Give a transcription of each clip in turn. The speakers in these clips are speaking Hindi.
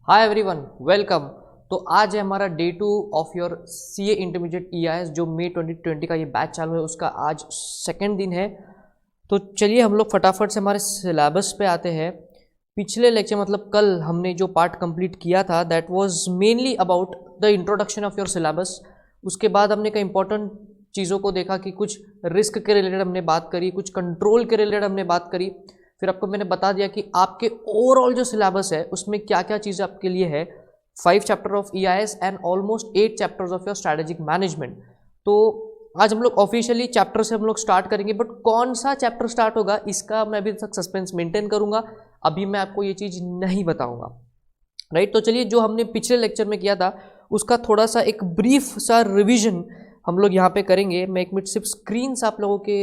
Hi everyone, welcome. तो आज है हमारा day 2 of your CA intermediate EIS जो मई 2020 का ये बैच चालू है, उसका आज सेकंड दिन है। तो चलिए हम लोग फटाफट से हमारे सिलेबस पे आते हैं। पिछले लेक्चर मतलब कल हमने जो पार्ट कंप्लीट किया था that was mainly about the introduction of your syllabus. उसके बाद हमने कई इंपॉर्टेंट चीज़ों को देखा कि कुछ रिस्क के रिलेटेड हमने बात करी, कुछ कंट्रोल के रिलेटेड हमने बात करी। फिर आपको मैंने बता दिया कि आपके ओवरऑल जो सिलेबस है उसमें क्या क्या चीज़ें आपके लिए है। 5 chapter of EIS and almost 8 chapters of your strategic management. तो आज हम लोग ऑफिशियली चैप्टर से हम लोग स्टार्ट करेंगे, बट कौन सा चैप्टर स्टार्ट होगा इसका मैं अभी तक सस्पेंस मेंटेन करूंगा। अभी मैं आपको ये चीज़ नहीं बताऊंगा, राइट। तो चलिए जो हमने पिछले लेक्चर में किया था उसका थोड़ा सा एक ब्रीफ सा रिविजन हम लोग यहाँ पे करेंगे। मैं एक मिनट सिर्फ स्क्रीन्स आप लोगों के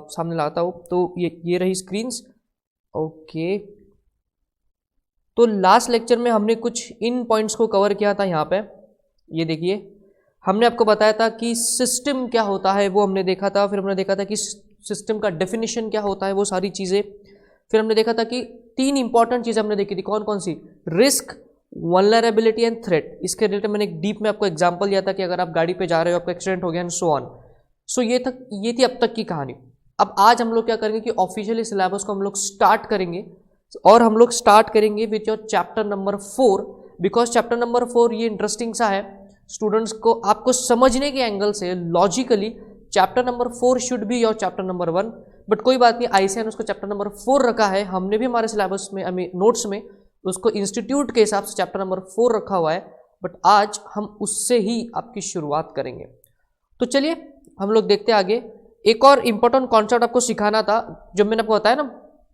सामने लाता हूँ। तो ये रही स्क्रीन्स, ओके। तो लास्ट लेक्चर में हमने कुछ इन पॉइंट्स को कवर किया था। यहाँ पे ये देखिए, हमने आपको बताया था कि सिस्टम क्या होता है वो हमने देखा था। फिर हमने देखा था कि सिस्टम का डेफिनेशन क्या होता है, वो सारी चीज़ें। फिर हमने देखा था कि 3 इंपॉर्टेंट चीज़ें हमने देखी थी। कौन कौन सी? Risk, vulnerability and threat. इसके रिलेटेड मैंने एक डीप में आपको एग्जांपल दिया था कि अगर आप गाड़ी पे जा रहे हो, आपका एक्सीडेंट हो गया एंड सो ऑन। सो ये थी अब तक की कहानी। अब आज हम लोग क्या करेंगे कि ऑफिशियली सिलेबस को हम लोग स्टार्ट करेंगे, और हम लोग स्टार्ट करेंगे with your chapter number 4। Because chapter number 4 ये इंटरेस्टिंग सा है स्टूडेंट्स को, आपको समझने के एंगल से logically chapter number 4 should be your chapter number 1। But कोई बात नहीं, आईसीएन उसको चैप्टर नंबर 4 रखा है। हमने भी हमारे सिलेबस में नोट्स में उसको इंस्टीट्यूट के हिसाब से चैप्टर नंबर 4 रखा हुआ है। बट आज हम उससे ही आपकी शुरुआत करेंगे। तो चलिए हम लोग देखते आगे। एक और इम्पोर्टेंट कॉन्सेप्ट आपको सिखाना था, जब मैंने आपको बताया ना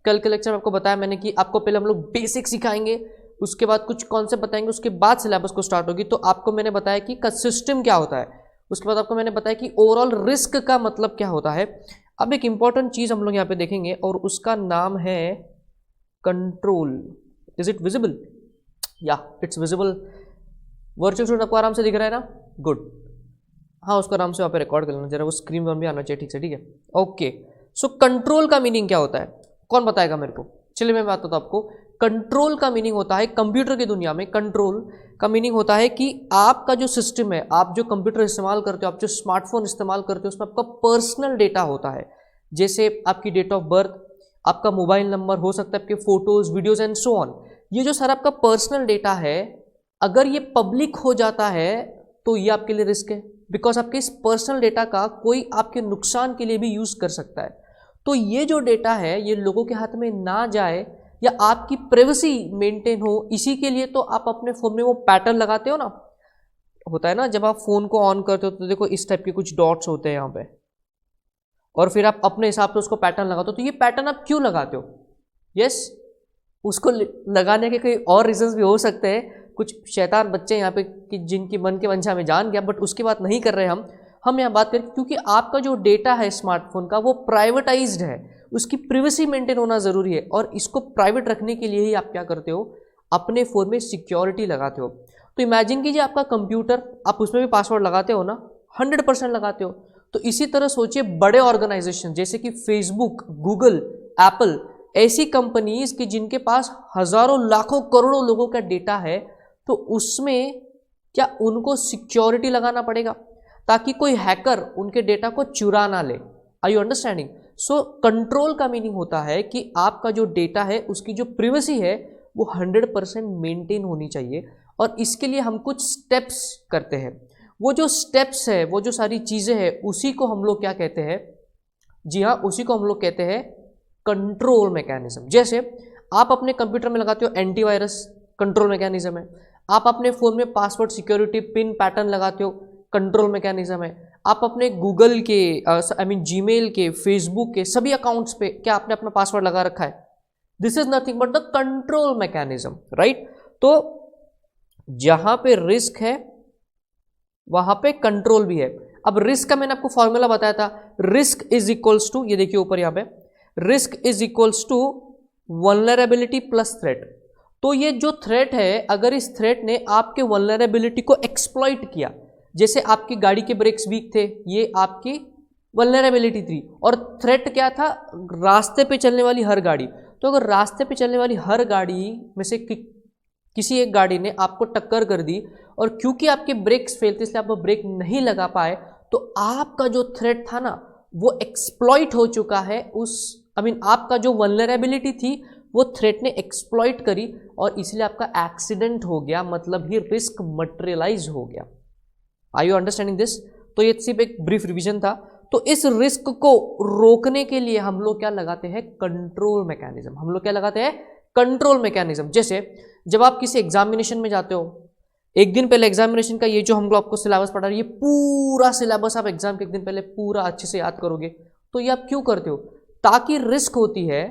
कल के लेक्चर में आपको बताया मैंने कि आपको पहले हम लोग बेसिक सिखाएंगे, उसके बाद कुछ कॉन्सेप्ट बताएंगे, उसके बाद सिलेबस को स्टार्ट होगी। तो आपको मैंने बताया कि सिस्टम क्या होता है, उसके बाद आपको मैंने बताया कि ओवरऑल रिस्क का मतलब क्या होता है। अब एक इंपॉर्टेंट चीज हम लोग यहाँ पे देखेंगे और उसका नाम है कंट्रोल। Is it visible? या इट्स विजिबल। वर्चुअल स्टूडेंट आपको आराम से दिख रहा है ना? गुड। हाँ, उसको आराम से वहाँ पे रिकॉर्ड कर लेना, जरा वो स्क्रीन पर भी आना चाहिए ठीक से, ठीक है। ओके, सो कंट्रोल का मीनिंग क्या होता है, कौन बताएगा मेरे को? चलिए मैं बताता हूँ आपको। कंट्रोल का मीनिंग होता है, कंप्यूटर की दुनिया में कंट्रोल का मीनिंग होता है कि आपका जो सिस्टम है, आप जो कंप्यूटर इस्तेमाल करते हो, आप जो स्मार्टफोन इस्तेमाल करते हो, उसमें आपका पर्सनल डेटा होता है। जैसे आपकी डेट ऑफ बर्थ, आपका मोबाइल नंबर, हो सकता है आपके photos, videos and so on. ये जो सारा आपका पर्सनल डेटा है, अगर ये पब्लिक हो जाता है तो ये आपके लिए रिस्क है। बिकॉज आपके इस पर्सनल डेटा का कोई आपके नुकसान के लिए भी यूज कर सकता है। तो ये जो डेटा है ये लोगों के हाथ में ना जाए या आपकी प्राइवेसी मेंटेन हो, इसी के लिए तो आप अपने फोन में वो पैटर्न लगाते हो ना। होता है ना, जब आप फोन को ऑन करते हो तो देखो इस टाइप के कुछ डॉट्स होते हैं यहाँ पे, और फिर आप अपने हिसाब से उसको पैटर्न लगाते हो। तो ये पैटर्न आप क्यों लगाते हो? यस, उसको लगाने के कई और रीजंस भी हो सकते हैं। कुछ शैतान बच्चे यहाँ पे कि जिनकी मन के मंशा में जान गया, बट उसकी बात नहीं कर रहे हम यहाँ बात करें क्योंकि आपका जो डेटा है स्मार्टफोन का वो प्राइवेटाइज्ड है, उसकी प्राइवेसी मेंटेन होना जरूरी है। और इसको प्राइवेट रखने के लिए ही आप क्या करते हो, अपने फोन में सिक्योरिटी लगाते हो। तो इमेजिन कीजिए आपका कंप्यूटर, आप उसमें भी पासवर्ड लगाते हो ना, 100% लगाते हो। तो इसी तरह सोचिए बड़े ऑर्गेनाइजेशन जैसे कि फेसबुक, गूगल, एप्पल, ऐसी कंपनीज की जिनके पास हजारों लाखों करोड़ों लोगों का डेटा है, तो उसमें क्या उनको सिक्योरिटी लगाना पड़ेगा ताकि कोई हैकर उनके डेटा को चुरा ना ले। Are you understanding? So control का मीनिंग होता है कि आपका जो डेटा है उसकी जो प्राइवेसी है वो 100% मेंटेन होनी चाहिए। और इसके लिए हम कुछ स्टेप्स करते हैं। वो जो स्टेप्स है, वो जो सारी चीजें हैं, उसी को हम लोग क्या कहते हैं? जी हाँ, उसी को हम लोग कहते हैं कंट्रोल मैकेनिज्म। जैसे आप अपने कंप्यूटर में लगाते हो एंटीवायरस, कंट्रोल मैकेनिज्म है। आप अपने फोन में पासवर्ड सिक्योरिटी पिन पैटर्न लगाते हो, कंट्रोल मैकेनिज्म है। आप अपने गूगल के जीमेल के, फेसबुक के सभी अकाउंट्स पे क्या आपने अपना पासवर्ड लगा रखा है? This is nothing but the control mechanism, right. तो जहां पे रिस्क है वहां पे कंट्रोल भी है। अब रिस्क का मैंने आपको फॉर्मूला बताया था, रिस्क इज इक्वल्स टू, ये देखिए ऊपर यहां पे, risk is equals to vulnerability plus threat. तो ये जो थ्रेट है, अगर इस थ्रेट ने आपके वल्नरेबिलिटी को एक्सप्लॉइट किया, जैसे आपकी गाड़ी के ब्रेक्स वीक थे, ये आपकी वल्नरेबिलिटी थी। और थ्रेट क्या था? रास्ते पे चलने वाली हर गाड़ी। तो अगर रास्ते पे चलने वाली हर गाड़ी में से किसी एक गाड़ी ने आपको टक्कर कर दी और क्योंकि आपके ब्रेक्स फेल थे इसलिए आप ब्रेक नहीं लगा पाए, तो आपका जो थ्रेट था ना वो एक्सप्लॉइट हो चुका है। आपका जो वल्नरेबिलिटी थी वो थ्रेट ने एक्सप्लॉइट करी और इसलिए आपका एक्सीडेंट हो गया, मतलब ही रिस्क मटेरियलाइज हो गया। Are you understanding this? तो ये सिर्फ एक ब्रीफ रिवीजन था। तो इस रिस्क को रोकने के लिए हम लोग क्या लगाते हैं? Control mechanism. हम लोग क्या लगाते हैं? Control mechanism. जैसे जब आप किसी एग्जामिनेशन में जाते हो, एक दिन पहले एग्जामिनेशन का ये जो हम लोग आपको सिलेबस पढ़ा रहे हैं, ये पूरा सिलेबस आप एग्जाम के एक दिन पहले पूरा अच्छे से याद करोगे। तो ये आप क्यों करते हो? ताकि रिस्क होती है,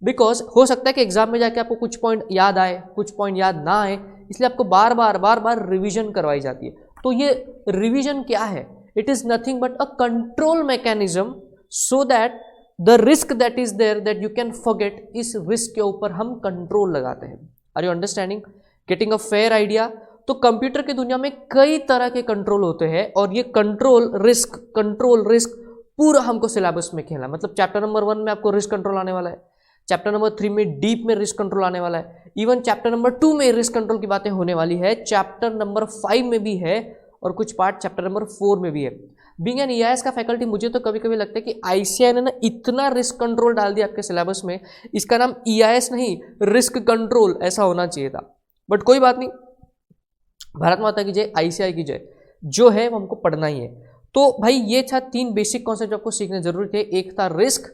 बिकॉज हो सकता है कि एग्जाम में जाके आपको कुछ पॉइंट याद आए, कुछ पॉइंट याद ना आए, इसलिए आपको बार बार रिवीजन करवाई जाती है। तो ये रिवीजन क्या है? It is nothing but a control mechanism so that the risk that is there that you can forget, इस रिस्क के ऊपर हम कंट्रोल लगाते हैं। Are you understanding? Getting a fair idea? तो कंप्यूटर की दुनिया में कई तरह के कंट्रोल होते हैं और ये कंट्रोल रिस्क पूरा हमको सिलेबस में खेलना है। मतलब चैप्टर नंबर 1 में आपको रिस्क कंट्रोल आने वाला है, चैप्टर नंबर 3 में डीप में रिस्क कंट्रोल आने वाला है, इवन चैप्टर नंबर 2 में रिस्क कंट्रोल की बातें होने वाली है, चैप्टर नंबर 5 में भी है और कुछ पार्ट चैप्टर नंबर 4 में भी है। बीइंग एन ईआईएस का फैकल्टी मुझे तो कभी कभी लगता है कि आईसीएआई ने ना इतना रिस्क कंट्रोल डाल दिया आपके सिलेबस में, इसका नाम ईआईएस नहीं रिस्क कंट्रोल ऐसा होना चाहिए था। बट कोई बात नहीं, भारत माता की जय, आईसीएआई की जय, जो है वो हमको पढ़ना ही है। तो भाई ये था 3 बेसिक कॉन्सेप्ट आपको सीखने जरूरी थे। एक था रिस्क,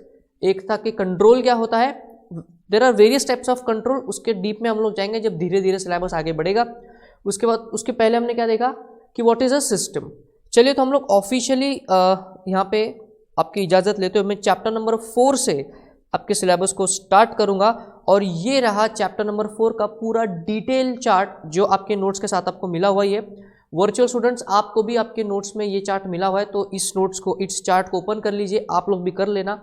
एक था कि कंट्रोल क्या होता है। There are various types of control, उसके डीप में हम लोग जाएंगे जब धीरे धीरे सिलेबस आगे बढ़ेगा। उसके बाद उसके पहले हमने क्या देखा कि व्हाट इज अ सिस्टम। चलिए तो हम लोग ऑफिशियली यहाँ पे आपकी इजाज़त लेते हुए मैं चैप्टर नंबर 4 से आपके सिलेबस को स्टार्ट करूंगा और ये रहा चैप्टर नंबर 4 का पूरा डिटेल चार्ट जो आपके नोट्स के साथ आपको मिला हुआ ही है। वर्चुअल स्टूडेंट्स, आपको भी आपके नोट्स में ये चार्ट मिला हुआ है, तो इस चार्ट को ओपन कर लीजिए, आप लोग भी कर लेना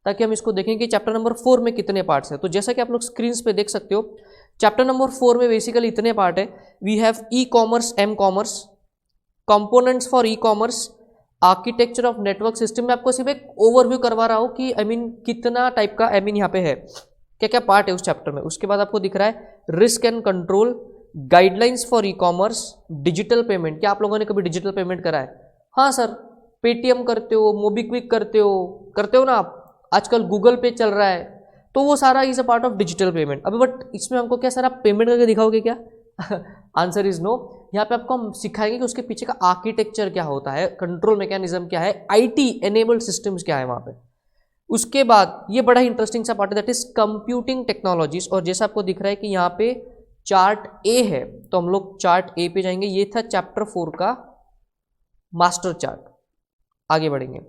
ताकि हम इसको देखें कि चैप्टर नंबर 4 में कितने पार्ट्स हैं। तो जैसा कि आप लोग स्क्रीन पे देख सकते हो, चैप्टर नंबर 4 में बेसिकली इतने पार्ट है। We have e commerce, m commerce, components for e commerce, architecture of network system. में आपको सिर्फ एक ओवरव्यू करवा रहा हूँ कि कितना टाइप का यहाँ पे है, क्या क्या पार्ट है उस चैप्टर में। उसके बाद आपको दिख रहा है risk and control, guidelines for e commerce, digital payment. क्या आप लोगों ने कभी डिजिटल पेमेंट करा है? हाँ सर, पेटीएम करते हो, मोबीक्विक करते हो ना आप, आजकल गूगल पे चल रहा है, तो वो सारा is a part of digital payment. अभी बट इसमें हमको क्या सर आप पेमेंट करके दिखाओगे क्या? Answer is no. यहाँ पे आपको हम सिखाएंगे कि उसके पीछे का आर्किटेक्चर क्या होता है, कंट्रोल मैकेनिज्म क्या है, आईटी एनेबल्ड सिस्टम्स क्या है वहाँ पे। उसके बाद ये बड़ा ही इंटरेस्टिंग सा पार्ट है, दैट इज कंप्यूटिंग टेक्नोलॉजीज। और जैसा आपको दिख रहा है कि यहाँ पे चार्ट ए है, तो हम लोग चार्ट ए पे जाएंगे। ये था चैप्टर 4 का मास्टर चार्ट। आगे बढ़ेंगे,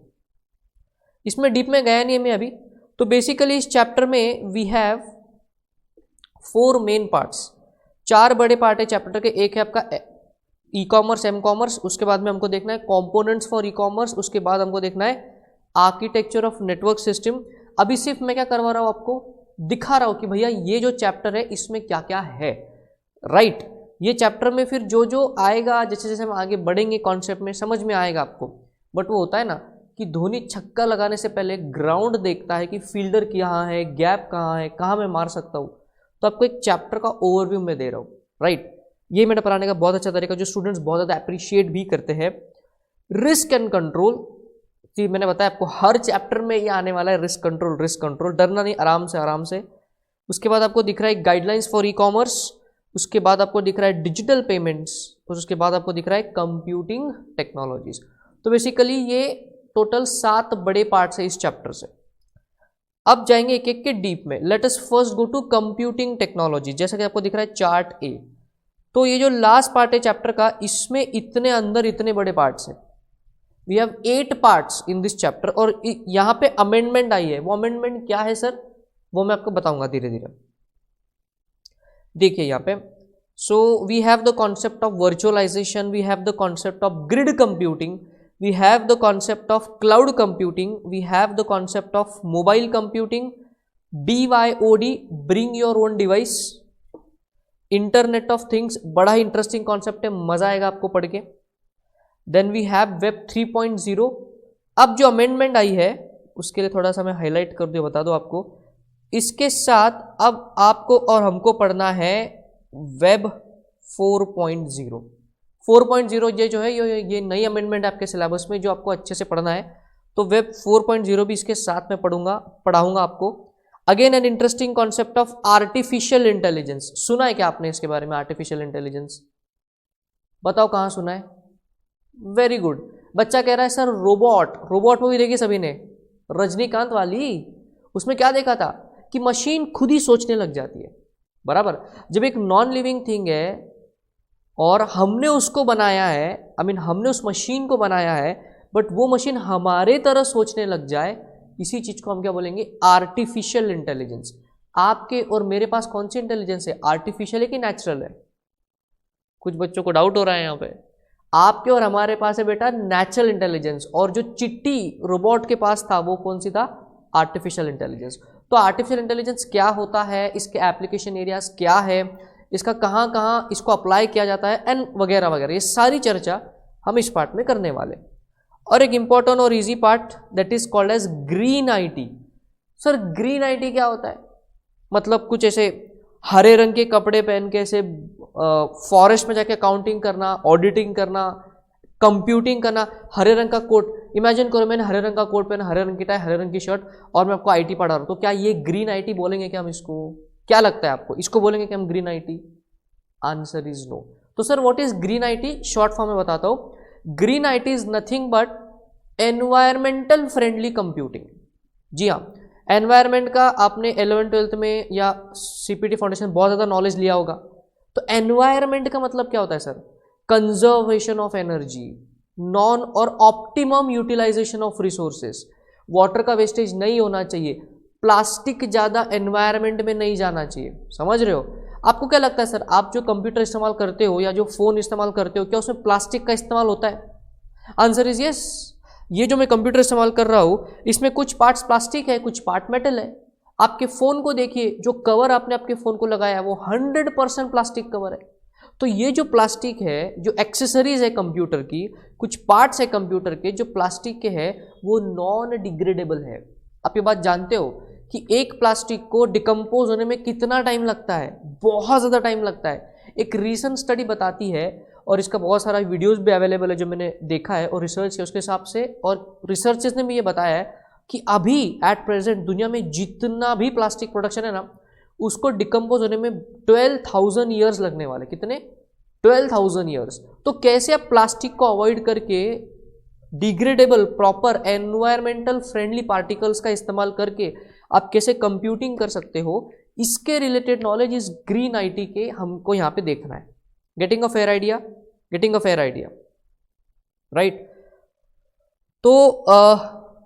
इसमें डीप में गया नहीं है मैं अभी। तो बेसिकली इस चैप्टर में वी हैव 4 मेन पार्ट्स, 4 बड़े पार्ट है चैप्टर के। एक है आपका ई कॉमर्स, एम कॉमर्स, उसके बाद में हमको देखना है कंपोनेंट्स फॉर ई कॉमर्स, उसके बाद हमको देखना है आर्किटेक्चर ऑफ नेटवर्क सिस्टम। अभी सिर्फ मैं क्या करवा रहा हूँ, आपको दिखा रहा हूँ कि भैया ये जो चैप्टर है इसमें क्या क्या है, राइट। ये चैप्टर में फिर जो जो आएगा, जैसे जैसे हम आगे बढ़ेंगे कॉन्सेप्ट में समझ में आएगा आपको। बट वो होता है ना कि धोनी छक्का लगाने से पहले ग्राउंड देखता है कि फील्डर कहाँ है, गैप कहाँ है, कहाँ मैं मार सकता हूँ। तो आपको एक चैप्टर का ओवरव्यू मैं दे रहा हूँ, राइट। ये मेरा पढ़ाने का बहुत अच्छा तरीका जो स्टूडेंट्स बहुत ज़्यादा अप्रिशिएट भी करते हैं। रिस्क एंड कंट्रोल, जी मैंने बताया आपको हर चैप्टर में ये आने वाला है, रिस्क कंट्रोल, डरना नहीं, आराम से। उसके बाद आपको दिख रहा है गाइडलाइंस फॉर ई कॉमर्स, उसके बाद आपको दिख रहा है डिजिटल पेमेंट्स, और उसके बाद आपको दिख रहा है कंप्यूटिंग टेक्नोलॉजीज। तो बेसिकली ये टोटल 7 बड़े पार्ट्स है इस चैप्टर से। अब जाएंगे एक एक के डीप में। Let us first go to computing technology. जैसा कि आपको दिख रहा है चार्ट ए, तो ये जो लास्ट पार्ट है चैप्टर का, इसमें इतने अंदर इतने बड़े पार्ट्स हैं। We have 8 parts in this chapter. और यहाँ पे अमेंडमेंट आई है, वो अमेंडमेंट क्या है सर, वो मैं आपको बताऊंगा धीरे धीरे। देखिए यहाँ पे, so we have the concept of virtualisation, we have the concept of grid computing, we have the concept of cloud computing, we have the concept of mobile computing, BYOD bring your own device, internet of things, बड़ा ही इंटरेस्टिंग कॉन्सेप्ट है, मजा आएगा आपको पढ़ के। Then we have web 3.0। अब जो अमेंडमेंट आई है उसके लिए थोड़ा सा मैं हाईलाइट कर दूँ, बता दो आपको। इसके साथ अब आपको और हमको पढ़ना है वेब 4.0। 4.0 ये जो है ये नई अमेंडमेंट आपके सिलेबस में जो आपको अच्छे से पढ़ना है, तो वेब 4.0 भी इसके साथ में पढ़ाऊंगा आपको। Again an interesting concept of artificial intelligence. सुना है क्या आपने इसके बारे में, आर्टिफिशियल इंटेलिजेंस? बताओ कहाँ सुना है? Very good. बच्चा कह रहा है सर रोबोट मूवी देखी सभी ने, रजनीकांत वाली। उसमें क्या देखा था कि मशीन खुद ही सोचने लग जाती है, बराबर। जब एक नॉन लिविंग थिंग है और हमने उसको बनाया है, हमने उस मशीन को बनाया है, बट वो मशीन हमारे तरह सोचने लग जाए, इसी चीज को हम क्या बोलेंगे? Artificial intelligence. आपके और मेरे पास कौन सी इंटेलिजेंस है? आर्टिफिशियल है कि नेचुरल है? कुछ बच्चों को डाउट हो रहा है यहाँ पे। आपके और हमारे पास है बेटा नेचुरल इंटेलिजेंस, और जो चिट्टी रोबोट के पास था वो कौन सी था? Artificial intelligence. तो आर्टिफिशियल इंटेलिजेंस क्या होता है, इसके एप्लीकेशन एरियाज क्या है, इसका कहाँ कहाँ इसको अप्लाई किया जाता है, एंड वगैरह वगैरह, ये सारी चर्चा हम इस पार्ट में करने वाले। और एक इंपॉर्टेंट और easy part that is called as green IT. Sir green IT क्या होता है? मतलब कुछ ऐसे हरे रंग के कपड़े पहन के ऐसे फॉरेस्ट में जाके अकाउंटिंग करना, ऑडिटिंग करना, कंप्यूटिंग करना, हरे रंग का कोट। इमेजिन करो मैंने हरे रंग का कोट पहना, हरे रंग की टाई, हरे रंग की शर्ट, और मैं आपको आईटी पढ़ा रहा हूं, तो क्या ये ग्रीन आईटी बोलेंगे क्या हम इसको? क्या लगता है आपको, इसको बोलेंगे कि हम green IT? Answer is no. तो sir what is green IT? Short form में बताता हूं। Green IT is nothing but environmental friendly computing. जी हाँ, एनवायरमेंट का आपने 11th-12th में या सीपीटी फाउंडेशन बहुत ज़्यादा नॉलेज लिया होगा। तो एनवायरमेंट का मतलब क्या होता है sir? Conservation of energy, non और optimum utilisation of resources, water का वेस्टेज नहीं होना चाहिए, प्लास्टिक ज़्यादा एनवायरमेंट में नहीं जाना चाहिए। समझ रहे हो? आपको क्या लगता है सर, आप जो कंप्यूटर इस्तेमाल करते हो या जो फ़ोन इस्तेमाल करते हो, क्या उसमें प्लास्टिक का इस्तेमाल होता है? Answer is yes. ये जो मैं कंप्यूटर इस्तेमाल कर रहा हूँ, इसमें कुछ पार्ट्स प्लास्टिक है, कुछ पार्ट मेटल है। आपके फ़ोन को देखिए, जो कवर आपने आपके फ़ोन को लगाया है वो 100% प्लास्टिक कवर है। तो ये जो प्लास्टिक है, जो एक्सेसरीज है कंप्यूटर की, कुछ पार्ट्स है कंप्यूटर के जो प्लास्टिक के हैं, वो नॉन डिग्रेडेबल है। आप ये बात जानते हो कि एक प्लास्टिक को डिकम्पोज होने में कितना टाइम लगता है? बहुत ज़्यादा टाइम लगता है। एक रीसेंट स्टडी बताती है, और इसका बहुत सारा वीडियोस भी अवेलेबल है जो मैंने देखा है और रिसर्च किया उसके हिसाब से, और रिसर्चर्स ने भी ये बताया है कि अभी एट प्रेजेंट दुनिया में जितना भी प्लास्टिक प्रोडक्शन है ना, उसको डिकम्पोज होने में 12,000 ईयर्स लगने वाले। कितने? 12,000 ईयर्स। तो कैसे आप प्लास्टिक को अवॉइड करके degradable proper environmental friendly particles का इस्तेमाल करके आप कैसे कंप्यूटिंग कर सकते हो, इसके रिलेटेड नॉलेज इस ग्रीन आईटी के हमको यहाँ पे देखना है। Getting a fair idea? Getting a fair idea, right? तो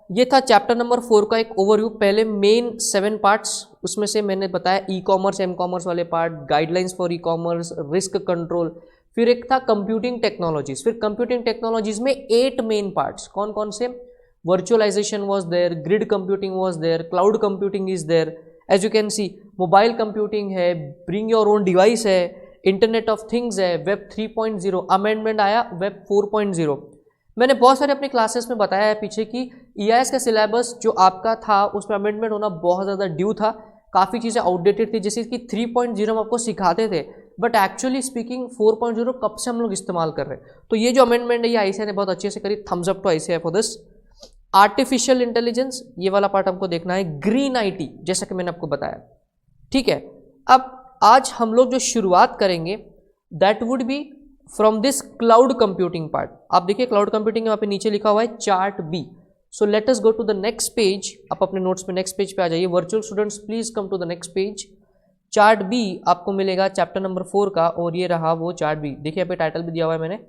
ये था चैप्टर नंबर 4 का एक ओवरव्यू। पहले मेन 7 पार्ट्स, उसमें से मैंने बताया ई कॉमर्स एम कॉमर्स वाले part, guidelines for e commerce, risk control, फिर एक था कंप्यूटिंग टेक्नोलॉजीज। फिर कंप्यूटिंग टेक्नोलॉजीज में 8 मेन पार्ट्स, कौन कौन से? Virtualisation was there, grid computing was there, cloud computing is there, as you can see mobile computing है, ब्रिंग योर ओन डिवाइस है, इंटरनेट ऑफ थिंग्स है, वेब 3.0, अमेंडमेंट आया वेब 4.0। मैंने बहुत सारे अपने क्लासेस में बताया है पीछे कि EIS का सिलेबस जो आपका था उसमें अमेंडमेंट होना बहुत ज़्यादा ड्यू था, काफ़ी चीज़ें आउटडेटेड थी, जैसे कि 3.0 हम आपको सिखाते थे, बट एक्चुअली स्पीकिंग 4.0 कब से हम लोग इस्तेमाल कर रहे हैं। तो ये जो अमेंडमेंट है ये ICAI ने बहुत अच्छे से करी, thumbs up to ICAI for this. Artificial intelligence, ये वाला पार्ट हमको देखना है। ग्रीन IT, जैसा कि मैंने आपको बताया, ठीक है। अब आज हम लोग जो शुरुआत करेंगे that would be from this cloud computing part. आप देखिए क्लाउड कंप्यूटिंग वहाँ पे नीचे लिखा हुआ है chart B. So let us go to the next page. आप अपने नोट्स में नेक्स्ट पेज पे आ जाइए। Virtual students please come to the next page. Chart B आपको मिलेगा चैप्टर नंबर 4 का, और ये रहा वो चार्ट बी। देखिए यहाँ पे टाइटल भी दिया हुआ है मैंने,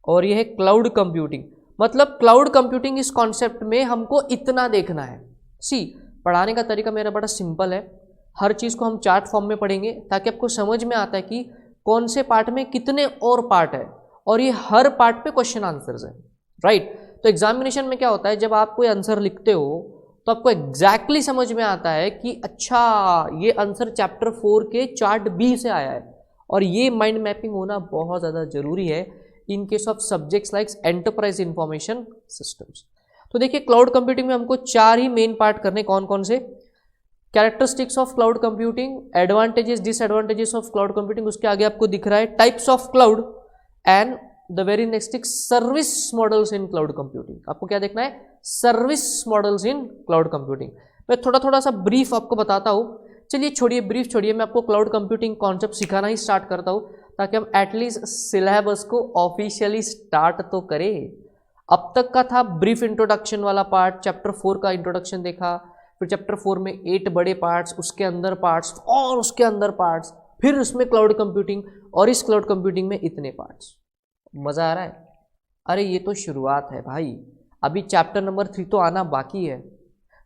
और ये है क्लाउड कंप्यूटिंग। मतलब क्लाउड कंप्यूटिंग इस कॉन्सेप्ट में हमको इतना देखना है। सी, पढ़ाने का तरीका मेरा बड़ा सिंपल है, हर चीज़ को हम चार्ट फॉर्म में पढ़ेंगे ताकि आपको समझ में आता है कि कौन से पार्ट में कितने और पार्ट है, और ये हर पार्ट पे क्वेश्चन आंसर्स है, राइट? तो एग्जामिनेशन में क्या होता है, जब आप कोई आंसर लिखते हो तो आपको एग्जैक्टली समझ में आता है कि अच्छा ये आंसर चैप्टर 4 के चार्ट बी से आया है, और ये माइंड मैपिंग होना बहुत ज़्यादा जरूरी है in case of subjects like enterprise information systems. तो देखिए क्लाउड कंप्यूटिंग में हमको 4 ही मेन पार्ट करने, कौन कौन से? Characteristics of cloud computing, advantages disadvantages of cloud computing, उसके आगे आपको दिख रहा है types of cloud and the very next service models in cloud computing. आपको क्या देखना है? Service models in cloud computing. मैं थोड़ा सा ब्रीफ आपको बताता हूँ। चलिए छोड़िए ब्रीफ छोड़िए, मैं आपको क्लाउड कंप्यूटिंग कॉन्सेप्ट सिखाना ही स्टार्ट करता हूँ ताकि हम एटलीस्ट सिलेबस को ऑफिशियली स्टार्ट तो करें। अब तक का था ब्रीफ इंट्रोडक्शन वाला पार्ट, चैप्टर 4 का इंट्रोडक्शन देखा, फिर चैप्टर 4 में 8 बड़े पार्ट्स, उसके अंदर पार्ट्स और उसके अंदर पार्ट्स, फिर उसमें क्लाउड कंप्यूटिंग और इस क्लाउड कंप्यूटिंग में इतने पार्ट्स। मज़ा आ रहा है? अरे ये तो शुरुआत है भाई, अभी चैप्टर नंबर 3 तो आना बाकी है।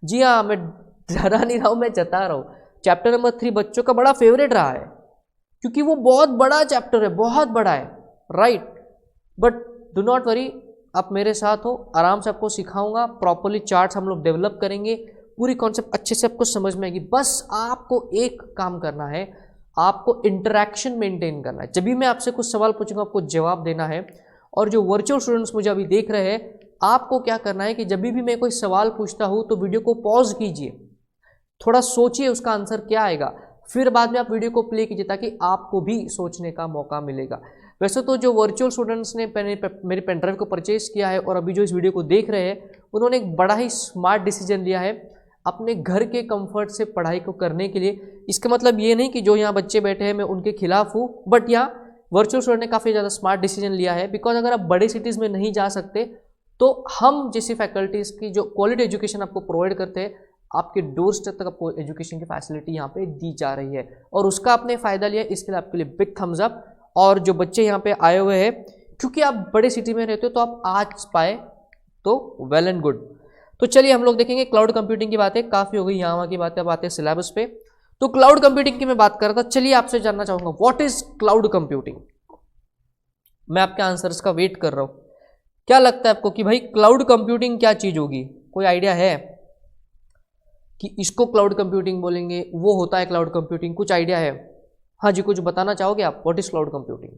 जी हाँ, मैं डरा नहीं रहा हूँ, मैं जता रहा हूँ। चैप्टर नंबर 3 बच्चों का बड़ा फेवरेट रहा है क्योंकि वो बहुत बड़ा चैप्टर है, बहुत बड़ा है, right. But do not worry, आप मेरे साथ हो, आराम से आपको सिखाऊंगा, प्रॉपरली चार्ट्स हम लोग डेवलप करेंगे, पूरी कॉन्सेप्ट अच्छे से आपको समझ में आएगी। बस आपको एक काम करना है, आपको इंटरेक्शन मेंटेन करना है। जब भी मैं आपसे कुछ सवाल पूछूंगा आपको जवाब देना है। और जो वर्चुअल स्टूडेंट्स मुझे अभी देख रहे हैं, आपको क्या करना है कि जब भी मैं कोई सवाल पूछता हूँ तो वीडियो को पॉज कीजिए, थोड़ा सोचिए उसका आंसर क्या आएगा, फिर बाद में आप वीडियो को प्ले कीजिए ताकि आपको भी सोचने का मौका मिलेगा। वैसे तो जो वर्चुअल स्टूडेंट्स ने मेरे पेन ड्राइव को परचेज किया है और अभी जो इस वीडियो को देख रहे हैं, उन्होंने एक बड़ा ही स्मार्ट डिसीजन लिया है अपने घर के कंफर्ट से पढ़ाई को करने के लिए। इसका मतलब ये नहीं कि जो यहाँ बच्चे बैठे हैं मैं उनके खिलाफ हूँ, बट यहाँ वर्चुअल स्टूडेंट ने काफ़ी ज़्यादा स्मार्ट डिसीजन लिया है। बिकॉज अगर आप बड़े सिटीज़ में नहीं जा सकते तो हम जैसी फैकल्टीज़ की जो क्वालिटी एजुकेशन आपको प्रोवाइड करते हैं, आपके डोर स्टेप तक आपको एजुकेशन की फैसिलिटी यहाँ पे दी जा रही है और उसका आपने फ़ायदा लिया, इसके लिए आपके लिए बिग थम्स अप। और जो बच्चे यहाँ पे आए हुए हैं, क्योंकि आप बड़े सिटी में रहते हो तो आप आज पाए तो वेल एंड गुड। तो चलिए हम लोग देखेंगे क्लाउड कंप्यूटिंग की बातें, काफ़ी हो गई यहाँ वहाँ की बातें, अब आते हैं सिलेबस पे। तो क्लाउड कंप्यूटिंग की मैं बात कर रहा था, चलिए आपसे जानना चाहूँगा व्हाट इज क्लाउड कंप्यूटिंग। मैं आपके आंसर्स का वेट कर रहा हूँ। क्या लगता है आपको कि भाई क्लाउड कंप्यूटिंग क्या चीज़ होगी? कोई आइडिया है कि इसको क्लाउड कंप्यूटिंग बोलेंगे, वो होता है क्लाउड कंप्यूटिंग? कुछ आइडिया है? हाँ जी, कुछ बताना चाहोगे आप? What is cloud computing?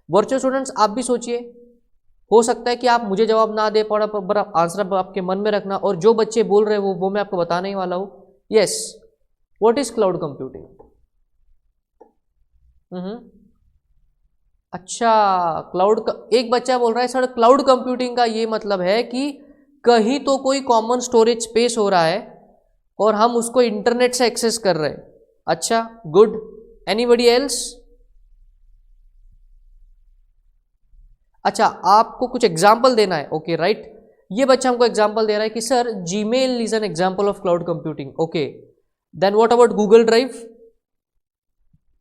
Virtual students आप भी सोचिए, हो सकता है कि आप मुझे जवाब ना दे पड़ा, पर आंसर आपके मन में रखना, और जो बच्चे बोल रहे हैं वो मैं आपको बताने ही वाला हूँ। Yes, what is cloud computing? अच्छा, क्लाउड का एक बच्चा बोल रहा है सर क्लाउड कंप्यूटिंग का ये मतलब है कि कहीं तो कोई कॉमन स्टोरेज स्पेस हो रहा है और हम उसको इंटरनेट से एक्सेस कर रहे हैं। अच्छा, गुड। Anybody else? अच्छा, आपको कुछ एग्जाम्पल देना है। ओके राइट, ये बच्चा हमको एग्जाम्पल दे रहा है कि sir Gmail is an example of cloud computing. Okay, then what about Google drive?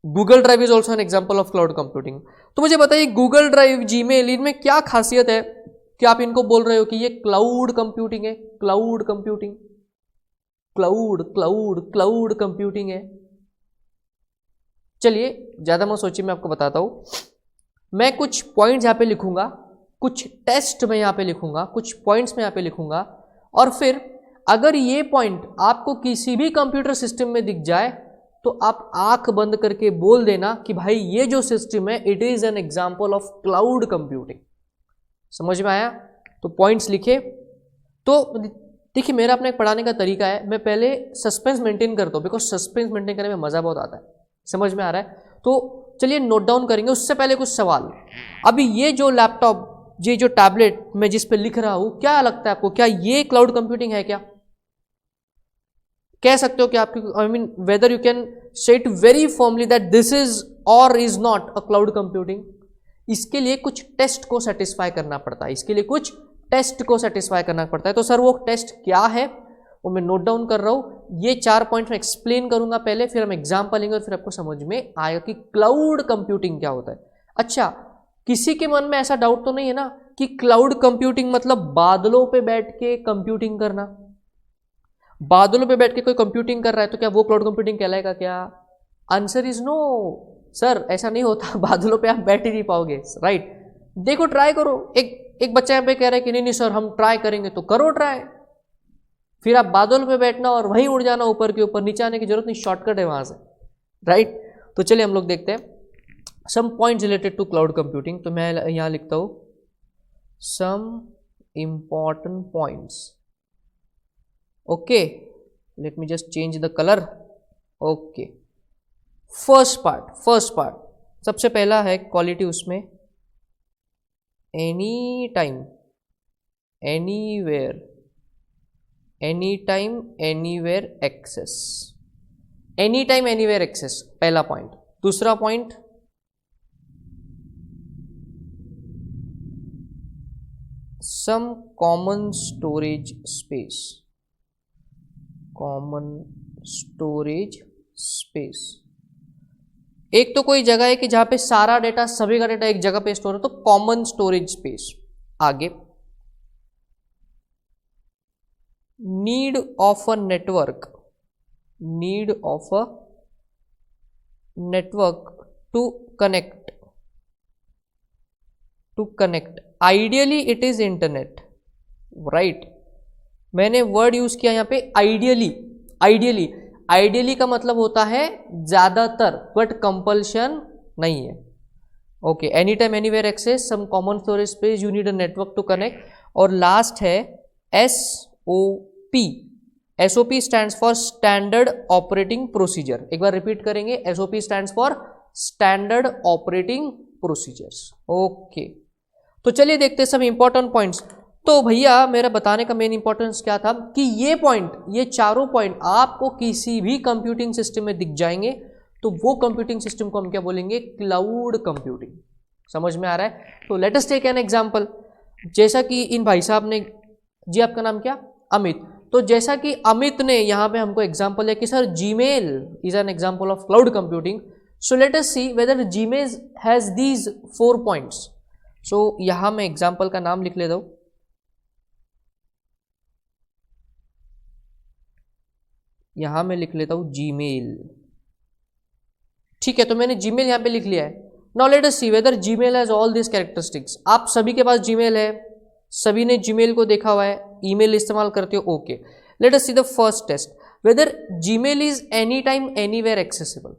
Google drive is also an example of cloud computing. तो मुझे बताइए गूगल ड्राइव, जीमेल, इनमें क्या खासियत है कि आप इनको बोल रहे हो कि ये क्लाउड कंप्यूटिंग है? Cloud computing, cloud cloud cloud computing है। चलिए ज्यादा मत सोचिए, मैं आपको बताता हूं। मैं कुछ पॉइंट्स यहाँ पे लिखूंगा, कुछ टेस्ट में यहाँ पे लिखूंगा, कुछ पॉइंट्स में यहाँ पे लिखूंगा, और फिर अगर ये पॉइंट आपको किसी भी कंप्यूटर सिस्टम में दिख जाए तो आप आंख बंद करके बोल देना कि भाई ये जो सिस्टम है it is an example of cloud computing. समझ में आया? तो पॉइंट्स लिखे। तो देखिए मेरा अपना एक पढ़ाने का तरीका है, मैं पहले सस्पेंस मेंटेन करता हूँ, बिकॉज सस्पेंस मेंटेन करने में मज़ा बहुत आता है। समझ में आ रहा है? तो चलिए नोट डाउन करेंगे। उससे पहले कुछ सवाल। अभी ये जो लैपटॉप, ये जो टैबलेट मैं जिस पे लिख रहा हूँ, क्या लगता है आपको, क्या ये क्लाउड कंप्यूटिंग है? क्या कह सकते हो कि आपकी, I mean whether you can say it very formally that this is or is not a cloud computing? इसके लिए कुछ टेस्ट को सेटिस्फाई करना पड़ता है, इसके लिए कुछ टेस्ट को सेटिस्फाई करना पड़ता है। तो सर वो टेस्ट क्या है वो मैं नोट डाउन कर रहा हूँ। ये 4 पॉइंट में एक्सप्लेन करूंगा पहले, फिर हम एग्जाम्पल लेंगे और फिर आपको समझ में आएगा कि क्लाउड कंप्यूटिंग क्या होता है। अच्छा, किसी के मन में ऐसा डाउट तो नहीं है ना कि क्लाउड कंप्यूटिंग मतलब बादलों पे बैठ के कंप्यूटिंग करना? बादलों पे बैठ के कोई कंप्यूटिंग कर रहा है तो क्या वो क्लाउड कंप्यूटिंग कहलाएगा क्या? आंसर इज नो सर, ऐसा नहीं होता। बादलों पे आप बैठ ही नहीं पाओगे, राइट? देखो, ट्राई करो। एक बच्चा यहाँ पे कह रहा है कि नहीं नहीं सर हम ट्राई करेंगे, तो करो ट्राई। फिर आप बादल पे बैठना और वहीं उड़ जाना ऊपर के ऊपर, नीचे आने की जरूरत नहीं, शॉर्टकट है वहां से, राइट? तो चलिए हम लोग देखते हैं some points related to cloud computing. तो मैं यहां लिखता हूं some important points. Okay, let me just change the colour. Okay, first part सबसे पहला है क्वालिटी, उसमें any time anywhere access, any time anywhere access, पहला पॉइंट। दूसरा point, some common storage space, एक तो कोई जगह है कि जहां पे सारा डेटा, सभी का डेटा एक जगह पे स्टोर है, तो कॉमन स्टोरेज स्पेस। आगे, need of a network to connect, ideally it is internet, right. मैंने वर्ड यूज किया यहां पे आइडियली का मतलब होता है ज्यादातर, बट कंपल्शन नहीं है। Okay, any time anywhere access, some common storage space, you need a network to connect. और लास्ट है SOP stands for standard operating procedure. एक बार रिपीट करेंगे, SOP stands for standard operating procedures. Okay, तो चलिए देखते हैं सब इंपॉर्टेंट पॉइंट्स। तो भैया मेरा बताने का मेन इंपॉर्टेंस क्या था कि ये चारों पॉइंट आपको किसी भी कंप्यूटिंग सिस्टम में दिख जाएंगे, तो वो कंप्यूटिंग सिस्टम को हम क्या बोलेंगे? Cloud computing. समझ में आ रहा है? तो let us take an example. जैसा कि इन भाई साहब ने, जी आपका नाम क्या? अमित। तो जैसा कि अमित ने यहाँ पे हमको एग्जांपल है कि sir Gmail is an example of cloud computing. So let us see whether Gmail has these 4 points. So यहाँ मैं एग्जांपल का नाम लिख लेता हूँ। यहां मैं लिख लेता हूं जीमेल। ठीक है, तो मैंने जीमेल यहां पे लिख लिया है। Now let us see whether Gmail has all this characteristics. आप सभी के पास जीमेल है, सभी ने जीमेल को देखा हुआ है, ईमेल इस्तेमाल करते हो। Okay, let us see the first test, whether Gmail is any time anywhere accessible.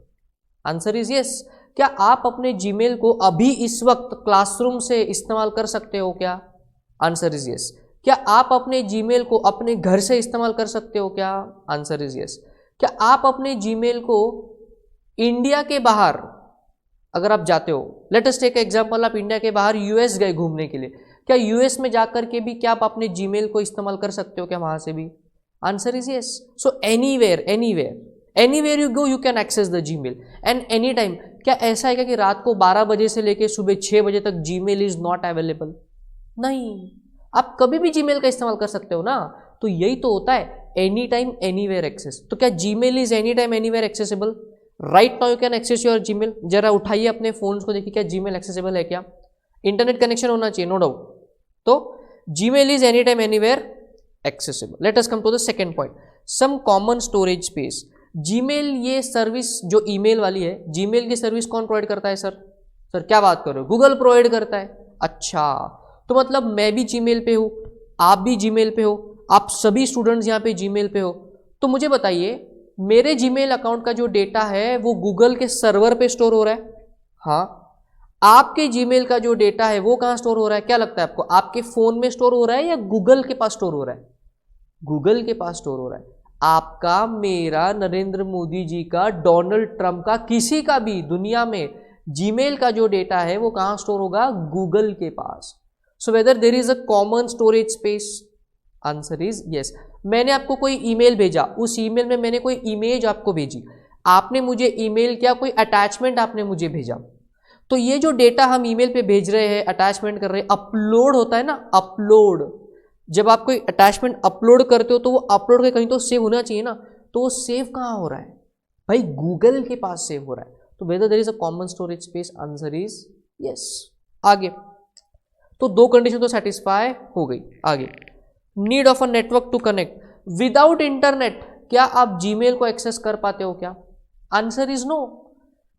Answer is yes. क्या आप अपने जीमेल को अभी इस वक्त क्लासरूम से इस्तेमाल कर सकते हो क्या? Answer is yes. क्या आप अपने जीमेल को अपने घर से इस्तेमाल कर सकते हो क्या? Answer is yes. क्या आप अपने जीमेल को इंडिया के बाहर अगर आप जाते हो, लेट अस टेक एग्जांपल, आप इंडिया के बाहर यूएस गए घूमने के लिए, क्या यूएस में जाकर के भी क्या आप अपने जीमेल को इस्तेमाल कर सकते हो क्या वहां से भी? Answer is yes. So anywhere you go you can access the Gmail and any time. क्या ऐसा है क्या कि रात को 12 बजे से लेकर सुबह 6 बजे तक जीमेल इज नॉट अवेलेबल? नहीं, आप कभी भी जीमेल का इस्तेमाल कर सकते हो ना। तो यही तो होता है एनी टाइम एनीवेयर एक्सेस। तो क्या Gmail is any time anywhere accessible? Right now you can access your Gmail. जरा उठाइए अपने फोन्स को, देखिए क्या जीमेल एक्सेसिबल है क्या? इंटरनेट कनेक्शन होना चाहिए, नो डाउट। तो Gmail is any time anywhere accessible. Let us come to the second point, some common storage space. Gmail ये सर्विस जो ईमेल वाली है, जीमेल की सर्विस कौन प्रोवाइड करता है सर? सर क्या बात कर रहे हो? गूगल प्रोवाइड करता है। अच्छा, तो मतलब मैं भी जीमेल पे हूँ, आप भी जीमेल पे हो, आप सभी स्टूडेंट्स यहाँ पे जीमेल पे हो। तो मुझे बताइए, मेरे जीमेल अकाउंट का जो डेटा है वो गूगल के सर्वर पे स्टोर हो रहा है? हाँ। आपके जीमेल का जो डेटा है वो कहाँ स्टोर हो रहा है? क्या लगता है आपको? आपके फोन में स्टोर हो रहा है या गूगल के पास स्टोर हो रहा है? गूगल के पास स्टोर हो रहा है। आपका, मेरा, नरेंद्र मोदी जी का, डोनाल्ड ट्रंप का, किसी का भी दुनिया में जीमेल का जो डेटा है वो कहाँ स्टोर होगा? गूगल के पास। So whether there is a common storage space? Answer is yes. मैंने आपको कोई ईमेल भेजा, उस ईमेल में मैंने कोई इमेज आपको भेजी, आपने मुझे ईमेल किया, कोई अटैचमेंट आपने मुझे भेजा, तो ये जो डेटा हम ईमेल पे भेज रहे हैं, अटैचमेंट कर रहे हैं, अपलोड होता है ना, अपलोड। जब आप कोई अटैचमेंट अपलोड करते हो तो वो अपलोड के कहीं तो सेव होना चाहिए ना, तो वो सेव कहाँ हो रहा है भाई? गूगल के पास सेव हो रहा है। तो whether there is a common storage space? Answer is yes. आगे, तो 2 कंडीशन तो सेटिस्फाई हो गई। आगे, need of a network to connect. Without internet क्या आप जीमेल को एक्सेस कर पाते हो क्या? Answer is no.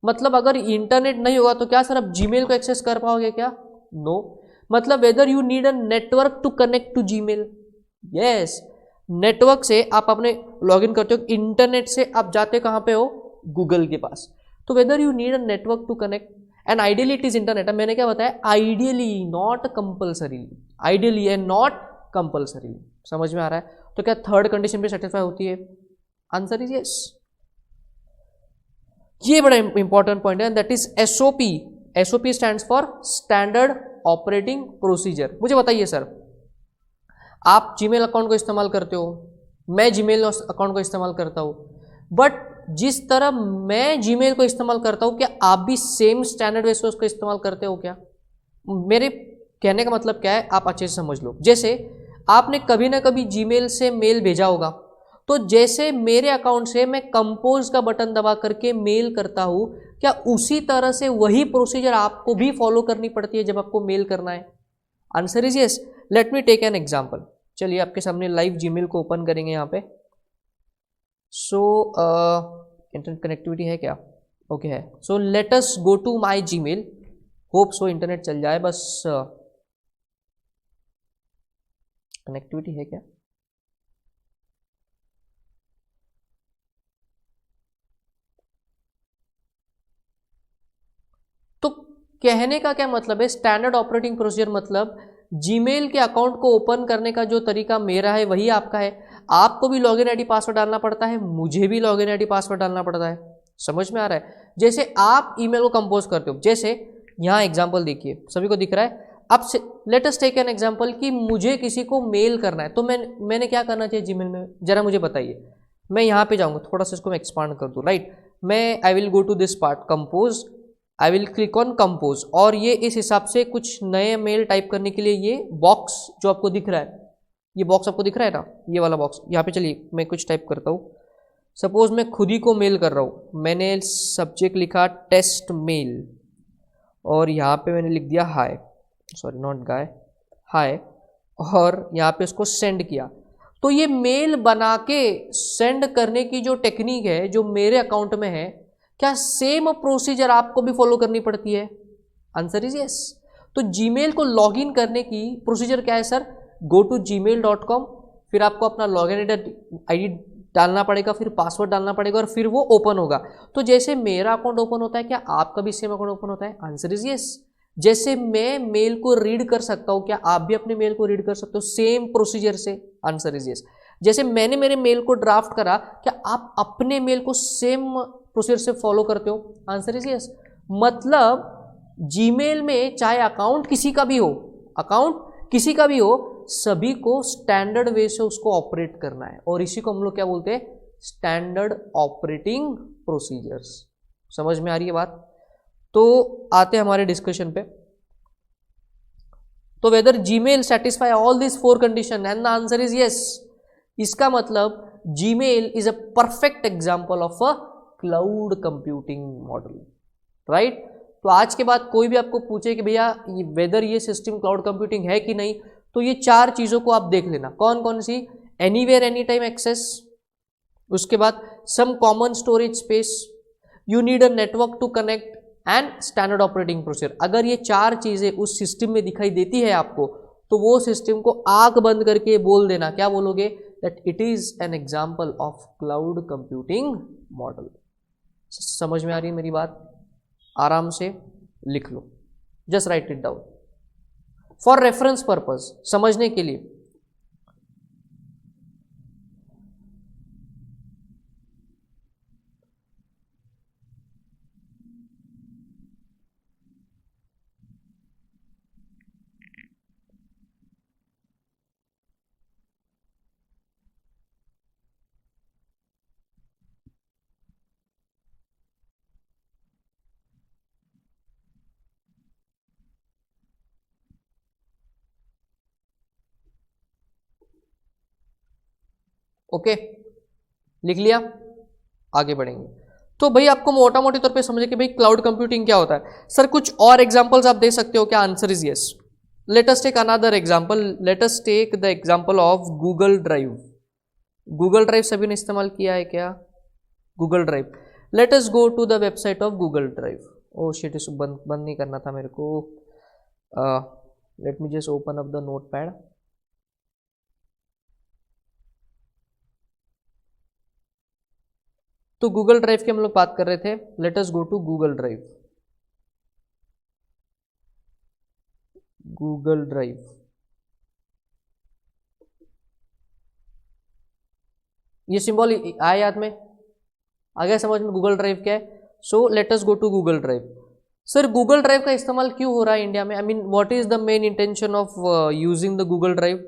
मतलब अगर इंटरनेट नहीं होगा तो क्या सर आप जीमेल को एक्सेस कर पाओगे क्या? नो। मतलब whether you need a network to connect to Gmail. Yes, network से आप अपने लॉगिन करते हो, इंटरनेट से आप जाते कहां पे हो? गूगल के पास। तो whether you need a network to connect and ideally it is internet. अब मैंने क्या बताया? Ideally, not compulsory. Ideally and not compulsory. समझ में आ रहा है? तो क्या थर्ड कंडीशन भी सेटिस्फाई होती है? Answer is yes. ये बड़ा इंपॉर्टेंट पॉइंट है, that is SOP. SOP stands for standard operating procedure. मुझे बताइए सर, आप जीमेल अकाउंट को इस्तेमाल करते हो, मैं जीमेल अकाउंट को इस्तेमाल करता हूं, बट जिस तरह मैं जीमेल को इस्तेमाल करता हूं, क्या आप भी सेम स्टैंडर्ड वे से उसको इस्तेमाल करते हो क्या? मेरे कहने का मतलब क्या है, आप अच्छे से समझ लो। जैसे आपने कभी ना कभी जीमेल से मेल भेजा होगा, तो जैसे मेरे अकाउंट से मैं कंपोज का बटन दबा करके मेल करता हूं, क्या उसी तरह से वही प्रोसीजर आपको भी फॉलो करनी पड़ती है जब आपको मेल करना है? Answer is yes. Let me take an example. चलिए आपके सामने लाइव जीमेल को ओपन करेंगे यहाँ पे। सो इंटरनेट कनेक्टिविटी है क्या? ओके है। So let us go to my Gmail. Hope so internet चल जाए, बस कनेक्टिविटी है क्या? तो कहने का क्या मतलब है, स्टैंडर्ड ऑपरेटिंग प्रोसीजर मतलब जीमेल के अकाउंट को ओपन करने का जो तरीका मेरा है वही आपका है। आपको भी लॉगिन आईडी पासवर्ड डालना पड़ता है, मुझे भी लॉगिन आईडी पासवर्ड डालना पड़ता है। समझ में आ रहा है? जैसे आप ईमेल को कंपोज करते हो, जैसे यहाँ एग्जांपल देखिए, सभी को दिख रहा है। अब let us take an example कि मुझे किसी को मेल करना है, तो मैंने क्या करना चाहिए जीमेल में, जरा मुझे बताइए। मैं यहाँ पे जाऊँगा, थोड़ा सा इसको मैं एक्सपांड कर दूँ, राइट। मैं I will go to this part compose, I will click on compose, और ये इस हिसाब से कुछ नए मेल टाइप करने के लिए ये बॉक्स जो आपको दिख रहा है, ये बॉक्स आपको दिख रहा है ना, ये वाला बॉक्स, यहाँ पे चलिए मैं कुछ टाइप करता हूँ। सपोज मैं खुद ही को मेल कर रहा हूँ, मैंने सब्जेक्ट लिखा टेस्ट मेल, और यहाँ पे मैंने लिख दिया हाय, सॉरी नॉट गाय, हाय, और यहाँ पे उसको सेंड किया। तो ये मेल बना के सेंड करने की जो टेक्निक है जो मेरे अकाउंट में है, क्या सेम प्रोसीजर आपको भी फॉलो करनी पड़ती है? Answer is yes. तो जीमेल को लॉगिन करने की प्रोसीजर क्या है सर? गो टू gmail.com, फिर आपको अपना लॉगिन आईडी डालना पड़ेगा, फिर पासवर्ड डालना पड़ेगा, और फिर वो ओपन होगा। तो जैसे मेरा अकाउंट ओपन होता है, क्या आपका भी सेम अकाउंट ओपन होता है? Answer is yes. जैसे मैं मेल को रीड कर सकता हूं, क्या आप भी अपने मेल को रीड कर सकते हो सेम प्रोसीजर से? Answer is yes. जैसे मैंने मेरे मेल को ड्राफ्ट करा, क्या आप अपने मेल को सेम प्रोसीजर से फॉलो करते हो? Answer is yes. मतलब जीमेल में चाहे अकाउंट किसी का भी हो, अकाउंट किसी का भी हो, सभी को स्टैंडर्ड वे से उसको ऑपरेट करना है, और इसी को हम लोग क्या बोलते हैं? Standard operating procedures. समझ में आ रही है बात? तो आते हैं हमारे डिस्कशन पे। तो whether Gmail satisfy all this four condition, and the answer is yes. इसका मतलब Gmail is a perfect example of a cloud computing model, right. तो आज के बाद कोई भी आपको पूछे कि भैया वेदर ये सिस्टम क्लाउड कंप्यूटिंग है कि नहीं, तो ये चार चीजों को आप देख लेना। कौन कौन सी? एनीवेयर एनी टाइम एक्सेस, उसके बाद some common storage space, you need a network to connect, and standard operating procedure. अगर ये चार चीजें उस सिस्टम में दिखाई देती है आपको, तो वो सिस्टम को आंख बंद करके बोल देना। क्या बोलोगे? That it is an example of cloud computing model. समझ में आ रही है मेरी बात? आराम से लिख लो, just write it down for reference purpose, समझने के लिए। ओके, लिख लिया? आगे बढ़ेंगे। तो भाई आपको मोटा मोटी तौर पे समझे कि भाई क्लाउड कंप्यूटिंग क्या होता है। सर कुछ और एग्जांपल्स आप दे सकते हो क्या? Answer is yes. Let us take another example, let us take the example of Google drive. Google Drive सभी ने इस्तेमाल किया है क्या? Google Drive. Let us go to the website of Google Drive. Oh shit, इसको बंद नहीं करना था मेरे को। Let me just open up the notepad. तो गूगल ड्राइव की हम लोग बात कर रहे थे। Let us go to Google drive. Google drive, ये सिंबल आया याद में, आ गया समझ में गूगल ड्राइव क्या है? So let us go to Google drive. Sir Google Drive का इस्तेमाल क्यों हो रहा है इंडिया में? I mean what is the main intention of using the Google Drive?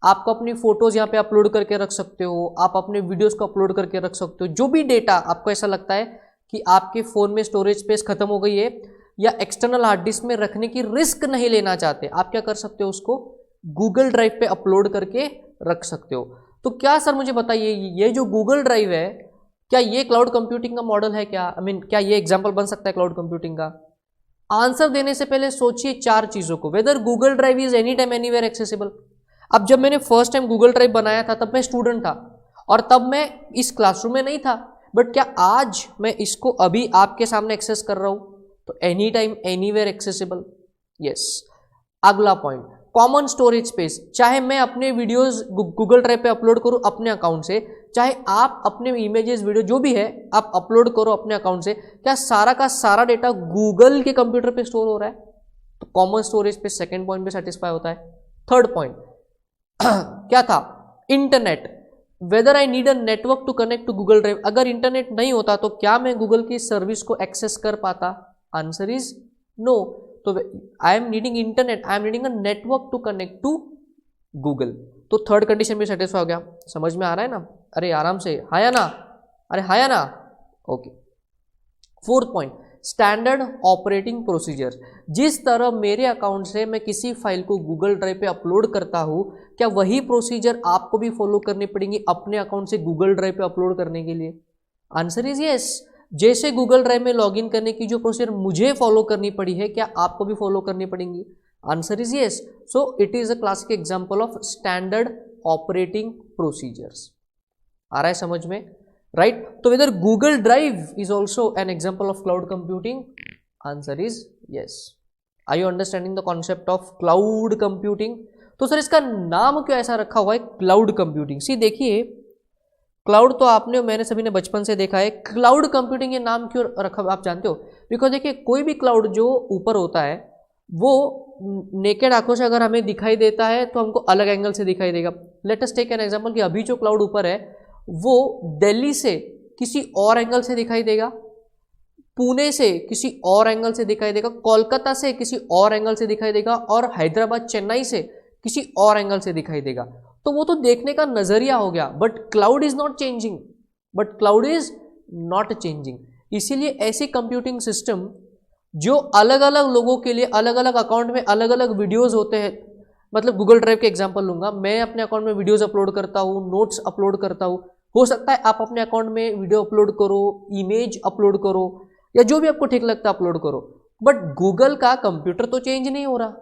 आपको अपनी फोटोज यहाँ पे अपलोड करके रख सकते हो, आप अपने वीडियोस को अपलोड करके रख सकते हो, जो भी डेटा आपको ऐसा लगता है कि आपके फ़ोन में स्टोरेज स्पेस खत्म हो गई है या एक्सटर्नल हार्ड डिस्क में रखने की रिस्क नहीं लेना चाहते, आप क्या कर सकते हो, उसको गूगल ड्राइव पे अपलोड करके रख सकते हो। तो क्या सर मुझे बताइए, ये जो गूगल ड्राइव है क्या ये क्लाउड कंप्यूटिंग का मॉडल है क्या? आई मीन क्या ये एग्जाम्पल बन सकता है क्लाउड कंप्यूटिंग का? आंसर देने से पहले सोचिए चार चीज़ों को। Whether Google drive is any time anywhere accessible. अब जब मैंने फर्स्ट टाइम गूगल ड्राइव बनाया था तब मैं स्टूडेंट था और तब मैं इस क्लासरूम में नहीं था, बट क्या आज मैं इसको अभी आपके सामने एक्सेस कर रहा हूं? तो any time anywhere accessible. Yes. अगला पॉइंट, कॉमन स्टोरेज स्पेस। चाहे मैं अपने वीडियोस गूगल ड्राइव पे अपलोड करूं अपने अकाउंट से, चाहे आप अपने इमेजेस वीडियो जो भी है आप अपलोड करो अपने अकाउंट से, क्या सारा का सारा डेटा गूगल के कंप्यूटर पे स्टोर हो रहा है? तो कॉमन स्टोरेज पे सेकेंड पॉइंट पे सेटिस्फाई होता है। थर्ड पॉइंट क्या था? Internet. Whether I need a network to connect to Google drive. अगर इंटरनेट नहीं होता तो क्या मैं गूगल की सर्विस को एक्सेस कर पाता? Answer is no. तो I am needing internet, I am needing a network to connect to Google. तो थर्ड कंडीशन भी सेटिस्फाई हो गया। समझ में आ रहा है ना? अरे आराम से, हाँ या ना? अरे हाँ या ना? Okay. Fourth point, standard operating procedure. जिस तरह मेरे अकाउंट से मैं किसी फाइल को गूगल ड्राइव पे अपलोड करता हूं, क्या वही प्रोसीजर आपको भी फॉलो करनी पड़ेंगी अपने अकाउंट से गूगल ड्राइव पे अपलोड करने के लिए? Answer is yes. जैसे गूगल ड्राइव में लॉगिन करने की जो प्रोसीजर मुझे फॉलो करनी पड़ी है, क्या आपको भी फॉलो करनी पड़ेंगी? Answer is yes. So it is a classic example of standard operating procedures. आ रहा है समझ में? राइट। तो whether Google drive is also an example of cloud computing? Answer is yes. Are you understanding the concept of cloud computing? तो सर इसका नाम क्यों ऐसा रखा हुआ है क्लाउड कंप्यूटिंग? सी देखिए, क्लाउड तो आपने और मैंने सभी ने बचपन से देखा है। क्लाउड कंप्यूटिंग ये नाम क्यों रखा आप जानते हो? बिकॉज देखिए कोई भी क्लाउड जो ऊपर होता है वो नेकेड आंखों से अगर हमें दिखाई देता है तो हमको अलग एंगल से दिखाई देगा। Let us take an example कि अभी जो क्लाउड ऊपर है वो दिल्ली से किसी और एंगल से दिखाई देगा, पुणे से किसी और एंगल से दिखाई देगा, कोलकाता से किसी और एंगल से दिखाई देगा और हैदराबाद चेन्नई से किसी और एंगल से दिखाई देगा। तो वो तो देखने का नजरिया हो गया, but cloud is not changing, but cloud is not changing. इसीलिए ऐसी कंप्यूटिंग सिस्टम जो अलग अलग लोगों के लिए अलग अलग अकाउंट में अलग अलग वीडियोस होते हैं, मतलब गूगल ड्राइव के एग्जांपल लूंगा, मैं अपने अकाउंट में वीडियोस अपलोड करता हूँ, नोट्स अपलोड करता हूँ, हो सकता है आप अपने अकाउंट में वीडियो अपलोड करो, इमेज अपलोड करो या जो भी आपको ठीक लगता है अपलोड करो, बट गूगल का कंप्यूटर तो चेंज नहीं हो रहा।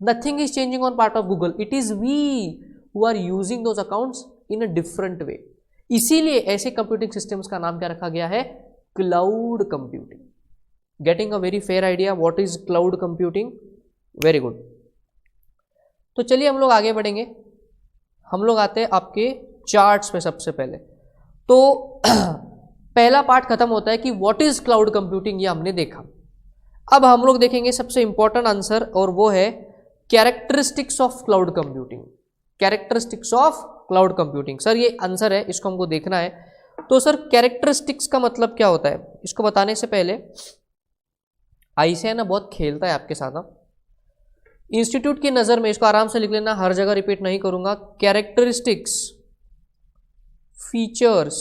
Nothing is changing on part of Google, it is we who are using those accounts in a different way. इसीलिए ऐसे कंप्यूटिंग सिस्टम्स का नाम क्या रखा गया है? Cloud computing. Getting a very fair idea what is cloud computing? Very good. तो चलिए हम लोग आगे बढ़ेंगे। हम लोग आते हैं आपके चार्ट्स पे सबसे पहले। तो पहला पार्ट खत्म होता है कि व्हाट इज क्लाउड कंप्यूटिंग, ये हमने देखा। अब हम लोग देखेंगे सबसे इंपॉर्टेंट आंसर और वो है characteristics of cloud computing. Characteristics of cloud computing, sir ये आंसर है, इसको हमको देखना है। तो सर कैरेक्टरिस्टिक्स का मतलब क्या होता है, इसको बताने से पहले ऐसे है ना, बहुत खेलता है आपके साथ। इंस्टीट्यूट की नज़र में इसको आराम से लिख लेना, हर जगह रिपीट नहीं करूंगा। Characteristics, features,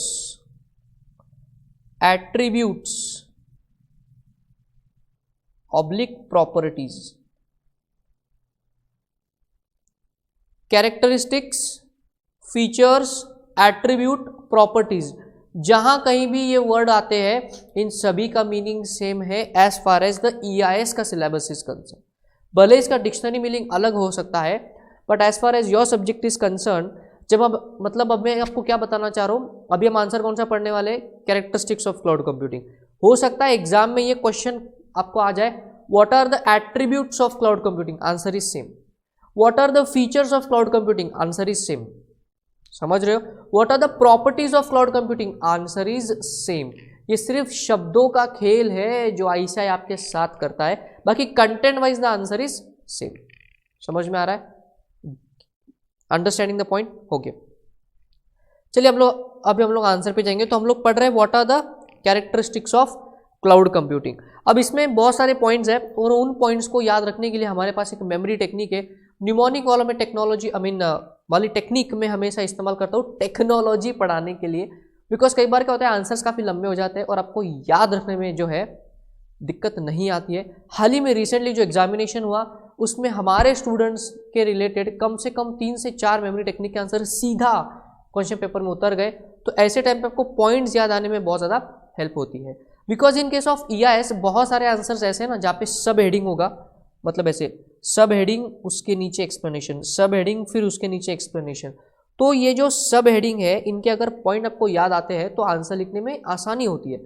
attributes, oblique properties. Characteristics, features, attribute, properties, जहां कहीं भी ये वर्ड आते हैं इन सभी का मीनिंग सेम है as far as the EIS का सिलेबस इज कंसर्न। भले इसका डिक्शनरी मीनिंग अलग हो सकता है, but as far as your subject is concern, जब अब मतलब अब मैं आपको क्या बताना चाह रहा हूँ, अभी हम आंसर कौन सा पढ़ने वाले? Characteristics of cloud computing. हो सकता है एग्जाम में ये क्वेश्चन आपको आ जाए, what are the attributes of cloud computing? Answer is same. What are the features of cloud computing? Answer is same. समझ रहे हो? What are the properties of cloud computing? Answer is same. ये सिर्फ शब्दों का खेल है जो ICI आपके साथ करता है, बाकी content wise the answer is same. समझ में आ रहा है? Understanding the point? हो गया। चलिए अभी हम लोग आंसर पे जाएंगे। तो हम लोग पढ़ रहे हैं what are the characteristics of cloud computing. अब इसमें बहुत सारे पॉइंट्स हैं और उन पॉइंट्स को याद रखने के लिए हमारे पास एक मेमोरी टेक्निक है। न्यूमोनिक वाला में टेक्नोलॉजी वाली टेक्निक में हमेशा इस्तेमाल करता हूँ टेक्नोलॉजी पढ़ाने के लिए, बिकॉज कई बार क्या होता है आंसर्स काफ़ी लंबे हो जाते हैं और आपको याद रखने में जो है दिक्कत नहीं आती है। हाल ही में रिसेंटली जो एग्जामिनेशन हुआ उसमें हमारे स्टूडेंट्स के रिलेटेड कम से कम 3 से 4 मेमोरी टेक्निक के आंसर सीधा क्वेश्चन पेपर में उतर गए। तो ऐसे टाइम पे आपको पॉइंट्स याद आने में बहुत ज़्यादा हेल्प होती है। Because in case of EIS बहुत सारे आंसर्स ऐसे हैं ना जहाँ पे सब हेडिंग होगा, मतलब ऐसे सब हेडिंग उसके नीचे एक्सप्लेनेशन, सब हेडिंग फिर उसके नीचे एक्सप्लेनेशन। तो ये जो सब हेडिंग है इनके अगर पॉइंट आपको याद आते हैं तो आंसर लिखने में आसानी होती है।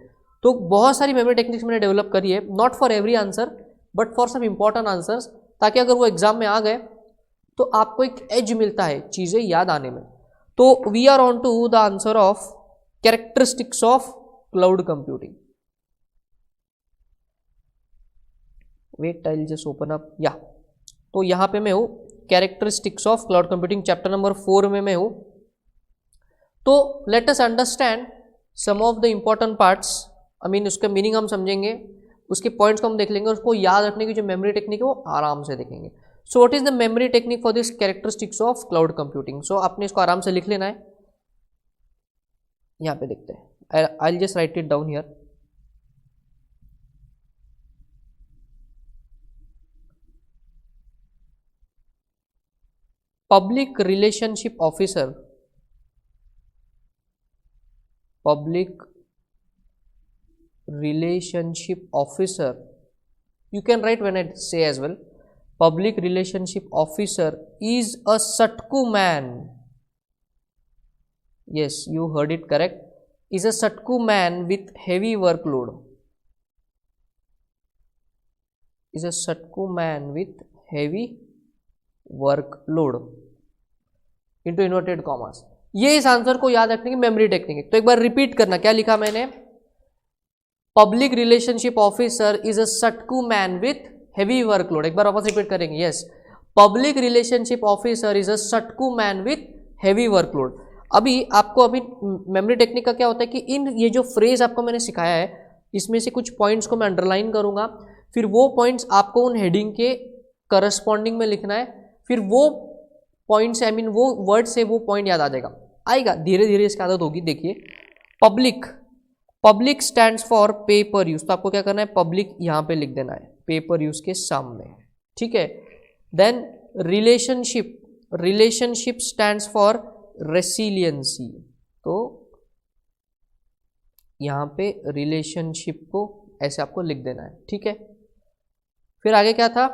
तो बहुत सारी मेमोरी टेक्निक्स मैंने डेवलप करी है, not for every answer but for some important answers, ताकि अगर वो एग्जाम में आ गए तो आपको एक एज मिलता है चीज़ें याद आने में। तो we are on to the answer of characteristics of cloud computing. Wait I will just open up yeah. तो यहाँ पे मैं हूँ characteristics of cloud computing chapter number 4 में मैं हूँ। तो let us understand some of the important parts, उसका मीनिंग हम समझेंगे, उसके पॉइंट्स को हम देख लेंगे, उसको याद रखने की जो मेमोरी टेक्निक है वो आराम से देखेंगे। So what is the memory technique for this characteristics of cloud computing. So आपने इसको आराम से लिख लेना है, यहाँ पे देखते हैं। आई will just write it down here. Public relationship officer, public relationship officer, you can write when I say as well, public relationship officer is a satku man. Yes, you heard it correct, is a satku man with heavy workload, is a satku man with heavy workload into inverted commas। ये इस आंसर को याद रखने की मेमोरी टेक्निक है। तो एक बार रिपीट करना, क्या लिखा मैंने, public relationship officer is a सटकू मैन विथ हेवी वर्कलोड। एक बार वापस रिपीट करेंगे, yes, public relationship officer is a सटकू मैन विथ हेवी वर्कलोड। अभी मेमोरी टेक्निक का क्या होता है कि ये जो फ्रेज आपको मैंने सिखाया है इसमें से कुछ पॉइंट्स को मैं अंडरलाइन करूंगा, फिर वो पॉइंट्स आपको उन हेडिंग के करस्पॉन्डिंग में लिखना है, फिर वो पॉइंट से वो वर्ड से वो पॉइंट याद आ जाएगा, आएगा धीरे धीरे इसकी आदत होगी। देखिए public stands for paper use, तो आपको क्या करना है, पब्लिक यहाँ पे लिख देना है पेपर यूज के सामने, ठीक है। देन रिलेशनशिप स्टैंड्स फॉर रेसिलियंसी, तो यहाँ पे रिलेशनशिप को ऐसे आपको लिख देना है, ठीक है। फिर आगे क्या था,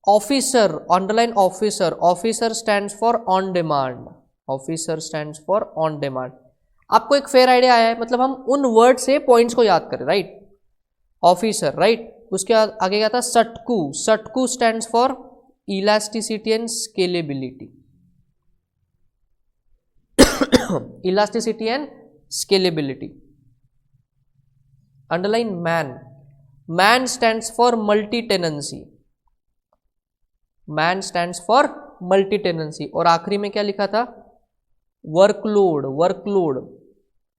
officer, underline officer, officer stands for on demand, officer stands for on demand. आपको एक फेयर आइडिया आया है, मतलब हम उन वर्ड से पॉइंट्स को याद करें, राइट, ऑफिसर, राइट। उसके आगे क्या था, सटकू, सटकू stands for elasticity and scalability, elasticity and scalability. Underline man, man stands for multi tenancy, man stands for multi tenancy. और आखिरी में क्या लिखा था, workload, workload,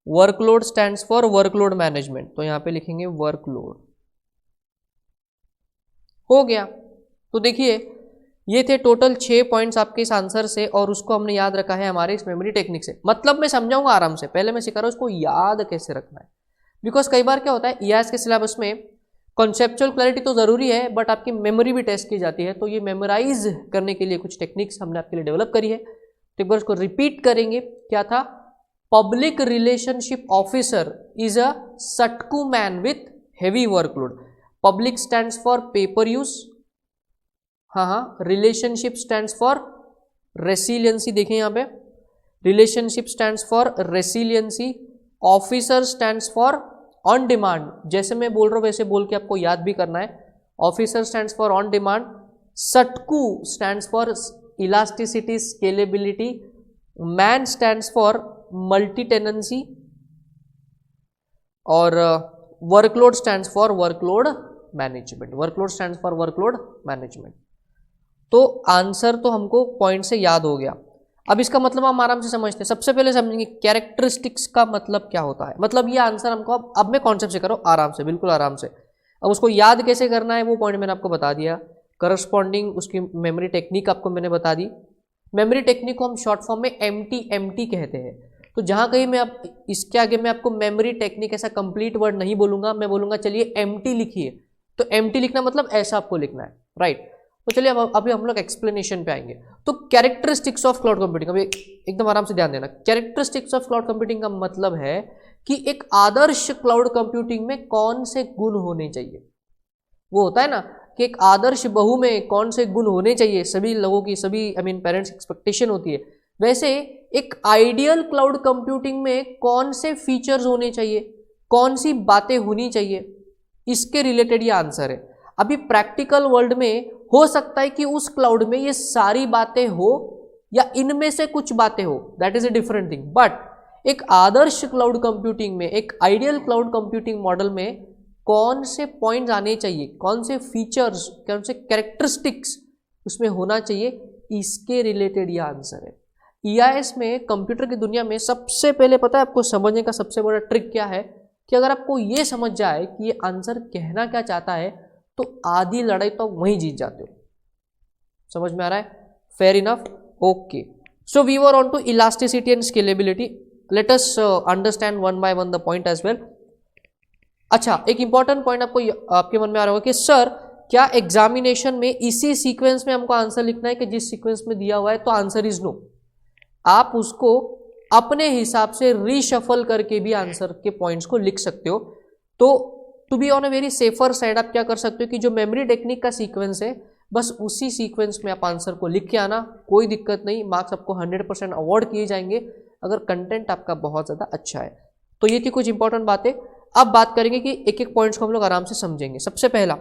workload stands for workload management, तो यहां पे लिखेंगे वर्कलोड। हो गया। तो देखिए ये थे टोटल 6 पॉइंट्स आपके इस आंसर से, और उसको हमने याद रखा है हमारे इस मेमोरी टेक्निक से। मतलब मैं समझाऊंगा आराम से, पहले मैं सिखा रहा हूं उसको याद कैसे रखना है। बिकॉज कई बार क्या होता है EIS के सिलेबस में कॉन्सेप्चुअल क्लैरिटी तो जरूरी है बट आपकी मेमोरी भी टेस्ट की जाती है, तो ये मेमोराइज करने के लिए कुछ टेक्निक्स हमने आपके लिए डेवलप करी है। तो एक बार उसको रिपीट करेंगे, क्या था, public relationship officer is a सटकू man with heavy workload, public stands for paper use, हाँ, रिलेशनशिप स्टैंड्स फॉर रेसिलियंसी, देखें यहाँ पे relationship stands for resiliency, officer stands for on demand, जैसे मैं बोल रहा हूँ वैसे बोल के आपको याद भी करना है, officer stands for on demand, सटकू stands for elasticity scalability, man stands for multi tenancy, और workload stands for workload management, workload stands for workload management. तो आंसर तो हमको पॉइंट से याद हो गया। अब इसका मतलब हम आराम से समझते हैं। सबसे पहले समझेंगे कैरेक्टरिस्टिक्स का मतलब क्या होता है। मतलब ये आंसर हमको अब मैं कॉन्सेप्ट से करो आराम से, बिल्कुल आराम से। अब उसको याद कैसे करना है वो पॉइंट मैंने आपको बता दिया। करस्पॉन्डिंग उसकी मेमोरी टेक्निक आपको मैंने बता दी। मेमोरी टेक्निक को हम शॉर्ट फॉर्म में एमटी कहते हैं। तो जहां कहीं मैं आप इसके आगे मैं आपको मेमोरी टेक्निक ऐसा कंप्लीट वर्ड नहीं बोलूंगा, मैं बोलूंगा चलिए एमटी लिखिए। तो एमटी लिखना मतलब ऐसा आपको लिखना है, राइट। तो चलिए अब अभी हम लोग एक्सप्लेनेशन पे आएंगे। तो कैरेक्टरिस्टिक्स ऑफ क्लाउड कंप्यूटिंग, अभी एकदम आराम से ध्यान देना। कैरेक्टरिस्टिक्स ऑफ क्लाउड कंप्यूटिंग का मतलब है कि एक आदर्श क्लाउड कंप्यूटिंग में कौन से गुण होने चाहिए। वो होता है ना कि एक आदर्श बहू में कौन से गुण होने चाहिए, सभी लोगों की, सभी पेरेंट्स एक्सपेक्टेशन होती है। वैसे एक आइडियल क्लाउड कंप्यूटिंग में कौन से फीचर्स होने चाहिए, कौन सी बातें होनी चाहिए, इसके रिलेटेड ये आंसर है। अभी प्रैक्टिकल वर्ल्ड में हो सकता है कि उस क्लाउड में ये सारी बातें हो या इनमें से कुछ बातें हो, that is a different thing. But एक आदर्श क्लाउड कंप्यूटिंग में, एक आइडियल क्लाउड कंप्यूटिंग मॉडल में कौन से पॉइंट्स आने चाहिए, कौन से फीचर्स, कौन से कैरेक्टरिस्टिक्स उसमें होना चाहिए, इसके रिलेटेड ये आंसर है। EIS में, कंप्यूटर की दुनिया में सबसे पहले पता है आपको समझने का सबसे बड़ा ट्रिक क्या है कि अगर आपको ये समझ जाए कि ये आंसर कहना क्या चाहता है तो आधी लड़ाई तो वहीं जीत जाते हो। समझ में आ रहा है? Fair enough, okay. So we were on to elasticity and scalability. Let us understand one by one the point as well. अच्छा, एक इंपॉर्टेंट पॉइंट आपको आपके मन में आ रहा होगा कि सर क्या एग्जामिनेशन में इसी सीक्वेंस में हमको आंसर लिखना है कि जिस सीक्वेंस में दिया हुआ है? तो आंसर इज नो। आप उसको अपने हिसाब से रीशफल करके भी आंसर के पॉइंट्स को लिख सकते हो। तो to be on a very safer side आप क्या कर सकते हो कि जो मेमोरी टेक्निक का सीक्वेंस है बस उसी सीक्वेंस में आप आंसर को लिख के आना, कोई दिक्कत नहीं। मार्क्स आपको 100% अवॉर्ड किए जाएंगे अगर कंटेंट आपका बहुत ज़्यादा अच्छा है। तो ये थी कुछ इंपॉर्टेंट बातें। अब बात करेंगे कि एक एक पॉइंट्स को हम लोग आराम से समझेंगे। सबसे पहला,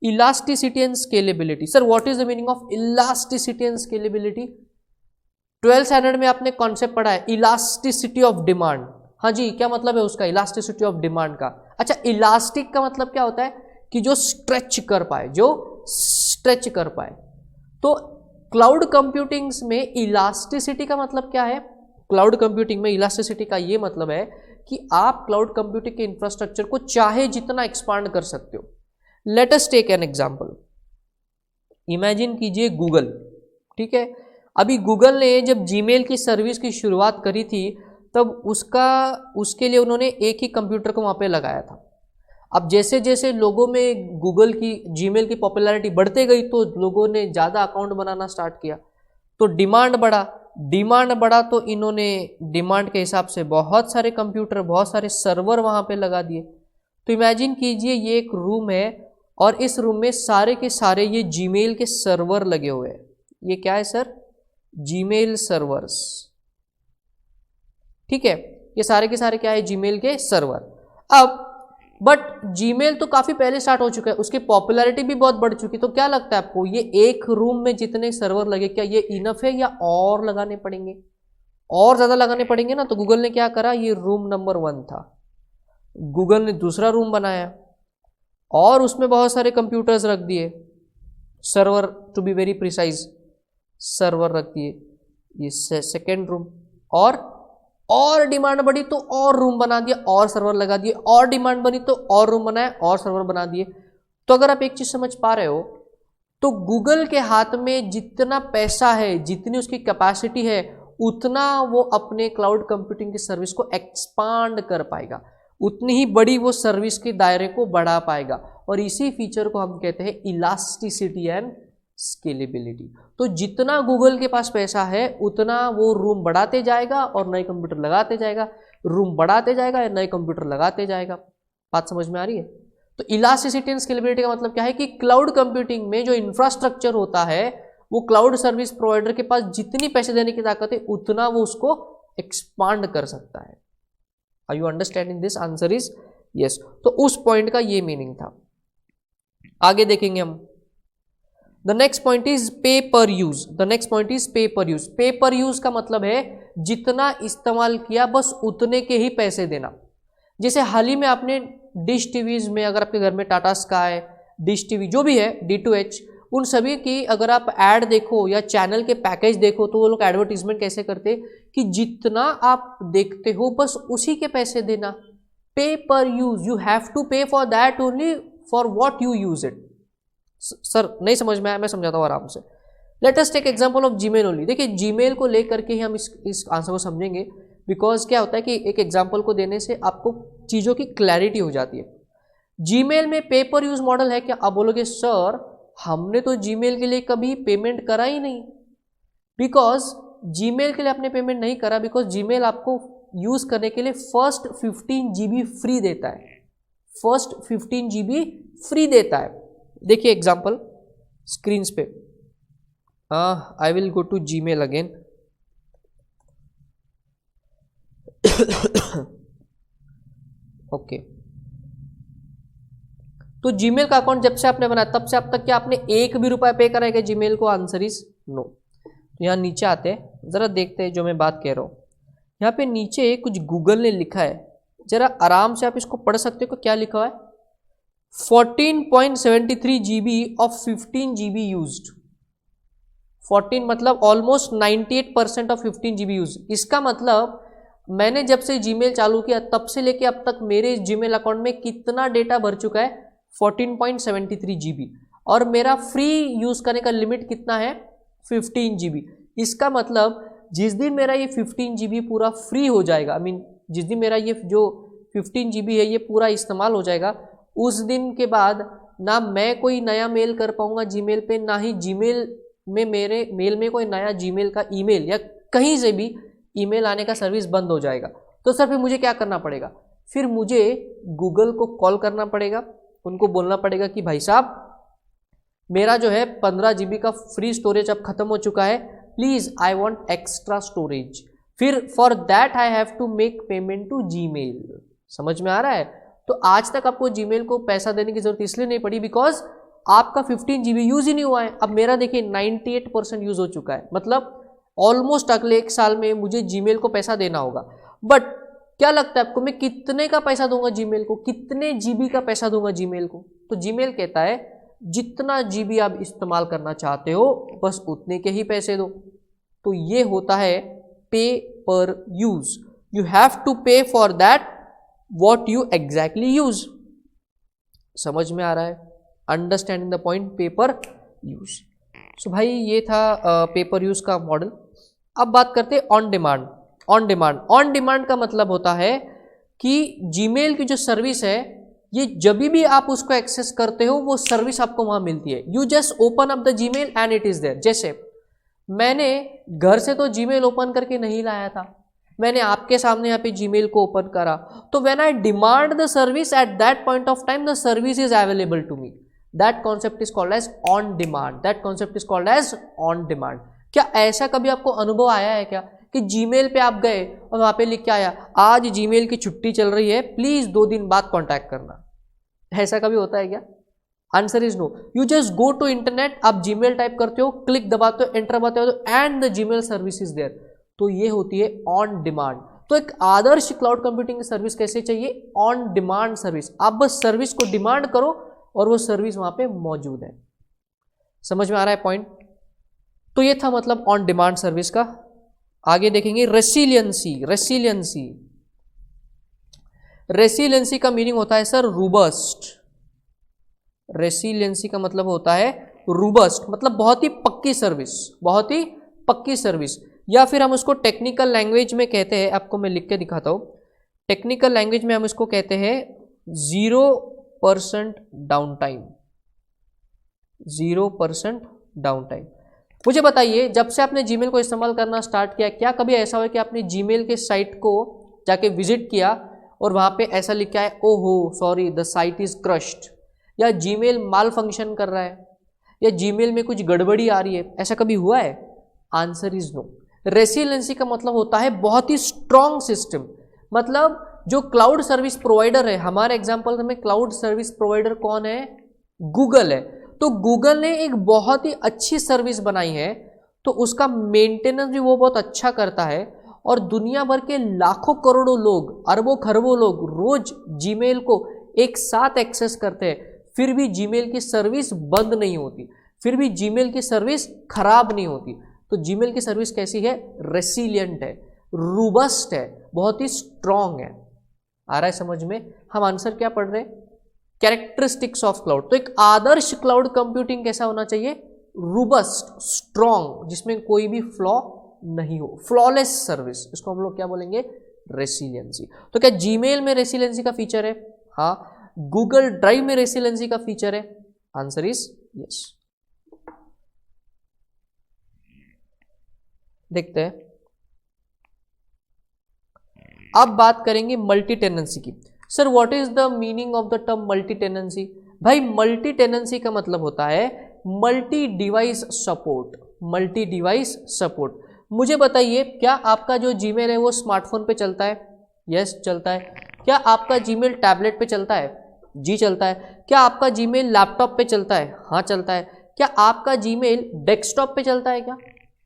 elasticity and scalability. Sir what is the meaning of elasticity and scalability? 12th standard में आपने कॉन्सेप्ट पढ़ा है इलास्टिसिटी ऑफ डिमांड। हाँ जी, क्या मतलब है उसका, इलास्टिसिटी ऑफ डिमांड का? अच्छा, इलास्टिक का मतलब क्या होता है कि जो स्ट्रेच कर पाए, जो स्ट्रेच कर पाए। तो क्लाउड कंप्यूटिंग में इलास्टिसिटी का मतलब क्या है? क्लाउड कंप्यूटिंग में इलास्टिसिटी का ये मतलब है कि आप क्लाउड कंप्यूटिंग के इंफ्रास्ट्रक्चर को चाहे जितना एक्सपांड कर सकते हो। Let us take an example. Imagine कीजिए गूगल, ठीक है। अभी गूगल ने जब जीमेल की सर्विस की शुरुआत करी थी तब उसके लिए उन्होंने एक ही कंप्यूटर को वहाँ पे लगाया था। अब जैसे जैसे लोगों में गूगल की, जीमेल की पॉपुलैरिटी बढ़ते गई तो लोगों ने ज़्यादा अकाउंट बनाना स्टार्ट किया, तो डिमांड बढ़ा तो इन्होंने डिमांड के हिसाब से बहुत सारे कंप्यूटर, बहुत सारे सर्वर वहाँ पे लगा दिए। तो इमेजिन कीजिए ये एक रूम है और इस रूम में सारे के सारे ये जीमेल के सर्वर लगे हुए हैं। ये क्या है सर? जीमेल सर्वर्स, ठीक है। ये सारे के सारे क्या है? जीमेल के सर्वर। अब बट जीमेल तो काफी पहले स्टार्ट हो चुका है, उसकी पॉपुलैरिटी भी बहुत बढ़ चुकी है। तो क्या लगता है आपको ये एक रूम में जितने सर्वर लगे क्या ये इनफ है या और लगाने पड़ेंगे? और ज्यादा लगाने पड़ेंगे ना। तो गूगल ने क्या करा, ये रूम नंबर 1 था, गूगल ने दूसरा रूम बनाया और उसमें बहुत सारे कंप्यूटर्स रख दिए, server, to be very precise server रख दिए। ये सेकेंड रूम, और डिमांड बढ़ी तो और रूम बना दिया और सर्वर लगा दिए, और डिमांड बनी तो और रूम बनाया और सर्वर बना दिए। तो अगर आप एक चीज समझ पा रहे हो तो गूगल के हाथ में जितना पैसा है, जितनी उसकी कैपेसिटी है, उतना वो अपने क्लाउड कंप्यूटिंग की सर्विस को एक्सपांड कर पाएगा, उतनी ही बड़ी वो सर्विस के दायरे को बढ़ा पाएगा। और इसी फीचर को हम कहते हैं इलास्टिसिटी एंड स्केलेबिलिटी। तो जितना गूगल के पास पैसा है उतना वो रूम बढ़ाते जाएगा और नए कंप्यूटर लगाते जाएगा, रूम बढ़ाते जाएगा या नए कंप्यूटर लगाते जाएगा। बात समझ में आ रही है? तो इलास्टिसिटी एंड स्केलेबिलिटी का मतलब क्या है कि क्लाउड कंप्यूटिंग में जो इंफ्रास्ट्रक्चर होता है वो क्लाउड सर्विस प्रोवाइडर के पास जितनी पैसे देने की ताकत है उतना वो उसको एक्सपांड कर सकता है। Are you understanding this? Answer is yes. तो उस पॉइंट का ये मीनिंग था। आगे देखेंगे हम। द नेक्स्ट पॉइंट इज पे per use. The next point is पे पर यूज। पे पर यूज का मतलब है जितना इस्तेमाल किया बस उतने के ही पैसे देना। जैसे हाल ही में आपने डिश टीवीज में, अगर आपके घर में टाटा स्काई, डिश टीवी जो भी है, D2H, उन सभी की अगर आप ऐड देखो या चैनल के पैकेज देखो तो वो लोग एडवर्टीजमेंट कैसे करते कि जितना आप देखते हो बस उसी के पैसे देना, pay per use, you have to pay for that only for what you use it. Sir नहीं समझ में आया, मैं समझाता हूँ आराम से। Let us take example of Gmail only. देखिए जीमेल को लेकर के ही हम इस आंसर को समझेंगे, बिकॉज क्या होता है कि एक एग्जांपल को देने से आपको चीज़ों की क्लैरिटी हो जाती है। जीमेल में पे पर यूज मॉडल है क्या? आप बोलोगे सर हमने तो जीमेल के लिए कभी पेमेंट करा ही नहीं। बिकॉज जीमेल के लिए आपने पेमेंट नहीं करा, बिकॉज जीमेल आपको यूज करने के लिए फर्स्ट 15 GB फ्री देता है, फर्स्ट 15 GB फ्री देता है। देखिए एग्जांपल स्क्रीन पे, I will go to Gmail again. Okay, तो जीमेल का अकाउंट जब से आपने बनाया तब से अब तक क्या आपने एक भी रुपया पे करा है क्या जीमेल को? Answer is no. तो यहाँ नीचे आते हैं, जरा देखते हैं जो मैं बात कह रहा हूँ। यहाँ पे नीचे कुछ गूगल ने लिखा है, जरा आराम से आप इसको पढ़ सकते हो। क्या लिखा है? 14.73 GB ऑफ 15 GB यूज्ड। 14 मतलब ऑलमोस्ट 98% ऑफ 15 GB यूज। इसका मतलब मैंने जब से जीमेल चालू किया तब से लेके अब तक मेरे जीमेल अकाउंट में कितना डेटा भर चुका है? 14.73 GB। और मेरा फ्री यूज करने का लिमिट कितना है? 15 GB। इसका मतलब जिस दिन मेरा ये 15 GB पूरा फ्री हो जाएगा, आई मीन जिस दिन मेरा ये जो 15 GB है ये पूरा इस्तेमाल हो जाएगा, उस दिन के बाद ना मैं कोई नया मेल कर पाऊंगा जीमेल पे, ना ही जीमेल में मेरे मेल में कोई नया जीमेल का ईमेल या कहीं से भी ईमेल आने का सर्विस बंद हो जाएगा। तो सर फिर मुझे क्या करना पड़ेगा? फिर मुझे गूगल को कॉल करना पड़ेगा, उनको बोलना पड़ेगा कि भाई साहब मेरा जो है 15 GB का फ्री स्टोरेज अब खत्म हो चुका है, please I want extra storage. फिर for that I have to make payment to Gmail. समझ में आ रहा है? तो आज तक आपको जीमेल को पैसा देने की जरूरत इसलिए नहीं पड़ी बिकॉज आपका 15 GB यूज ही नहीं हुआ है। अब मेरा देखिए 98% यूज हो चुका है, मतलब ऑलमोस्ट अगले 1 साल में मुझे जीमेल को पैसा देना होगा। बट क्या लगता है आपको मैं कितने का पैसा दूंगा जीमेल को? कितने GB का पैसा दूंगा जीमेल को? तो जीमेल कहता है जितना GB आप इस्तेमाल करना चाहते हो बस उतने के ही पैसे दो। तो ये होता है pay per use. You have to pay for that what you exactly use. समझ में आ रहा है? Understanding the point, pay per use. So भाई ये था पेपर यूज का मॉडल। अब बात करते हैं on demand. On demand, on demand का मतलब होता है कि जीमेल की जो सर्विस है ये जब भी आप उसको एक्सेस करते हो वो सर्विस आपको वहां मिलती है। You just open up the Gmail and it is there. जैसे मैंने घर से तो जीमेल ओपन करके नहीं लाया था, मैंने आपके सामने यहाँ पे जीमेल को ओपन करा, तो when I demand the service at that point of time the service is available to me. That concept is called as on demand. That concept is called as on demand. क्या ऐसा कभी आपको अनुभव आया है क्या कि जीमेल पे आप गए और वहां पे लिख के आया आज जीमेल की छुट्टी चल रही है, प्लीज 2 दिन बाद कांटेक्ट करना? ऐसा कभी होता है क्या? Answer is no. You just go to internet, आप जीमेल टाइप करते हो, क्लिक दबाते हो, एंटर दबाते हो and the Gmail service is there. तो ये होती है ऑन डिमांड। तो एक आदर्श क्लाउड कंप्यूटिंग सर्विस कैसे चाहिए? On demand service. आप बस सर्विस को डिमांड करो और वो सर्विस वहां पे मौजूद है। समझ में आ रहा है पॉइंट? तो ये था मतलब ऑन डिमांड सर्विस का। आगे देखेंगे रेसिलियंसी। रेसिलियंसी, रेसिलियंसी का मीनिंग होता है सर रोबस्ट। रेसिलियंसी का मतलब होता है रोबस्ट, मतलब बहुत ही पक्की सर्विस, बहुत ही पक्की सर्विस। या फिर हम उसको टेक्निकल लैंग्वेज में कहते हैं, आपको मैं लिख के दिखाता हूं। टेक्निकल लैंग्वेज में हम इसको कहते हैं 0% डाउन टाइम। 0% down time. मुझे बताइए जब से आपने जीमेल को इस्तेमाल करना स्टार्ट किया, क्या कभी ऐसा हुआ कि आपने जीमेल के साइट को जाके विजिट किया और वहां पे ऐसा लिखा है ओहो sorry the site is crushed, या जीमेल माल फंक्शन कर रहा है, या जीमेल में कुछ गड़बड़ी आ रही है? ऐसा कभी हुआ है? Answer is no. रेसिलियंसी का मतलब होता है बहुत ही स्ट्रॉन्ग सिस्टम। मतलब जो क्लाउड सर्विस प्रोवाइडर है, हमारे एग्जांपल में क्लाउड सर्विस प्रोवाइडर कौन है? गूगल है। तो गूगल ने एक बहुत ही अच्छी सर्विस बनाई है, तो उसका मेंटेनेंस भी वो बहुत अच्छा करता है, और दुनिया भर के लाखों करोड़ों लोग, अरबों खरबों लोग रोज जीमेल को एक साथ एक्सेस करते हैं, फिर भी जीमेल की सर्विस बंद नहीं होती, फिर भी जीमेल की सर्विस खराब नहीं होती। तो जीमेल की सर्विस कैसी है? रेसिलियंट है, रोबस्ट है, बहुत ही स्ट्रांग है। आ रहा है समझ में? हम आंसर क्या पढ़ रहे हैं? Characteristics of cloud. तो एक आदर्श क्लाउड कंप्यूटिंग कैसा होना चाहिए? रोबस्ट, स्ट्रांग, जिसमें कोई भी फ्लॉ नहीं हो, फ्लॉलेस सर्विस। इसको हम लोग क्या बोलेंगे? रेसिलियंसी। तो क्या जीमेल में रेसिलियंसी का फीचर है? हाँ। गूगल ड्राइव में रेसिलियंसी का फीचर है? Answer is yes. देखते हैं। अब बात करेंगे मल्टी टेनेंसी की। Sir what is the meaning of the term multi tenancy? भाई मल्टी टेनेंसी का मतलब होता है multi device support. Multi device support. मुझे बताइए, क्या आपका जो जीमेल है वो स्मार्टफोन पे चलता है? यस चलता है। क्या आपका जीमेल टैबलेट पे चलता है? जी चलता है। क्या आपका जीमेल लैपटॉप पे चलता है? हाँ चलता है। क्या आपका जीमेल डेस्कटॉप पे चलता है क्या?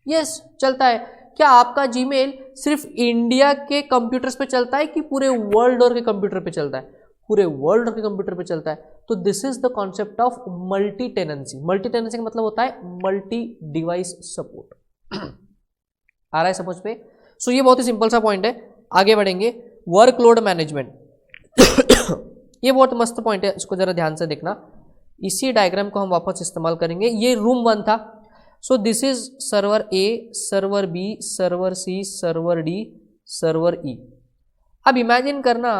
यस चलता है। क्या आपका जीमेल सिर्फ इंडिया के कंप्यूटर्स पे चलता है कि पूरे वर्ल्ड और के कंप्यूटर पे चलता है? पूरे वर्ल्ड के कंप्यूटर पे चलता है। तो this is the concept of multi tenancy. Multi tenancy का मतलब होता है मल्टी डिवाइस सपोर्ट। आ रहा है समझ पे? सो ये बहुत ही सिंपल सा पॉइंट है। आगे बढ़ेंगे। Workload management. ये बहुत मस्त पॉइंट है, इसको जरा ध्यान से देखना। इसी डायग्राम को हम वापस इस्तेमाल करेंगे। ये रूम 1 था। So this is server A, server B, server C, server D, server E. अब इमेजिन करना,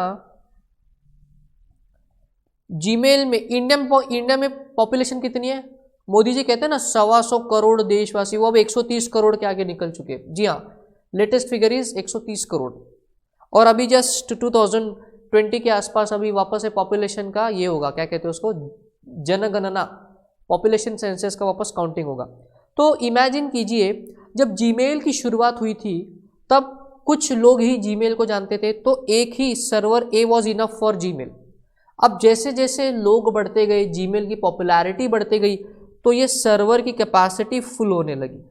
जीमेल में इंडिया में पॉपुलेशन कितनी है? मोदी जी कहते हैं ना 125 करोड़ देशवासी, वो अब 130 करोड़ के आगे निकल चुके हैं। जी हाँ, लेटेस्ट फिगर इज 130 करोड़। और अभी जस्ट 2020 के आसपास अभी वापस से पॉपुलेशन का ये होगा, क्या कहते हैं उसको, जनगणना, पॉपुलेशन सेंसस का वापस काउंटिंग होगा। तो इमेजिन कीजिए, जब जीमेल की शुरुआत हुई थी तब कुछ लोग ही जीमेल को जानते थे, तो एक ही server A was enough for Gmail. अब जैसे जैसे लोग बढ़ते गए, जीमेल की पॉपुलैरिटी बढ़ती गई, तो ये सर्वर की कैपेसिटी फुल होने लगी।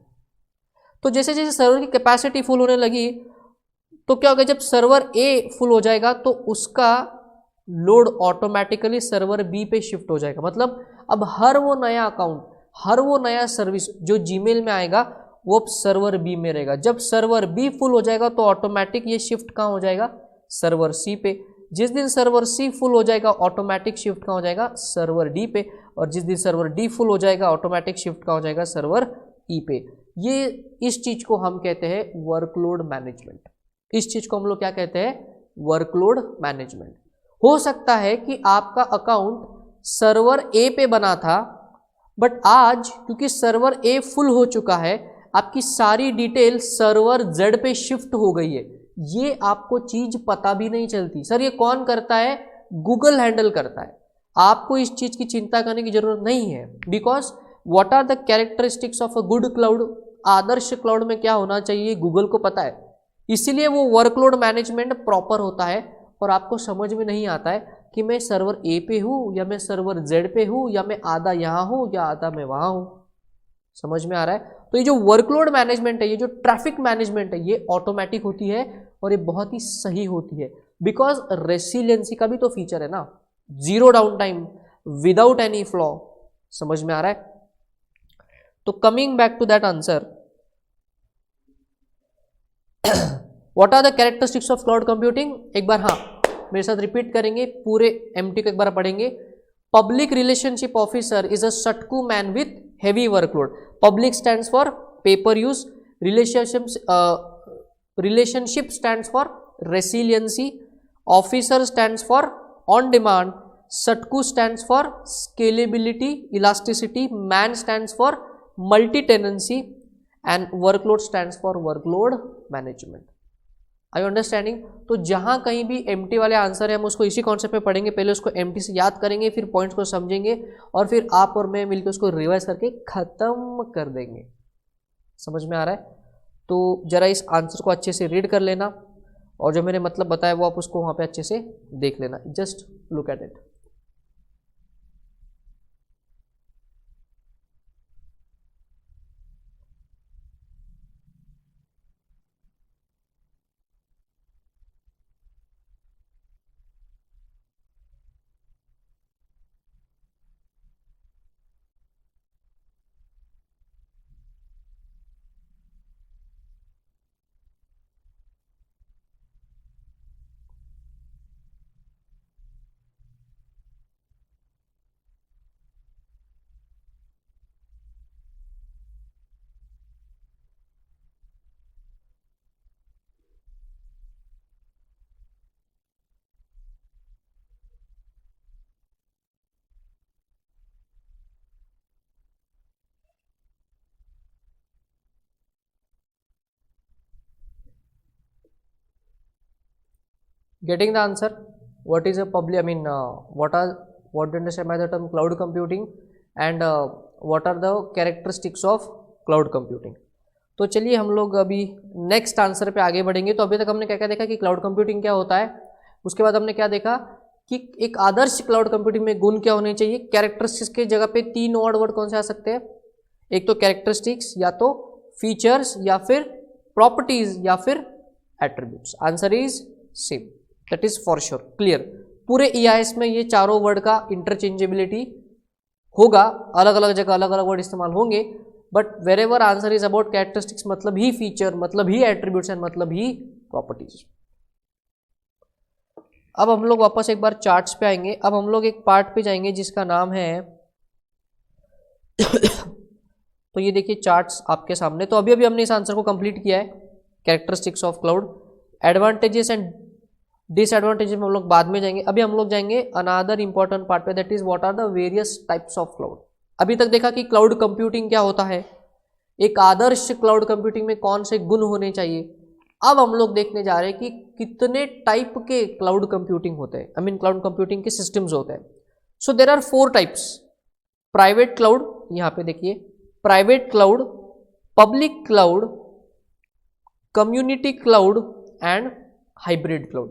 तो जैसे जैसे सर्वर की कैपेसिटी फुल होने लगी, तो क्या होगा, जब सर्वर ए फुल हो जाएगा तो उसका लोड ऑटोमेटिकली सर्वर बी पे शिफ्ट हो जाएगा। मतलब अब हर वो नया अकाउंट, हर वो नया सर्विस जो जीमेल में आएगा वो अब सर्वर बी में रहेगा। जब सर्वर बी फुल हो जाएगा तो ऑटोमेटिक ये शिफ्ट कहाँ हो जाएगा? सर्वर सी पे। जिस दिन सर्वर सी फुल हो जाएगा ऑटोमेटिक शिफ्ट कहाँ हो जाएगा? सर्वर डी पे। और जिस दिन सर्वर डी फुल हो जाएगा ऑटोमेटिक शिफ्ट कहाँ हो जाएगा? सर्वर ई पे। ये इस चीज को हम कहते हैं वर्कलोड मैनेजमेंट। इस चीज को हम लोग क्या कहते हैं? Workload management. हो सकता है कि आपका अकाउंट सर्वर ए पे बना था, बट आज क्योंकि सर्वर ए फुल हो चुका है, आपकी सारी डिटेल सर्वर जेड पे शिफ्ट हो गई है। ये आपको चीज पता भी नहीं चलती। सर ये कौन करता है? गूगल हैंडल करता है। आपको इस चीज की चिंता करने की जरूरत नहीं है। Because what are the characteristics of a good cloud? आदर्श क्लाउड में क्या होना चाहिए गूगल को पता है। इसीलिए वो वर्कलोड मैनेजमेंट प्रॉपर होता है। और आपको समझ में नहीं आता है कि मैं सर्वर ए पे हूँ या मैं सर्वर जेड पे हूँ, या मैं आधा यहाँ हूँ या आधा मैं वहाँ हूँ। समझ में आ रहा है? तो ये जो वर्कलोड मैनेजमेंट है, ये जो ट्रैफिक मैनेजमेंट है, ये ऑटोमेटिक होती है और ये बहुत ही सही होती है। बिकॉज रेसिलियंसी का भी तो फीचर है ना, zero down time, without any flaw. समझ में आ रहा है? तो coming back to that answer, what are the characteristics of cloud computing? एक बार हाँ मेरे साथ रिपीट करेंगे, पूरे एमटी को एक बार पढ़ेंगे। Public relationship officer is a सटकू man with heavy workload. Public stands for paper use, relationship stands for resiliency, officer stands for on demand, सटकू stands for scalability, elasticity, man stands for multi tenancy, and workload stands for workload management. I understanding? तो जहां कहीं भी एमटी वाले आंसर है हम उसको इसी कॉन्सेप्ट में पढ़ेंगे। पहले उसको एमटी से याद करेंगे, फिर पॉइंट्स को समझेंगे, और फिर आप और मैं मिलकर उसको रिवाइज करके खत्म कर देंगे। समझ में आ रहा है? तो जरा इस आंसर को अच्छे से रीड कर लेना, और जो मैंने मतलब बताया वो आप उसको वहां पे अच्छे से देख लेना। Just look at it. getting the answer. What is a public, I mean, what do you understand by the term cloud computing and what are the characteristics of cloud computing? तो चलिए हम लोग अभी नेक्स्ट आंसर पे आगे बढ़ेंगे। तो अभी तक हमने क्या क्या देखा कि क्लाउड कंप्यूटिंग क्या होता है, उसके बाद हमने क्या देखा कि एक आदर्श क्लाउड कंप्यूटिंग में गुण क्या होने चाहिए। कैरेक्टरिस्टिक्स के जगह पे 3 और वर्ड कौन से आ सकते हैं, एक तो कैरेक्टरिस्टिक्स, या तो फीचर्स, या फिर प्रॉपर्टीज, या फिर attributes. Answer is same, that is for sure clear. पूरे EIS में ये चारों वर्ड का इंटरचेंजेबिलिटी होगा, अलग अलग जगह अलग अलग वर्ड इस्तेमाल होंगे, but wherever answer is about characteristics, मतलब ही फीचर, मतलब ही एट्रीब्यूट्स एंड मतलब ही प्रॉपर्टीज। अब हम लोग वापस एक बार चार्ट्स पे आएंगे। अब हम लोग एक पार्ट पे जाएंगे जिसका नाम है तो ये देखिए चार्ट्स आपके सामने। तो अभी अभी हमने इस आंसर को कंप्लीट किया है, characteristics of cloud. Advantages and disadvantages में हम लोग बाद में जाएंगे। अभी हम लोग जाएंगे अनदर इंपॉर्टेंट पार्ट पे, that is what are the various types of cloud. अभी तक देखा कि क्लाउड कंप्यूटिंग क्या होता है, एक आदर्श क्लाउड कंप्यूटिंग में कौन से गुण होने चाहिए। अब हम लोग देखने जा रहे हैं कि कितने टाइप के क्लाउड कंप्यूटिंग होते हैं, आई मीन क्लाउड कंप्यूटिंग के सिस्टम्स होते हैं। So there are 4 types. Private cloud, यहाँ पे देखिए, private cloud, public cloud, community cloud and hybrid cloud.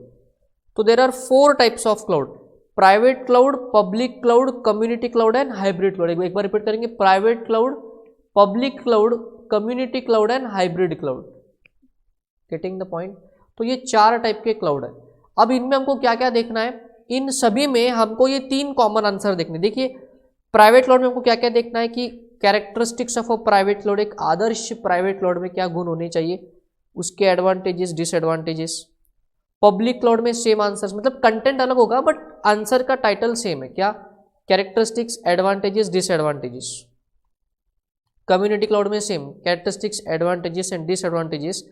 तो there are 4 types of cloud, private cloud, public cloud, community cloud and hybrid cloud. एक बार रिपीट करेंगे, private cloud, public cloud, community cloud and hybrid cloud. Getting the point. तो ये 4 टाइप के क्लाउड है। अब इनमें हमको क्या क्या देखना है, इन सभी में हमको ये 3 कॉमन आंसर देखने। देखिए प्राइवेट क्लाउड में हमको क्या क्या देखना है कि characteristics of a private cloud, एक आदर्श प्राइवेट क्लाउड में क्या गुण होने चाहिए, उसके एडवांटेजेस डिसएडवांटेजेस। पब्लिक क्लाउड में सेम आंसर्स, मतलब कंटेंट अलग होगा बट आंसर का टाइटल सेम है, क्या, characteristics, advantages, disadvantages. Community cloud में same, characteristics, advantages and disadvantages,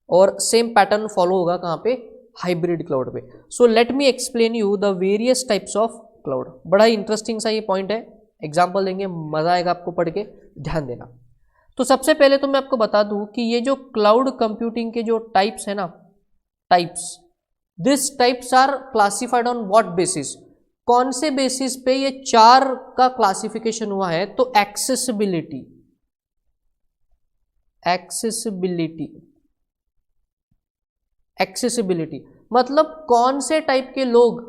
और सेम पैटर्न फॉलो होगा कहाँ पे, हाइब्रिड क्लाउड पे। So let me explain you the various types of cloud. बड़ा ही इंटरेस्टिंग सा ये पॉइंट है, एग्जाम्पल देंगे, मजा आएगा आपको पढ़ के, ध्यान देना। तो सबसे पहले तो मैं आपको बता दूं कि ये जो क्लाउड कंप्यूटिंग के जो टाइप्स है ना, types, this types are classified on what basis, कौन से बेसिस पे ये 4 का क्लासिफिकेशन हुआ है। तो एक्सेसिबिलिटी, एक्सेसिबिलिटी, एक्सेसिबिलिटी मतलब कौन से टाइप के लोग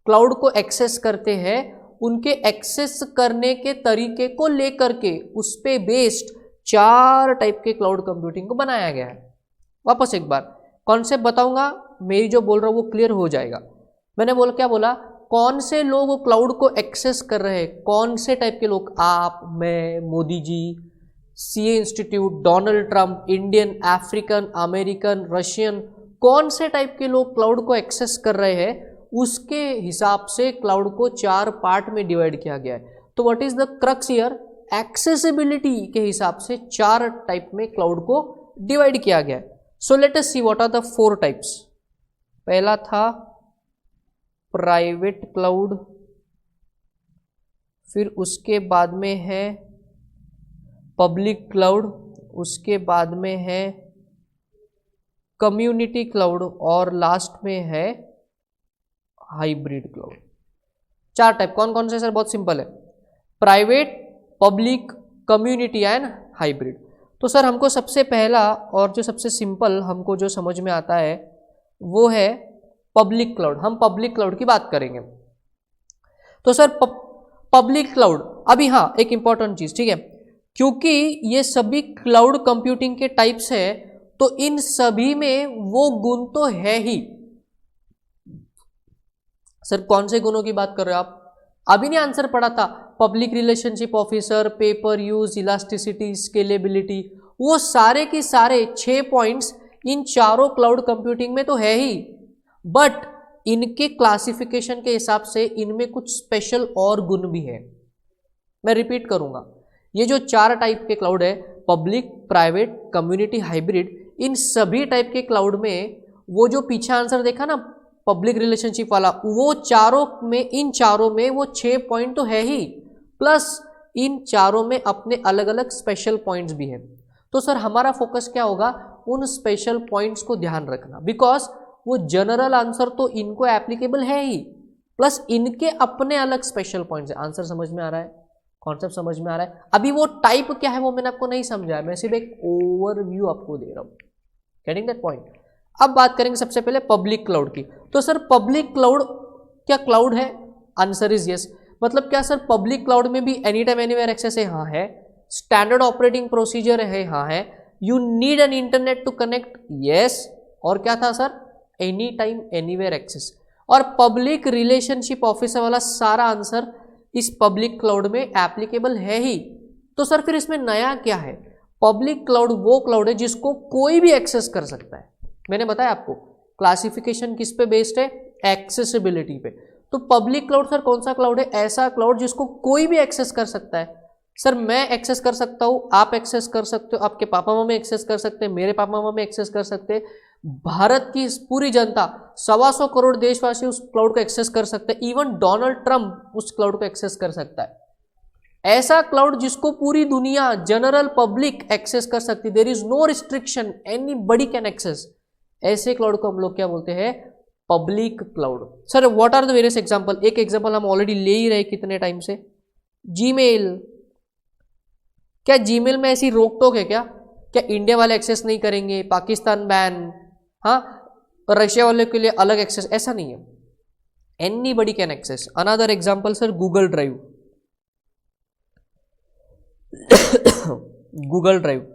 क्लाउड को एक्सेस करते हैं, उनके एक्सेस करने के तरीके को लेकर के उस पे बेस्ड 4 टाइप के क्लाउड कंप्यूटिंग को बनाया गया है। वापस एक बार कॉन्सेप्ट बताऊंगा, मेरी जो बोल रहा हूँ वो क्लियर हो जाएगा। मैंने बोला, क्या बोला, कौन से लोग क्लाउड को एक्सेस कर रहे हैं, कौन से टाइप के लोग, आप, मैं, Modi ji, CA institute, Donald Trump, Indian, African, American, Russian, कौन से टाइप के लोग क्लाउड को एक्सेस कर रहे हैं, उसके हिसाब से क्लाउड को 4 पार्ट में डिवाइड किया गया है। तो what is the crux here, accessibility के हिसाब से 4 टाइप में क्लाउड को डिवाइड किया गया है। So let us see what are the 4 types. पहला था प्राइवेट क्लाउड, फिर उसके बाद में है पब्लिक क्लाउड, उसके बाद में है कम्युनिटी क्लाउड, और लास्ट में है हाइब्रिड क्लाउड। 4 टाइप कौन कौन से सर, बहुत सिंपल है, private, public, community and hybrid. तो सर हमको सबसे पहला और जो सबसे सिंपल हमको जो समझ में आता है वो है पब्लिक क्लाउड। हम पब्लिक क्लाउड की बात करेंगे। तो सर पब्लिक क्लाउड, अभी हाँ एक इंपॉर्टेंट चीज, ठीक है, क्योंकि ये सभी क्लाउड कंप्यूटिंग के टाइप्स है तो इन सभी में वो गुण तो है ही। सर कौन से गुणों की बात कर रहे हो आप, अभी नहीं आंसर पढ़ा था, public relationship officer, paper use, elasticity, scalability, वो सारे के सारे 6 पॉइंट्स इन चारों क्लाउड कंप्यूटिंग में तो है ही, बट इनके क्लासिफिकेशन के हिसाब से इनमें कुछ स्पेशल और गुण भी है। मैं रिपीट करूंगा, ये जो 4 टाइप के क्लाउड है, पब्लिक, प्राइवेट, कम्युनिटी, हाइब्रिड, इन सभी टाइप के क्लाउड में वो जो पीछे आंसर देखा ना पब्लिक रिलेशनशिप वाला, वो चारों में, इन चारों में वो 6 पॉइंट तो है ही, प्लस इन चारों में अपने अलग अलग स्पेशल पॉइंट्स भी हैं। तो सर हमारा फोकस क्या होगा, उन स्पेशल पॉइंट्स को ध्यान रखना, बिकॉज वो जनरल आंसर तो इनको एप्लीकेबल है ही, प्लस इनके अपने अलग स्पेशल पॉइंट्स है। आंसर समझ में आ रहा है, कॉन्सेप्ट समझ में आ रहा है। अभी वो टाइप क्या है वो मैंने आपको नहीं समझाया, मैं सिर्फ एक ओवरव्यू आपको दे रहा हूँ। Getting that point. अब बात करेंगे सबसे पहले पब्लिक क्लाउड की। तो सर पब्लिक क्लाउड क्या क्लाउड है? Answer is yes. मतलब क्या सर पब्लिक क्लाउड में भी एनी टाइम एनीवेयर एक्सेस है? हाँ है। स्टैंडर्ड ऑपरेटिंग प्रोसीजर है? हाँ है। You need an internet to connect? Yes. और क्या था sir? Any time anywhere access. और पब्लिक रिलेशनशिप ऑफिसर वाला सारा आंसर इस पब्लिक क्लाउड में एप्लीकेबल है ही। तो सर फिर इसमें नया क्या है? पब्लिक क्लाउड वो क्लाउड है जिसको कोई भी एक्सेस कर सकता है। मैंने बताया आपको क्लासिफिकेशन किस पे बेस्ड है? एक्सेसिबिलिटी पे। तो पब्लिक क्लाउड सर कौन सा क्लाउड है? ऐसा क्लाउड जिसको कोई भी एक्सेस कर सकता है। सर मैं एक्सेस कर सकता हूं, आप एक्सेस कर सकते हो, आपके पापा मम्मी एक्सेस कर सकते हैं, मेरे पापा मम्मी एक्सेस कर सकते हैं, भारत की पूरी जनता 125 करोड़ देशवासी उस क्लाउड को एक्सेस कर सकते हैं, इवन डोनाल्ड ट्रंप उस क्लाउड को एक्सेस कर सकता है। ऐसा क्लाउड जिसको पूरी दुनिया जनरल पब्लिक एक्सेस कर सकती, there is no restriction, anybody can access. ऐसे क्लाउड को हम लोग क्या बोलते हैं? Public cloud. Sir what are the various example? एक एग्जांपल हम ऑलरेडी ले ही रहे कितने टाइम से, जीमेल। क्या जीमेल में ऐसी रोक टोक है क्या? क्या इंडिया वाले एक्सेस नहीं करेंगे, पाकिस्तान बैन, हाँ रशिया वाले के लिए अलग एक्सेस? ऐसा नहीं है, anybody can access. Another example sir Google drive. Google drive,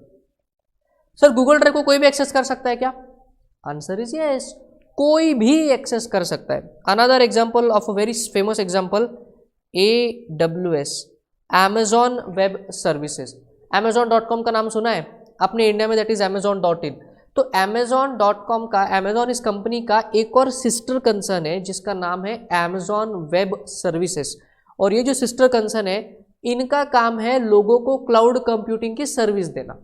sir Google drive को कोई भी एक्सेस कर सकता है क्या? आंसर इज यस, कोई भी एक्सेस कर सकता है। Another example of a very famous example, AWS, Amazon web services. Amazon.com का नाम सुना है अपने इंडिया में? That is Amazon.in। तो Amazon.com का, Amazon इस कंपनी का एक और सिस्टर कंसर्न है जिसका नाम है Amazon वेब सर्विसेज। और ये जो सिस्टर कंसर्न है इनका काम है लोगों को क्लाउड कंप्यूटिंग की सर्विस देना।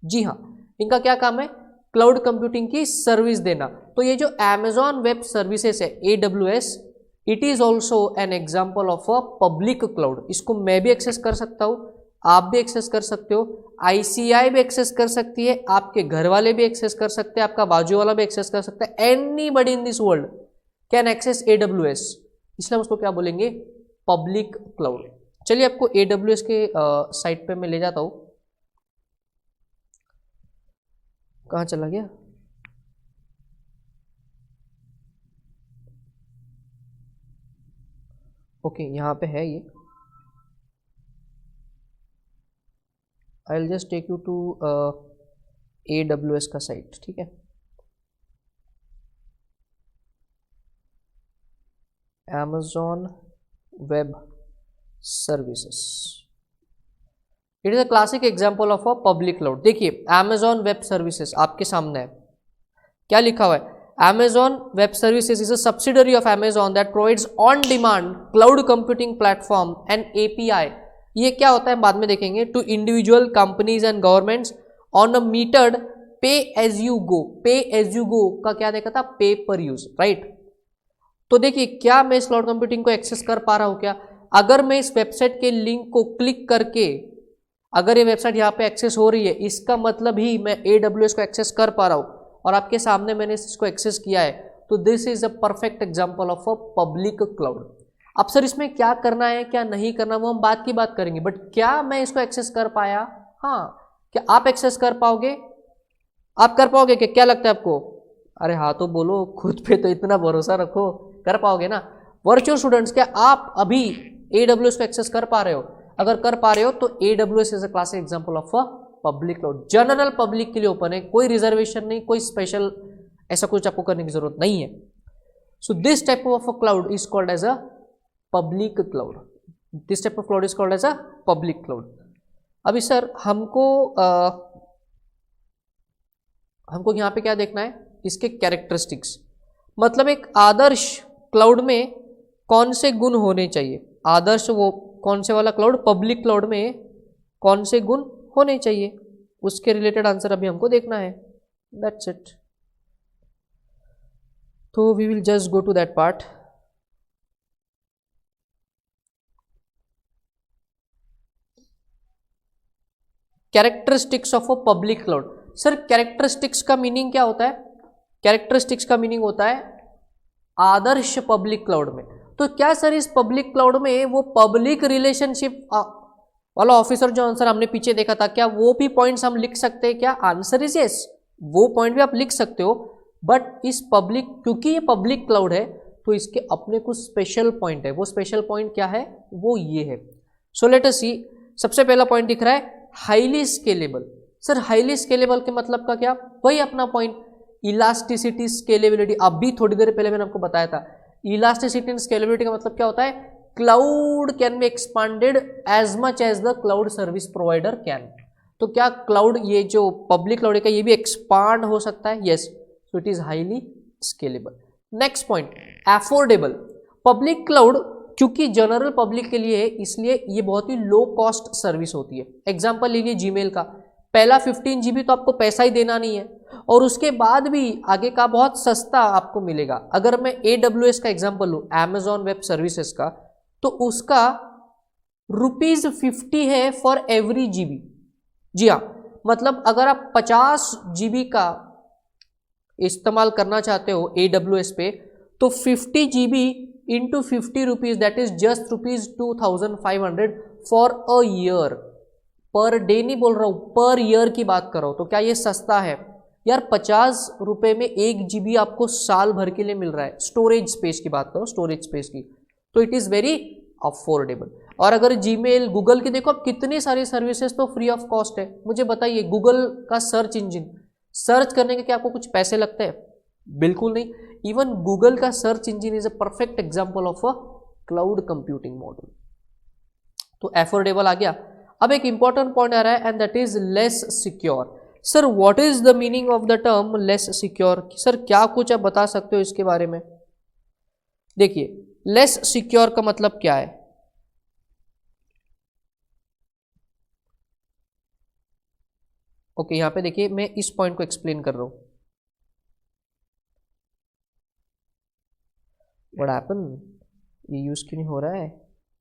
जी हाँ, इनका क्या काम है? क्लाउड कंप्यूटिंग की सर्विस देना। तो ये जो Amazon वेब सर्विसेज है AWS, it is also an example of a public cloud. इसको मैं भी एक्सेस कर सकता हूँ, आप भी एक्सेस कर सकते हो, ICI भी एक्सेस कर सकती है, आपके घर वाले भी एक्सेस कर सकते हैं, आपका बाजू वाला भी एक्सेस कर सकता है। Anybody in this world can access AWS, इसलिए हम उसको क्या बोलेंगे? Public cloud. चलिए आपको AWS के साइट पे मैं ले जाता हूँ। कहाँ चला गया? ओके यहाँ पे है ये। I will just take you to AWS का साइट, ठीक है? Amazon web services, it is a classic example of a public cloud. देखिए Amazon वेब सर्विसेज आपके सामने है, क्या लिखा हुआ है? Amazon web services is a subsidiary of Amazon that provides on demand cloud computing platform and API। ये क्या होता है बाद में देखेंगे। To individual companies and governments on a metered पे एज यू गो। पे एज यू गो का क्या देखा था? पे पर यूज, राइट? तो देखिए क्या मैं इस क्लाउड कंप्यूटिंग को एक्सेस कर पा रहा हूं क्या? अगर मैं इस वेबसाइट के लिंक को क्लिक करके, अगर ये वेबसाइट यहाँ पे एक्सेस हो रही है, इसका मतलब ही मैं AWS को एक्सेस कर पा रहा हूँ, और आपके सामने मैंने इसको एक्सेस किया है। तो this is a perfect example of a public cloud. अब सर इसमें क्या करना है क्या नहीं करना वो हम बात की बात करेंगे, बट क्या मैं इसको एक्सेस कर पाया? हाँ। क्या आप एक्सेस कर पाओगे? आप कर पाओगे क्या लगता है आपको? अरे हाँ तो बोलो, खुद पे तो इतना भरोसा रखो, कर पाओगे ना? वर्चुअल स्टूडेंट्स, क्या आप अभी AWS को एक्सेस कर पा रहे हो? अगर कर पा रहे हो तो AWS is a classic example of a public cloud. General public के लिए ओपन है, कोई रिजर्वेशन नहीं, कोई स्पेशल ऐसा कुछ आपको करने की जरूरत नहीं है। So this type of a cloud is called as a public cloud. This type of cloud is called as a public cloud. अभी सर हमको यहाँ पे क्या देखना है? इसके कैरेक्टरिस्टिक्स, मतलब एक आदर्श क्लाउड में कौन से गुण होने चाहिए? आदर्श वो कौन से वाला क्लाउड? पब्लिक क्लाउड में कौन से गुण होने चाहिए, उसके रिलेटेड आंसर अभी हमको देखना है। That's it. तो we will just go to that part. Characteristics of a public cloud. Sir characteristics का मीनिंग क्या होता है? कैरेक्टरिस्टिक्स का मीनिंग होता है आदर्श पब्लिक क्लाउड में। तो क्या सर इस पब्लिक क्लाउड में वो पब्लिक रिलेशनशिप वाला ऑफिसर जो आंसर हमने पीछे देखा था, क्या वो भी पॉइंट्स हम लिख सकते हैं क्या? आंसर इज यस, वो पॉइंट भी आप लिख सकते हो, बट इस पब्लिक, क्योंकि ये पब्लिक क्लाउड है तो इसके अपने कुछ स्पेशल पॉइंट है। वो स्पेशल पॉइंट क्या है? वो ये है। सो लेट अस सी, सबसे पहला पॉइंट दिख रहा है highly scalable. Sir highly scalable के मतलब का क्या? वही अपना पॉइंट इलास्टिसिटी, स्केलेबिलिटी। अभी थोड़ी देर पहले मैंने आपको बताया था इलास्टिसिटी एंड स्केलेबिलिटी का मतलब क्या होता है? Cloud can be expanded as much as the cloud service provider can. तो क्या क्लाउड, ये जो पब्लिक क्लाउड है, ये भी एक्सपांड हो सकता है? Yes, so it is highly scalable. Next point, affordable. Public cloud क्योंकि जनरल पब्लिक के लिए है, इसलिए ये बहुत ही लो कॉस्ट सर्विस होती है। एग्जांपल लीजिए जीमेल का, पहला 15 GB तो आपको पैसा ही देना नहीं है, और उसके बाद भी आगे का बहुत सस्ता आपको मिलेगा। अगर मैं AWS का एग्जांपल लूँ, Amazon वेब सर्विसेज का, तो उसका ₹50 है फॉर एवरी GB। जी हाँ, मतलब अगर आप 50 GB का इस्तेमाल करना चाहते हो AWS पे, तो 50 GB into ₹50, that is just ₹2500 for a year. Per day नहीं बोल रहा हूँ, पर ईयर की बात कर रहा हूँ। तो क्या ये सस्ता है यार? 50 रुपये में 1 GB आपको साल भर के लिए मिल रहा है। स्टोरेज स्पेस की बात करो, स्टोरेज स्पेस की, तो इट इज़ वेरी अफोर्डेबल। और अगर जीमेल, गूगल की देखो, अब कितनी सारी सर्विसेज तो फ्री ऑफ कॉस्ट है। मुझे बताइए, गूगल का सर्च इंजन, सर्च करने के क्या आपको कुछ पैसे लगते हैं? बिल्कुल नहीं। इवन गूगल का search engine is a perfect example of a cloud computing model. तो अफोर्डेबल आ गया। अब एक इंपॉर्टेंट पॉइंट आ रहा है, and that is less secure. Sir what is the meaning of the term less secure? Sir क्या कुछ आप बता सकते हो इसके बारे में? देखिए, लेस सिक्योर का मतलब क्या है? ओके, यहां पे देखिए मैं इस पॉइंट को एक्सप्लेन कर रहा हूं। व्हाट हैपन, ये यूज क्यों नहीं हो रहा है?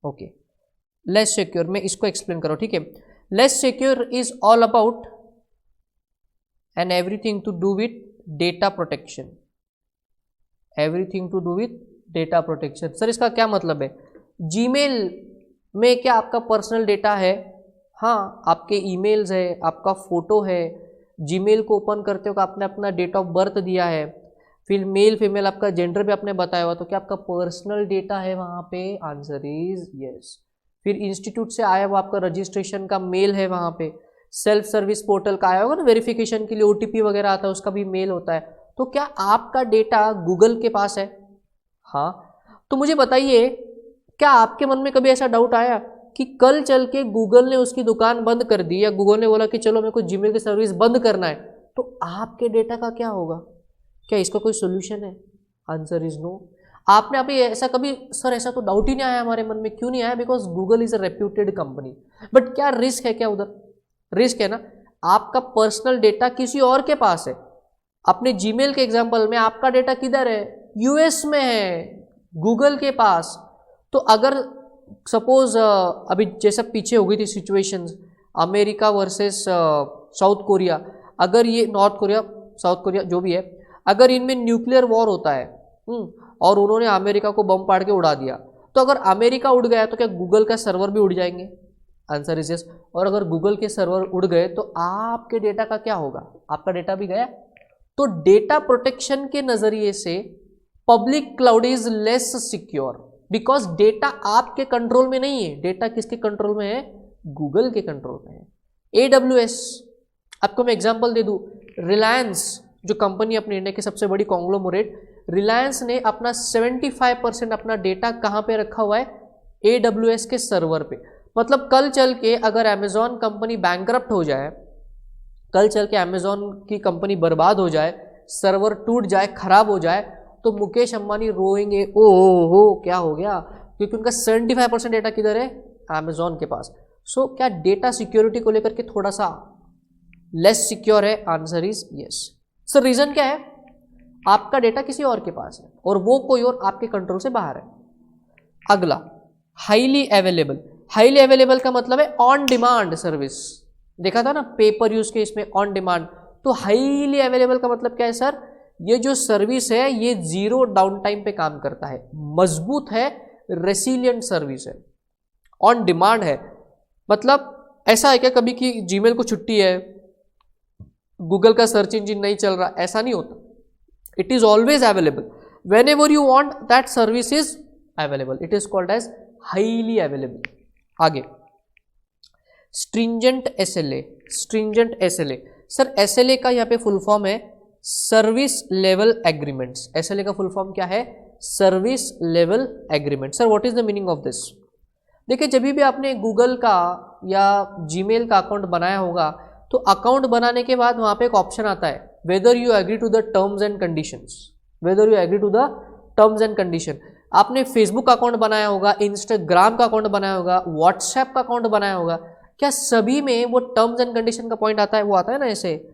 ओके, लेस सिक्योर, मैं इसको एक्सप्लेन करो, ठीक है। Less secure is all about and everything to do with data protection. Everything to do with data protection. Sir इसका क्या मतलब है? जीमेल में क्या आपका पर्सनल डेटा है? हाँ, आपके ईमेल्स है, आपका फोटो है। जीमेल को ओपन करते हो, आपने अपना डेट ऑफ बर्थ दिया है, फिर मेल फीमेल आपका जेंडर भी आपने बताया हुआ, तो क्या आपका पर्सनल डेटा है वहाँ पे? Answer is yes. फिर इंस्टीट्यूट से आया हुआ आपका रजिस्ट्रेशन का मेल है वहाँ पे। सेल्फ सर्विस पोर्टल का आया होगा ना वेरिफिकेशन के लिए, OTP वगैरह आता है, उसका भी मेल होता है। तो क्या आपका डेटा गूगल के पास है? हाँ। तो मुझे बताइए, क्या आपके मन में कभी ऐसा डाउट आया कि कल चल के गूगल ने उसकी दुकान बंद कर दी, या गूगल ने बोला कि चलो मेरे को जीमेल की सर्विस बंद करना है, तो आपके डेटा का क्या होगा? क्या इसका कोई सोल्यूशन है? Answer is no. आपने अभी ऐसा कभी, सर ऐसा तो डाउट ही नहीं आया हमारे मन में, क्यों नहीं आया? Because Google is a reputed company. But क्या रिस्क है? क्या उधर रिस्क है ना, आपका पर्सनल डेटा किसी और के पास है। अपने जीमेल के एग्जांपल में आपका डेटा किधर है? US में है, गूगल के पास। तो अगर सपोज अभी जैसा पीछे हो गई थी situations, America versus south Korea, अगर ये नॉर्थ कोरिया, साउथ कोरिया जो भी है, अगर इनमें न्यूक्लियर वॉर होता है और उन्होंने अमेरिका को बम पाड़ के उड़ा दिया, तो अगर अमेरिका उड़ गया तो क्या गूगल का सर्वर भी उड़ जाएंगे? Answer is yes. और अगर गूगल के सर्वर उड़ गए तो आपके डेटा का क्या होगा? आपका डेटा भी गया। तो डेटा प्रोटेक्शन के नजरिए से public cloud is less secure, because data आपके कंट्रोल में नहीं है। डेटा किसके कंट्रोल में है? गूगल के कंट्रोल में है। AWS, आपको मैं एग्जांपल दे दूं, रिलायंस जो कंपनी अपने इंडिया की सबसे बड़ी कॉन्ग्लोमरेट, रिलायंस ने अपना 75% अपना डेटा कहाँ पे रखा हुआ है? AWS के सर्वर पे। मतलब कल चल के अगर अमेजॉन कंपनी बैंकरप्ट हो जाए, कल चल के अमेजॉन की कंपनी बर्बाद हो जाए, सर्वर टूट जाए, खराब हो जाए, तो मुकेश अंबानी रोएंगे, ओ हो क्या हो गया, क्योंकि उनका 75% डेटा किधर है? अमेजॉन के पास। सो क्या डेटा सिक्योरिटी को लेकर के थोड़ा सा लेस सिक्योर है? Answer is yes. Sir reason क्या है? आपका डेटा किसी और के पास है और वो कोई और आपके कंट्रोल से बाहर है। अगला, हाईली अवेलेबल। हाईली अवेलेबल का मतलब है ऑन डिमांड सर्विस। देखा था ना पेपर यूज के इसमें ऑन डिमांड। तो हाईली अवेलेबल का मतलब क्या है सर? ये जो सर्विस है ये जीरो डाउन टाइम पे काम करता है, मजबूत है, रेसिलियंट सर्विस है, ऑन डिमांड है। मतलब ऐसा है क्या कभी कि जीमेल को छुट्टी है, गूगल का सर्च इंजन नहीं चल रहा, ऐसा नहीं होता। It is always available, whenever you want that service is available, it is called as highly available. आगे stringent SLA, stringent SLA sir, SLA का यहाँ पे फुल फॉर्म है सर्विस लेवल एग्रीमेंट्स। एसएलए का फुल फॉर्म क्या है? Service level agreement. Sir what is the meaning of this? देखिए जब भी आपने गूगल का या जीमेल का अकाउंट बनाया होगा तो अकाउंट बनाने के बाद वहाँ पे एक ऑप्शन आता है whether you agree to the terms and conditions, whether you agree to the terms and condition. आपने फेसबुक अकाउंट बनाया होगा, इंस्टाग्राम का अकाउंट बनाया होगा, व्हाट्सएप का अकाउंट बनाया होगा, क्या सभी में वो टर्म्स एंड कंडीशन का पॉइंट आता है? वो आता है ना, ऐसे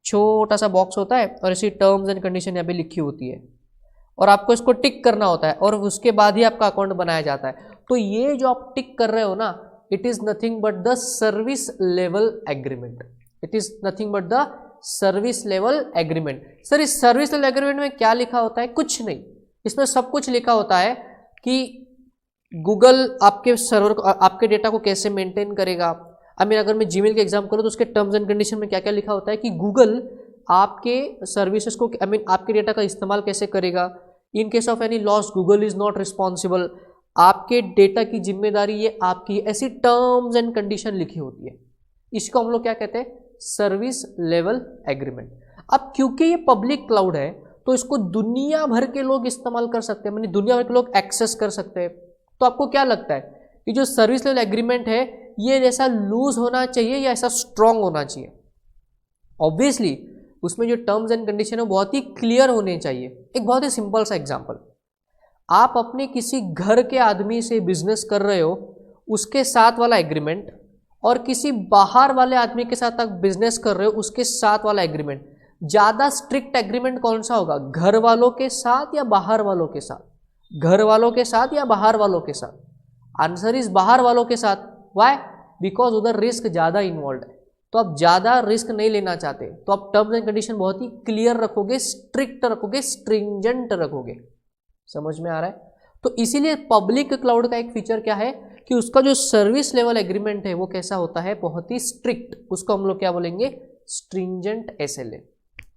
छोटा सा बॉक्स होता है और ऐसी टर्म्स एंड कंडीशन यहाँ पे लिखी होती है और आपको इसको टिक करना होता है और उसके बाद ही आपका अकाउंट बनाया जाता है। तो ये जो आप टिक कर रहे हो ना, it is nothing but the service level agreement, it is nothing but the service level agreement. Sir इस सर्विस लेवल एग्रीमेंट में क्या लिखा होता है? कुछ नहीं, इसमें सब कुछ लिखा होता है कि गूगल आपके सर्वर को, आपके डेटा को कैसे मेंटेन करेगा। आई मीन अगर मैं जीमेल के एग्जाम करूँ तो उसके टर्म्स एंड कंडीशन में क्या क्या लिखा होता है कि गूगल आपके सर्विसेज को, आई मीन आपके डेटा का इस्तेमाल कैसे करेगा। In case of any loss Google is not responsible, आपके डेटा की जिम्मेदारी ये आपकी, ऐसी टर्म्स एंड कंडीशन लिखी होती है। इसको हम लोग क्या कहते हैं? Service level agreement. अब क्योंकि ये पब्लिक क्लाउड है तो इसको दुनिया भर के लोग इस्तेमाल कर सकते हैं, यानी दुनिया भर के लोग एक्सेस कर सकते हैं। तो आपको क्या लगता है कि जो सर्विस लेवल एग्रीमेंट है ये जैसा लूज होना चाहिए या ऐसा स्ट्रांग होना चाहिए? ऑब्वियसली उसमें जो टर्म्स एंड कंडीशन है बहुत ही क्लियर होने चाहिए। एक बहुत ही सिंपल सा एग्जांपल, आप अपने किसी घर के आदमी से बिजनेस कर रहे हो, उसके साथ वाला एग्रीमेंट, और किसी बाहर वाले आदमी के साथ आप बिजनेस कर रहे हो उसके साथ वाला एग्रीमेंट, ज़्यादा स्ट्रिक्ट एग्रीमेंट कौन सा होगा? घर वालों के साथ या बाहर वालों के साथ? घर वालों के साथ या बाहर वालों के साथ? आंसर इज बाहर वालों के साथ। वाई? बिकॉज उधर रिस्क ज़्यादा इन्वॉल्व है, तो आप ज़्यादा रिस्क नहीं लेना चाहते, तो आप टर्म्स एंड कंडीशन बहुत ही क्लियर रखोगे, स्ट्रिक्ट रखोगे, स्ट्रिंजेंट रखोगे। समझ में आ रहा है? तो इसीलिए पब्लिक क्लाउड का एक फीचर क्या है कि उसका जो सर्विस लेवल एग्रीमेंट है वो कैसा होता है? बहुत ही स्ट्रिक्ट। उसको हम लोग क्या बोलेंगे? Stringent SLA.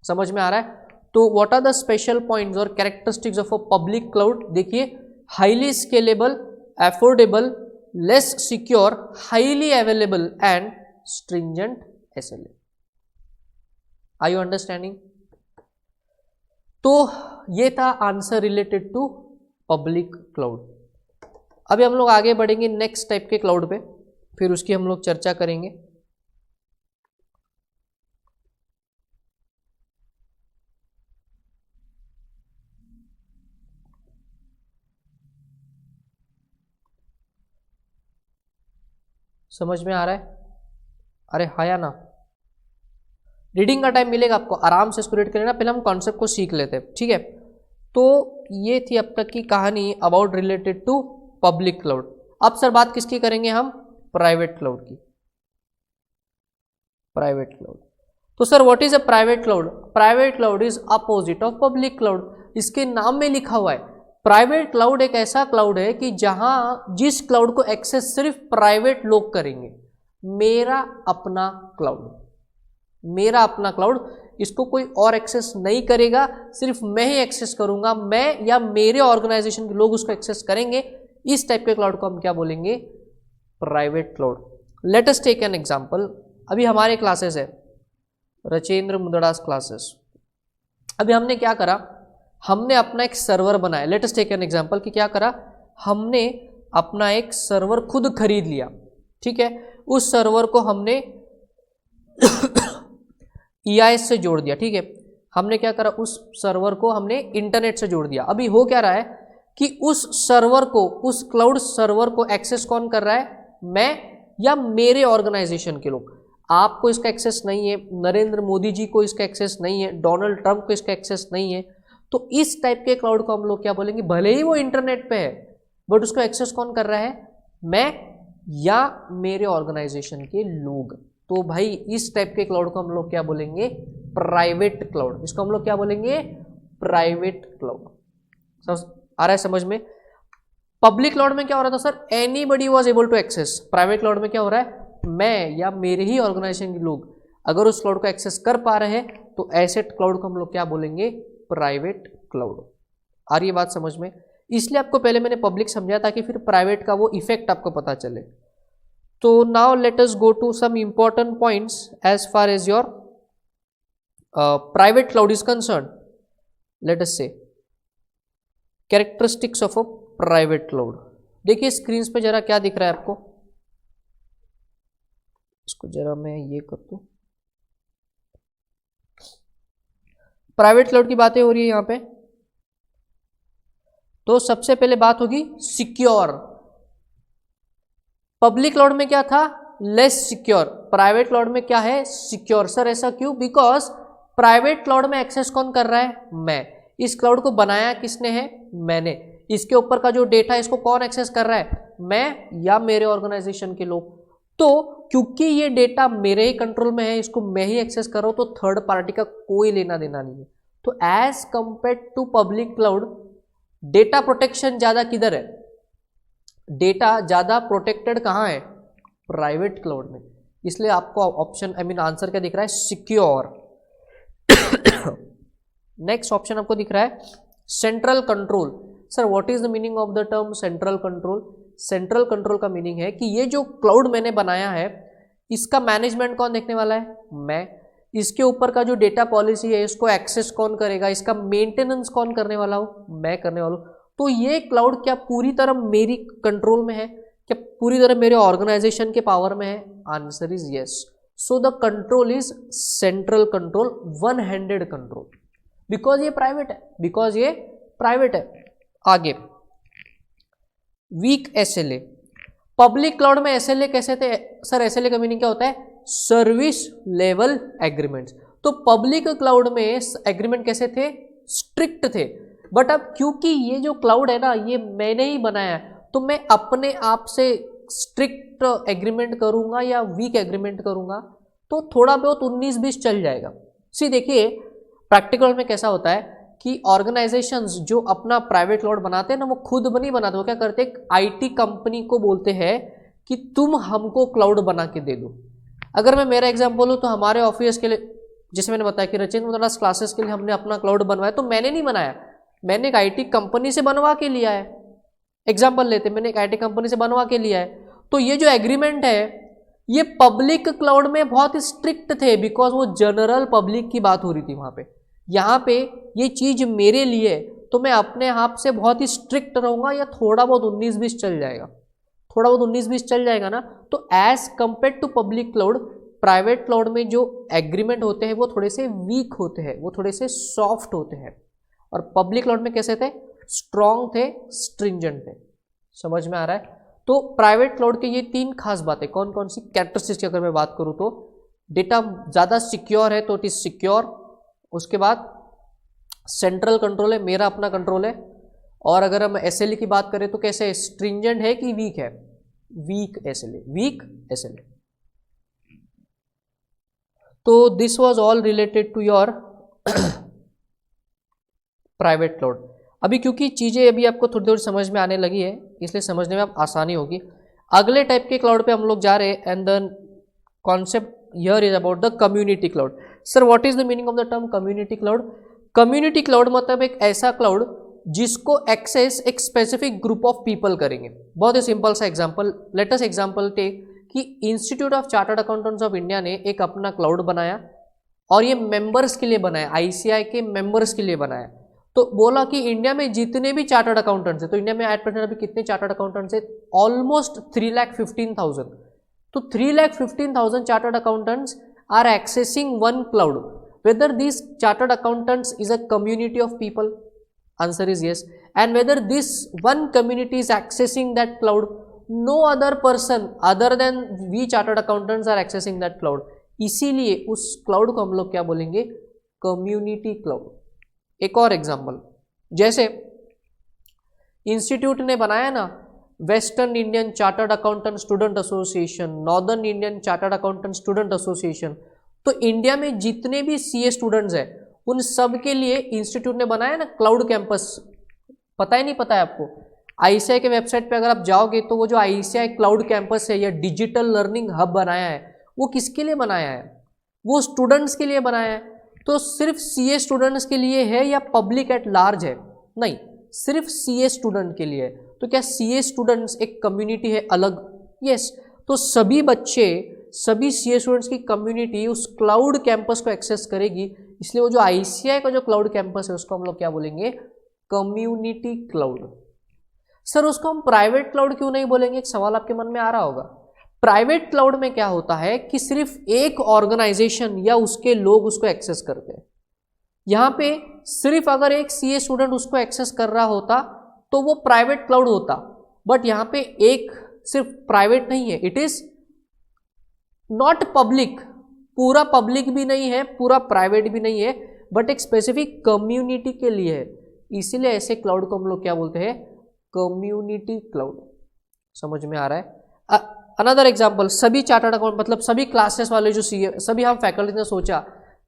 समझ में आ रहा है? तो what are the special points और characteristics of a public cloud? देखिए, highly scalable, affordable, less secure, highly available and stringent SLA. Are you understanding? तो ये था answer related to public cloud. अभी हम लोग आगे बढ़ेंगे नेक्स्ट टाइप के क्लाउड पे, फिर उसकी हम लोग चर्चा करेंगे। समझ में आ रहा है? अरे हाँ या ना? रीडिंग का टाइम मिलेगा आपको, आराम से इसको रीड करें ना, पहले हम कॉन्सेप्ट को सीख लेते हैं, ठीक है? तो ये थी अब तक की कहानी about related to public cloud. अब सर बात किसकी करेंगे हम? प्राइवेट क्लाउड की। Private cloud. तो sir what is a private cloud? Private cloud is opposite of public cloud. इसके नाम में लिखा हुआ है, प्राइवेट क्लाउड एक ऐसा क्लाउड है कि जहां जिस क्लाउड को एक्सेस सिर्फ प्राइवेट लोग करेंगे। मेरा अपना क्लाउड, मेरा अपना क्लाउड, इसको कोई और एक्सेस नहीं करेगा, सिर्फ मैं ही एक्सेस करूंगा, मैं या मेरे ऑर्गेनाइजेशन के लोग उसको एक्सेस करेंगे। इस टाइप के क्लाउड को हम क्या बोलेंगे? Private cloud. Let us take an example. अभी हमारे क्लासेस है रचेंद्र मुंदड़ास क्लासेस। अभी हमने क्या करा? हमने अपना एक सर्वर बनाया। Let us take an example कि क्या करा, हमने अपना एक सर्वर खुद खरीद लिया, ठीक है? उस सर्वर को हमने EIS से जोड़ दिया, ठीक है? हमने क्या करा, उस सर्वर को हमने इंटरनेट से जोड़ दिया। अभी हो क्या रहा है कि उस सर्वर को, उस क्लाउड सर्वर को एक्सेस कौन कर रहा है? मैं या मेरे ऑर्गेनाइजेशन के लोग। आपको इसका एक्सेस नहीं है, नरेंद्र मोदी जी को इसका एक्सेस नहीं है, डोनाल्ड ट्रंप को इसका एक्सेस नहीं है। तो इस टाइप के क्लाउड को हम लोग क्या बोलेंगे? भले ही वो इंटरनेट पे है बट उसको एक्सेस कौन कर रहा है? मैं या मेरे ऑर्गेनाइजेशन के लोग। तो भाई इस टाइप के क्लाउड को हम लोग क्या बोलेंगे? Private cloud. इसको हम लोग क्या बोलेंगे? Private cloud. आ रहा है समझ में? पब्लिक क्लाउड में क्या हो रहा था sir, anybody was able to access. Private cloud में क्या हो रहा है, मैं या मेरे ही ऑर्गेनाइजेशन के लोग अगर उस क्लाउड को एक्सेस कर पा रहे हैं तो ऐसे क्लाउड को हम लोग क्या बोलेंगे, प्राइवेट क्लाउड। आ रही है बात समझ में? इसलिए आपको पहले मैंने पब्लिक समझाया ताकि फिर प्राइवेट का वो इफेक्ट आपको पता चले। तो now let us go to some important points as far as your private cloud is concern. Let us say characteristics of a private cloud. देखिए स्क्रीन पे जरा क्या दिख रहा है आपको, इसको जरा मैं ये कर दूं। प्राइवेट क्लाउड की बातें हो रही है यहां पे। तो सबसे पहले बात होगी सिक्योर। पब्लिक क्लाउड में क्या था, लेस सिक्योर। प्राइवेट क्लाउड में क्या है, सिक्योर। सर ऐसा क्यों? बिकॉज प्राइवेट क्लाउड में एक्सेस कौन कर रहा है, मैं। इस क्लाउड को बनाया किसने है, मैंने। इसके ऊपर का जो डेटा है इसको कौन एक्सेस कर रहा है, मैं या मेरे ऑर्गेनाइजेशन के लोग। तो क्योंकि ये डेटा मेरे ही कंट्रोल में है, इसको मैं ही एक्सेस कर रहा हूं, तो थर्ड पार्टी का कोई लेना देना नहीं है। तो as compare to public cloud data protection ज्यादा किधर है, डेटा ज्यादा प्रोटेक्टेड कहां है, प्राइवेट क्लाउड में। इसलिए आपको ऑप्शन आंसर क्या दिख रहा है, सिक्योर। नेक्स्ट ऑप्शन आपको दिख रहा है central control. Sir what is the meaning of the term central control? Central control का मीनिंग है कि ये जो क्लाउड मैंने बनाया है इसका मैनेजमेंट कौन देखने वाला है, मैं। इसके ऊपर का जो डेटा पॉलिसी है इसको एक्सेस कौन करेगा, इसका मेंटेनेंस कौन करने वाला हो, मैं करने वाला हूं। तो ये क्लाउड क्या पूरी तरह मेरी कंट्रोल में है, क्या पूरी तरह मेरे ऑर्गेनाइजेशन के पावर में है? Answer is yes. So the control is central control, one handed control, because ये प्राइवेट है, बिकॉज ये प्राइवेट है। आगे वीक एसएलए। पब्लिक क्लाउड में एसएलए कैसे थे सर? एसएलए का मीनिंग क्या होता है, सर्विस लेवल एग्रीमेंट्स। तो पब्लिक क्लाउड में एग्रीमेंट कैसे थे, स्ट्रिक्ट थे। बट अब क्योंकि ये जो क्लाउड है ना ये मैंने ही बनाया है, तो मैं अपने आप से स्ट्रिक्ट एग्रीमेंट करूंगा या वीक एग्रीमेंट करूंगा, तो थोड़ा बहुत 19-20 चल जाएगा। सी देखिए प्रैक्टिकल में कैसा होता है कि ऑर्गेनाइजेशंस जो अपना प्राइवेट क्लाउड बनाते हैं ना, वो खुद नहीं बनाते, वो क्या करते हैं, आईटी कंपनी को बोलते हैं कि तुम हमको क्लाउड बना के दे दो। अगर मैं मेरा एग्जांपल लूँ तो हमारे ऑफिस के लिए, जैसे मैंने बताया कि रचिन मद्रास क्लासेस के लिए हमने अपना क्लाउड बनवाया, तो मैंने नहीं बनाया, मैंने एक आईटी कंपनी से बनवा के लिया है। एग्जाम्पल लेते, मैंने एक आईटी कंपनी से बनवा के लिया है। तो ये जो एग्रीमेंट है ये पब्लिक क्लाउड में बहुत स्ट्रिक्ट थे, बिकॉज वो जनरल पब्लिक की बात हो रही थी वहां पे। यहाँ पे ये चीज मेरे लिए, तो मैं अपने आप से बहुत ही स्ट्रिक्ट रहूंगा, या थोड़ा बहुत 19-20 चल जाएगा, थोड़ा बहुत 19-20 चल जाएगा ना। तो as compare to public cloud, private cloud में जो एग्रीमेंट होते हैं वो थोड़े से वीक होते हैं, वो थोड़े से सॉफ्ट होते हैं। और पब्लिक क्लाउड में कैसे थे, स्ट्रॉन्ग थे, स्ट्रिंजेंट थे। समझ में आ रहा है? तो प्राइवेट क्लाउड के ये 3 खास बातें, कौन कौन सी कैरेक्टरिस्टिक्स की अगर मैं बात करूं तो डेटा ज़्यादा सिक्योर है तो इट इज सिक्योर, उसके बाद सेंट्रल कंट्रोल है, मेरा अपना कंट्रोल है, और अगर हम एसएलए की बात करें तो कैसे, स्ट्रिंजेंट है कि वीक है, वीक एसएलए, वीक एसएलए। तो this was all related to your private cloud. अभी क्योंकि चीज़ें अभी आपको थोड़ी थोड़ी समझ में आने लगी है, इसलिए समझने में आप आसानी होगी। अगले टाइप के क्लाउड पे हम लोग जा रहे हैं, and the concept here is about the community cloud. Sir what is the meaning of the term community cloud? Community cloud मतलब एक ऐसा क्लाउड जिसको एक्सेस एक स्पेसिफिक ग्रुप ऑफ पीपल करेंगे। बहुत ही सिंपल सा example, let us example take कि institute of chartered accountants of India ने एक अपना क्लाउड बनाया, और ये मेंबर्स के लिए बनाया, आईसीआई के मेंबर्स के लिए बनाया। तो बोला कि इंडिया में जितने भी चार्टर्ड अकाउंटेंट्स हैं, तो इंडिया में एट प्रेजेंट अभी कितने चार्टर्ड अकाउंटेंट्स हैं, ऑलमोस्ट 3,15,000। तो 3,15,000 chartered accountants are accessing one cloud. Whether this chartered accountants is a community of people, answer is yes. And whether this one community is accessing that cloud, no other person other than we chartered accountants are accessing that cloud. इसीलिए उस क्लाउड को हम लोग क्या बोलेंगे, कम्युनिटी क्लाउड। एक और एग्जांपल, जैसे इंस्टीट्यूट ने बनाया ना western Indian chartered accountant student association, northern Indian chartered accountant student association. तो इंडिया में जितने भी सीए स्टूडेंट्स हैं उन सब के लिए इंस्टीट्यूट ने बनाया ना क्लाउड कैंपस। पता ही नहीं पता है आपको? आईसीआई के वेबसाइट पे अगर आप जाओगे तो वो जो आईसीआई क्लाउड कैंपस है या डिजिटल लर्निंग हब बनाया है, वो किसके लिए बनाया है? वो स्टूडेंट्स के लिए बनाया है। तो सिर्फ सीए स्टूडेंट्स के लिए है या पब्लिक एट लार्ज है? नहीं, सिर्फ सीए स्टूडेंट के लिए है। तो क्या सीए स्टूडेंट्स एक कम्युनिटी है अलग? यस। तो सभी बच्चे, सभी सीए स्टूडेंट्स की कम्युनिटी उस क्लाउड कैंपस को एक्सेस करेगी। इसलिए वो जो आईसीआई का जो क्लाउड कैंपस है उसको हम लोग क्या बोलेंगे? Community cloud. सर उसको हम प्राइवेट क्लाउड क्यों नहीं बोलेंगे? एक सवाल आपके मन में आ रहा होगा। प्राइवेट क्लाउड में क्या होता है कि सिर्फ एक ऑर्गेनाइजेशन या उसके लोग उसको एक्सेस करते हैं। यहां पे सिर्फ अगर एक सीए स्टूडेंट उसको एक्सेस कर रहा होता तो वो प्राइवेट क्लाउड होता, बट यहां पे एक सिर्फ प्राइवेट नहीं है, इट इज नॉट पब्लिक। पूरा पब्लिक भी नहीं है, पूरा प्राइवेट भी नहीं है, बट एक स्पेसिफिक कम्युनिटी के लिए है। इसीलिए ऐसे क्लाउड को हम लोग क्या बोलते हैं? Community cloud. समझ में आ रहा है? अनदर एग्जाम्पल, सभी चार्टर्ड अकाउंट मतलब सभी क्लासेस वाले जो सीए, सभी हम फैकल्टी ने सोचा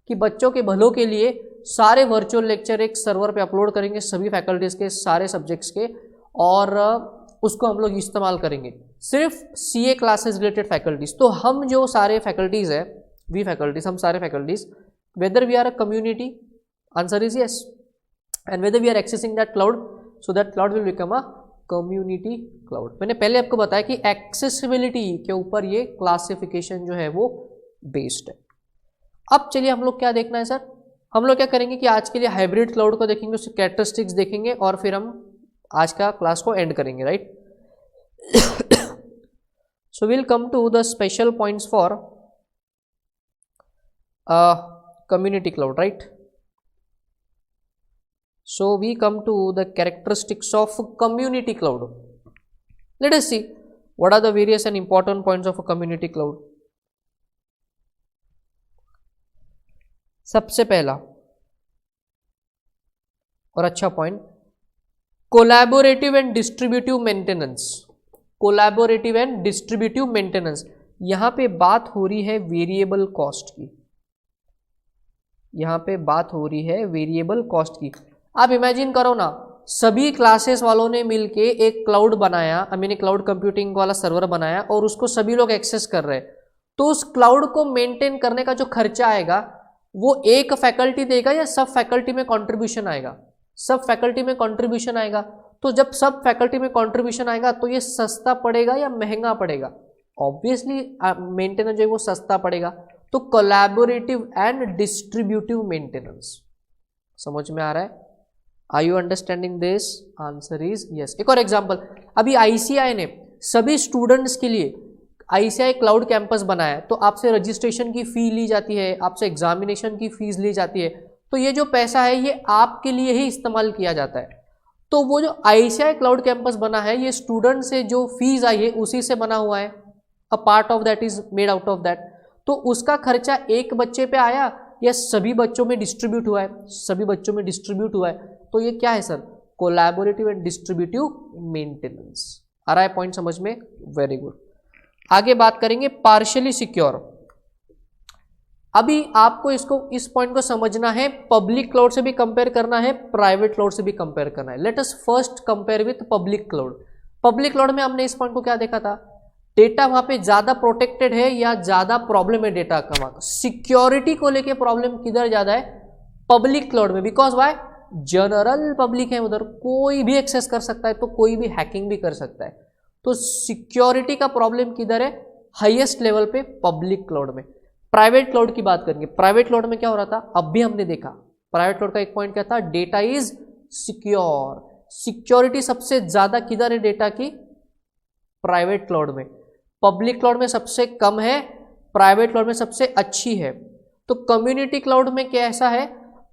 कि बच्चों के भलों के लिए सारे वर्चुअल लेक्चर एक सर्वर पे अपलोड करेंगे सभी फैकल्टीज के सारे सब्जेक्ट्स के, और उसको हम लोग इस्तेमाल करेंगे सिर्फ सीए क्लासेस रिलेटेड फैकल्टीज। तो हम जो सारे फैकल्टीज है, वी फैकल्टीज, हम सारे faculties, whether we are a community, answer is yes, and whether we are accessing that cloud, so that cloud will become a community cloud. मैंने पहले आपको बताया कि एक्सेसिबिलिटी के ऊपर ये क्लासिफिकेशन जो है वो बेस्ड है। अब चलिए हम लोग क्या देखना है सर? हम लोग क्या करेंगे कि आज के लिए हाइब्रिड क्लाउड को देखेंगे, उसके कैरेक्टरिस्टिक्स देखेंगे, और फिर हम आज का क्लास को एंड करेंगे, right? So will come to the special points for community cloud, right? So we come to the characteristics of community cloud. Let us see what are the various and important points of a community cloud. सबसे पहला और अच्छा point, collaborative and distributive maintenance. Collaborative and distributive maintenance, यहां पे बात हो रही है वेरिएबल कॉस्ट की। यहां पे बात हो रही है वेरिएबल कॉस्ट की। आप इमेजिन करो ना, सभी क्लासेस वालों ने मिलके एक क्लाउड बनाया, क्लाउड कंप्यूटिंग वाला सर्वर बनाया और उसको सभी लोग एक्सेस कर रहे हैं। तो उस क्लाउड को मेंटेन करने का जो खर्चा आएगा वो एक फैकल्टी देगा या सब फैकल्टी में कंट्रीब्यूशन आएगा? सब फैकल्टी में कंट्रीब्यूशन आएगा। तो जब सब फैकल्टी में कंट्रीब्यूशन आएगा तो ये सस्ता पड़ेगा या महंगा पड़ेगा? ऑब्वियसली मेंटेनेंस जो है वो सस्ता पड़ेगा। तो कोलैबोरेटिव एंड डिस्ट्रीब्यूटिव मेंटेनेंस, समझ में आ रहा है? Are you understanding this? Answer is yes. एक और एग्जांपल, अभी आईसीआई ने सभी स्टूडेंट्स के लिए आईसीआई क्लाउड कैंपस बनाया है। तो आपसे रजिस्ट्रेशन की फी ली जाती है, आपसे एग्जामिनेशन की फीस ली जाती है। तो ये जो पैसा है ये आपके लिए ही इस्तेमाल किया जाता है। तो वो जो आईसीआई क्लाउड कैंपस बना है ये स्टूडेंट से जो फीस आई है उसी से बना हुआ है। अ part of that is made out of that. तो उसका खर्चा एक बच्चे पे आया या सभी बच्चों में डिस्ट्रीब्यूट हुआ है? सभी बच्चों में डिस्ट्रीब्यूट हुआ है। तो ये क्या है sir? Collaborative and distributive maintenance. आ रहा है पॉइंट समझ में? Very good. आगे बात करेंगे पार्शियली सिक्योर। अभी आपको इस पॉइंट को समझना है, पब्लिक क्लाउड से भी कंपेयर करना है, प्राइवेट क्लाउड से भी कंपेयर करना है। Late us first compare with public cloud. Public cloud में हमने इस पॉइंट को क्या देखा था? डेटा वहां पे ज्यादा प्रोटेक्टेड है या ज्यादा प्रॉब्लम है डेटा का? सिक्योरिटी को लेके प्रॉब्लम किधर ज्यादा है? पब्लिक क्लाउड में। Because why? जनरल पब्लिक है, उधर कोई भी एक्सेस कर सकता है, तो कोई भी हैकिंग भी कर सकता है। तो सिक्योरिटी का प्रॉब्लम किधर है? हाईएस्ट लेवल पे पब्लिक क्लाउड में। प्राइवेट क्लाउड की बात करेंगे। प्राइवेट क्लाउड में क्या हो रहा था? अब भी हमने देखा प्राइवेट क्लाउड का एक पॉइंट क्या था? Data is secure. सिक्योरिटी सबसे ज्यादा किधर है डेटा की? प्राइवेट क्लाउड में। पब्लिक क्लाउड में सबसे कम है, प्राइवेट क्लाउड में सबसे अच्छी है। तो कम्युनिटी क्लाउड में कैसा है?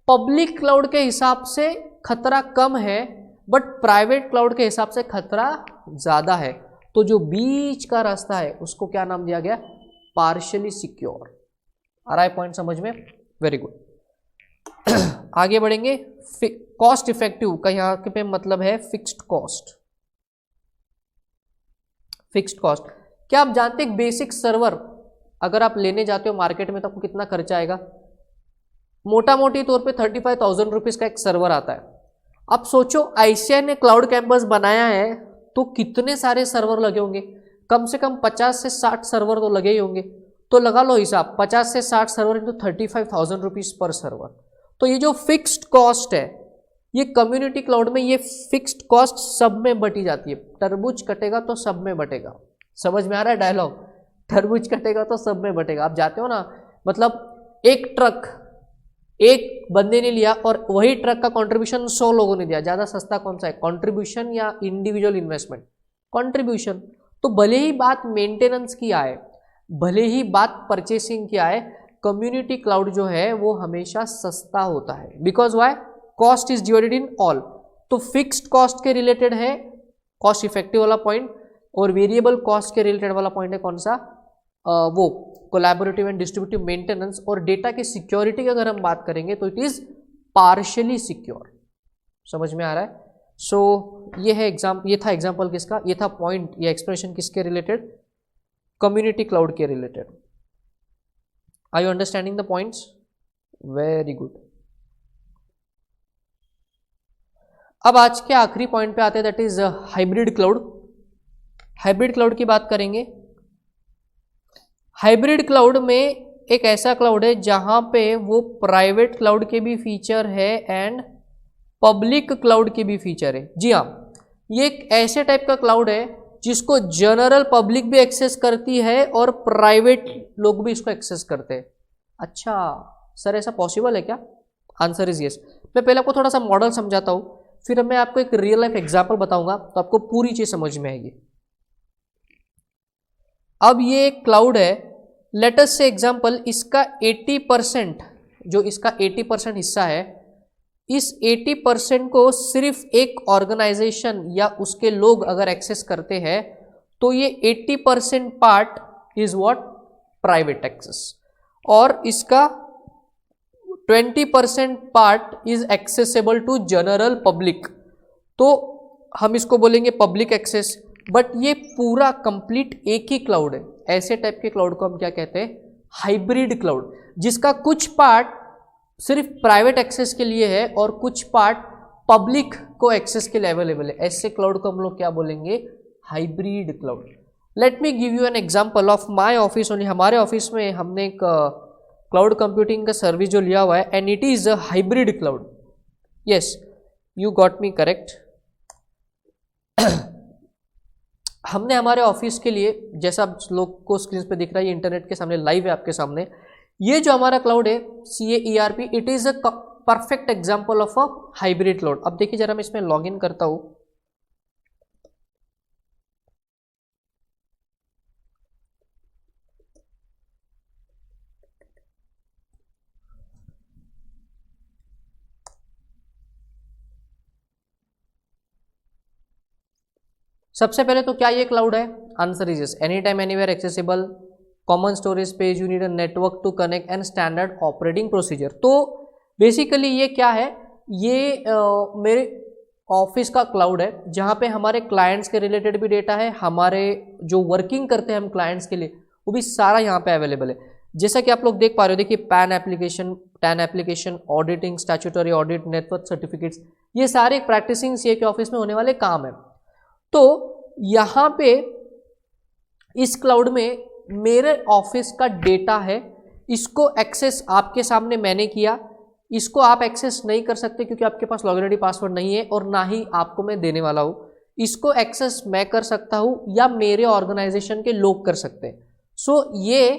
पब्लिक क्लाउड के हिसाब से खतरा कम है, बट प्राइवेट क्लाउड के हिसाब से खतरा ज्यादा है। तो जो बीच का रास्ता है उसको क्या नाम दिया गया? Partially secure. आ रहा है पॉइंट समझ में? Very good. आगे बढ़ेंगे। कॉस्ट इफेक्टिव का यहाँ पे मतलब है फिक्स्ड कॉस्ट। फिक्स्ड कॉस्ट, क्या आप जानते हैं बेसिक सर्वर अगर आप लेने जाते हो मार्केट में तो आपको कितना खर्चा आएगा? मोटा मोटी तौर पे 35,000 रुपीज़ का एक सर्वर आता है। अब सोचो ICI ने क्लाउड कैंपस बनाया है तो कितने सारे सर्वर लगे होंगे, कम से कम 50 से 60 सर्वर तो लगे ही होंगे। तो लगा लो हिसाब, 50 से 60 सर्वर इंटू 35,000 रुपीज़ पर सर्वर। तो ये जो फिक्स्ड कॉस्ट है ये कम्युनिटी क्लाउड में, ये फिक्स्ड कॉस्ट सब में बटी जाती है। तरबूज कटेगा तो सब में बटेगा। समझ में आ रहा है डायलॉग? तरबूज कटेगा तो सब में बटेगा। आप जाते हो ना, मतलब एक ट्रक एक बंदे ने लिया और वही ट्रक का कंट्रीब्यूशन 100 लोगों ने दिया। ज़्यादा सस्ता कौन सा है, कंट्रीब्यूशन या इंडिविजुअल इन्वेस्टमेंट? कंट्रीब्यूशन। तो भले ही बात मेंटेनेंस की आए, भले ही बात परचेसिंग की आए, कम्युनिटी क्लाउड जो है वो हमेशा सस्ता होता है। Because why? Cost is divided in all. तो फिक्स्ड कॉस्ट के रिलेटेड है कॉस्ट इफेक्टिव वाला पॉइंट, और वेरिएबल कॉस्ट के रिलेटेड वाला पॉइंट है कौन सा, वो कोलैबोरेटिव एंड डिस्ट्रीब्यूटिव मेंटेनेंस। और डेटा की सिक्योरिटी की अगर हम बात करेंगे तो इट इज पार्शियली सिक्योर। समझ में आ रहा है? सो ये है ये था एग्जाम्पल किसका, ये था पॉइंट, ये एक्सप्रेशन किसके रिलेटेड, कम्युनिटी क्लाउड के related. Are you understanding the points? Very good. अब आज के आखिरी पॉइंट पे आते हैं, that is hybrid cloud. Hybrid cloud की बात करेंगे। हाइब्रिड क्लाउड में एक ऐसा क्लाउड है जहां पे वो प्राइवेट क्लाउड के भी फीचर है एंड पब्लिक क्लाउड के भी फीचर है। जी हाँ, ये एक ऐसे टाइप का क्लाउड है जिसको जनरल पब्लिक भी एक्सेस करती है और प्राइवेट लोग भी इसको एक्सेस करते हैं। अच्छा सर, ऐसा पॉसिबल है क्या? Answer is yes. मैं पहले आपको थोड़ा सा मॉडल समझाता हूँ, फिर मैं आपको एक रियल लाइफ एग्जाम्पल बताऊंगा तो आपको पूरी चीज समझ में आएगी। अब ये एक क्लाउड है, लेट अस से एग्जाम्पल, इसका 80%, जो इसका 80% हिस्सा है, इस 80% को सिर्फ एक ऑर्गेनाइजेशन या उसके लोग अगर एक्सेस करते हैं तो ये 80% part is what, private access, और इसका 20% part is accessible to general public. तो हम इसको बोलेंगे पब्लिक एक्सेस। बट ये पूरा कंप्लीट एक ही क्लाउड है। ऐसे टाइप के क्लाउड को हम क्या कहते हैं, हाइब्रिड क्लाउड, जिसका कुछ पार्ट सिर्फ प्राइवेट एक्सेस के लिए है और कुछ पार्ट पब्लिक को एक्सेस के लिए अवेलेबल है। ऐसे क्लाउड को हम लोग क्या बोलेंगे, hybrid cloud. Let me give you N example of my office only. हमारे ऑफिस में हमने एक क्लाउड कंप्यूटिंग का सर्विस जो लिया हुआ है and it is a hybrid cloud. Yes, you got me correct. हमने हमारे ऑफिस के लिए, जैसा आप लोग को स्क्रीन पे दिख रहा है, ये इंटरनेट के सामने लाइव है आपके सामने, ये जो हमारा क्लाउड है CA ERP, it is a perfect example of a hybrid cloud. अब देखिए जरा, मैं इसमें लॉग इन करता हूं। सबसे पहले तो क्या ये क्लाउड है, answer is yes, any time anywhere accessible, common storage space, you need a network to connect and standard operating procedure. तो बेसिकली ये क्या है, ये मेरे ऑफिस का क्लाउड है जहाँ पे हमारे क्लाइंट्स के रिलेटेड भी डेटा है, हमारे जो वर्किंग करते हैं हम क्लाइंट्स के लिए वो भी सारा यहाँ पे अवेलेबल है। जैसा कि आप लोग देख पा रहे हो, देखिए tan application, auditing, statutory audit, network certificates, ये सारे प्रैक्टिसिंग CA के ऑफिस में होने वाले काम है। तो यहाँ पे इस क्लाउड में मेरे ऑफिस का डेटा है, इसको एक्सेस आपके सामने मैंने किया, इसको आप एक्सेस नहीं कर सकते क्योंकि आपके पास लॉगिन आईडी पासवर्ड नहीं है और ना ही आपको मैं देने वाला हूँ। इसको एक्सेस मैं कर सकता हूँ या मेरे ऑर्गेनाइजेशन के लोग कर सकते हैं। सो ये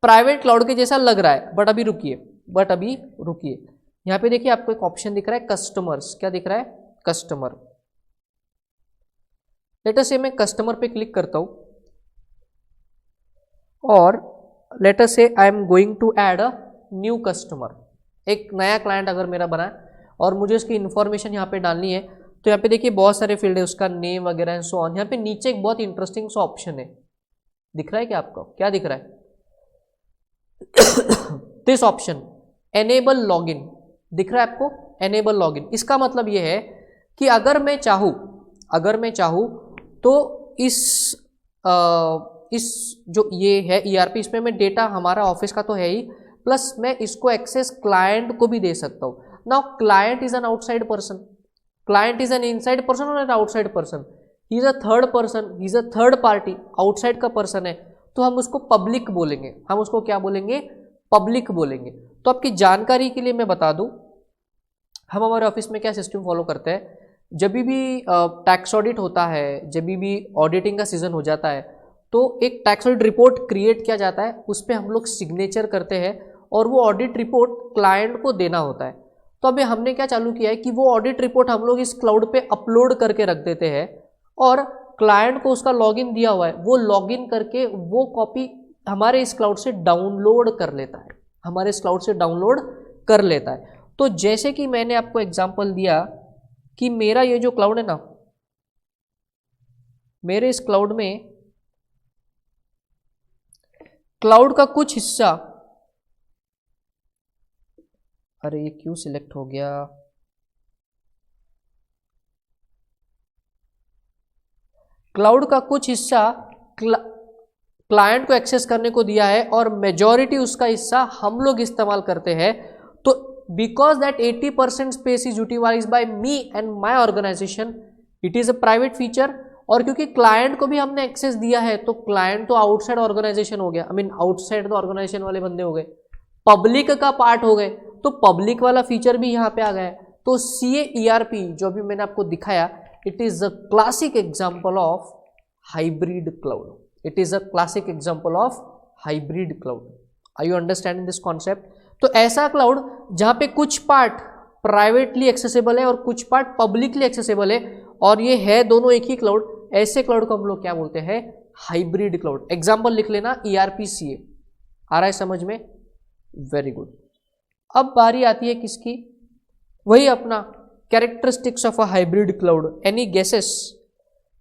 प्राइवेट क्लाउड के जैसा लग रहा है, बट अभी रुकिए, यहाँ पे देखिए आपको एक ऑप्शन दिख रहा है कस्टमर्स। क्या दिख रहा है, कस्टमर। लेट अस से मैं कस्टमर पे क्लिक करता हूं और let us see I am going to add a new customer. एक नया क्लाइंट अगर मेरा बना है और मुझे उसकी इन्फॉर्मेशन यहाँ पे डालनी है, तो यहाँ पे देखिए बहुत सारे फील्ड है, उसका नेम वगैरह एंड सो ऑन। यहाँ पे नीचे एक बहुत इंटरेस्टिंग सा ऑप्शन है, दिख रहा है क्या आपको, क्या दिख रहा है दिस ऑप्शन एनेबल लॉगिन, दिख रहा है आपको, एनेबल लॉगिन। इसका मतलब ये है कि अगर मैं चाहूँ तो इस जो ये है ERP, इसमें मैं डेटा हमारा ऑफिस का तो है ही, प्लस मैं इसको एक्सेस क्लाइंट को भी दे सकता हूँ। Now client is an outside person, client is an inside person और an outside person, he is a third person, he is a third party, outside का पर्सन है, तो हम उसको पब्लिक बोलेंगे। हम उसको क्या बोलेंगे? पब्लिक बोलेंगे। तो आपकी जानकारी के लिए मैं बता दूं, हम हमारे ऑफिस में क्या सिस्टम फॉलो करते हैं, जब भी टैक्स ऑडिट होता है, जब भी ऑडिटिंग का सीजन हो जाता है, तो एक टैक्स ऑडिट रिपोर्ट क्रिएट किया जाता है, उस पर हम लोग सिग्नेचर करते हैं और वो ऑडिट रिपोर्ट क्लाइंट को देना होता है। तो अभी हमने क्या चालू किया है कि वो ऑडिट रिपोर्ट हम लोग इस क्लाउड पे अपलोड करके रख देते हैं और क्लाइंट को उसका लॉगिन दिया हुआ है, वो लॉगिन करके वो कॉपी हमारे इस क्लाउड से डाउनलोड कर लेता है, हमारे इस क्लाउड से डाउनलोड कर लेता है। तो जैसे कि मैंने आपको एग्जांपल दिया कि मेरा ये जो क्लाउड है ना, मेरे इस क्लाउड में क्लाउड का कुछ हिस्सा, अरे ये क्यों सिलेक्ट हो गया, क्लाउड का कुछ हिस्सा क्लाइंट को एक्सेस करने को दिया है और मेजॉरिटी उसका हिस्सा हम लोग इस्तेमाल करते हैं। तो because that 80% space is utilise by me and my organisation, it is a private feature. और क्योंकि क्लाइंट को भी हमने एक्सेस दिया है, तो क्लाइंट तो आउटसाइड ऑर्गेनाइजेशन हो गया, I mean outside the organisation वाले बंदे हो गए, पब्लिक का पार्ट हो गए, तो पब्लिक वाला फीचर भी यहाँ पे आ गया है। तो CA/ERP जो अभी मैंने आपको दिखाया, it is a classic example of hybrid cloud, it is a classic example of hybrid cloud. Are you understanding this concept? तो ऐसा क्लाउड जहां पे कुछ पार्ट प्राइवेटली एक्सेसिबल है और कुछ पार्ट पब्लिकली एक्सेसिबल है, और ये है दोनों एक ही क्लाउड, ऐसे क्लाउड को हम लोग क्या बोलते हैं? Hybrid cloud. एग्जाम्पल लिख लेना, ERP CA। आ रहा है समझ में? Very good. अब बारी आती है किसकी? वही अपना characteristics of a hybrid cloud. Any guesses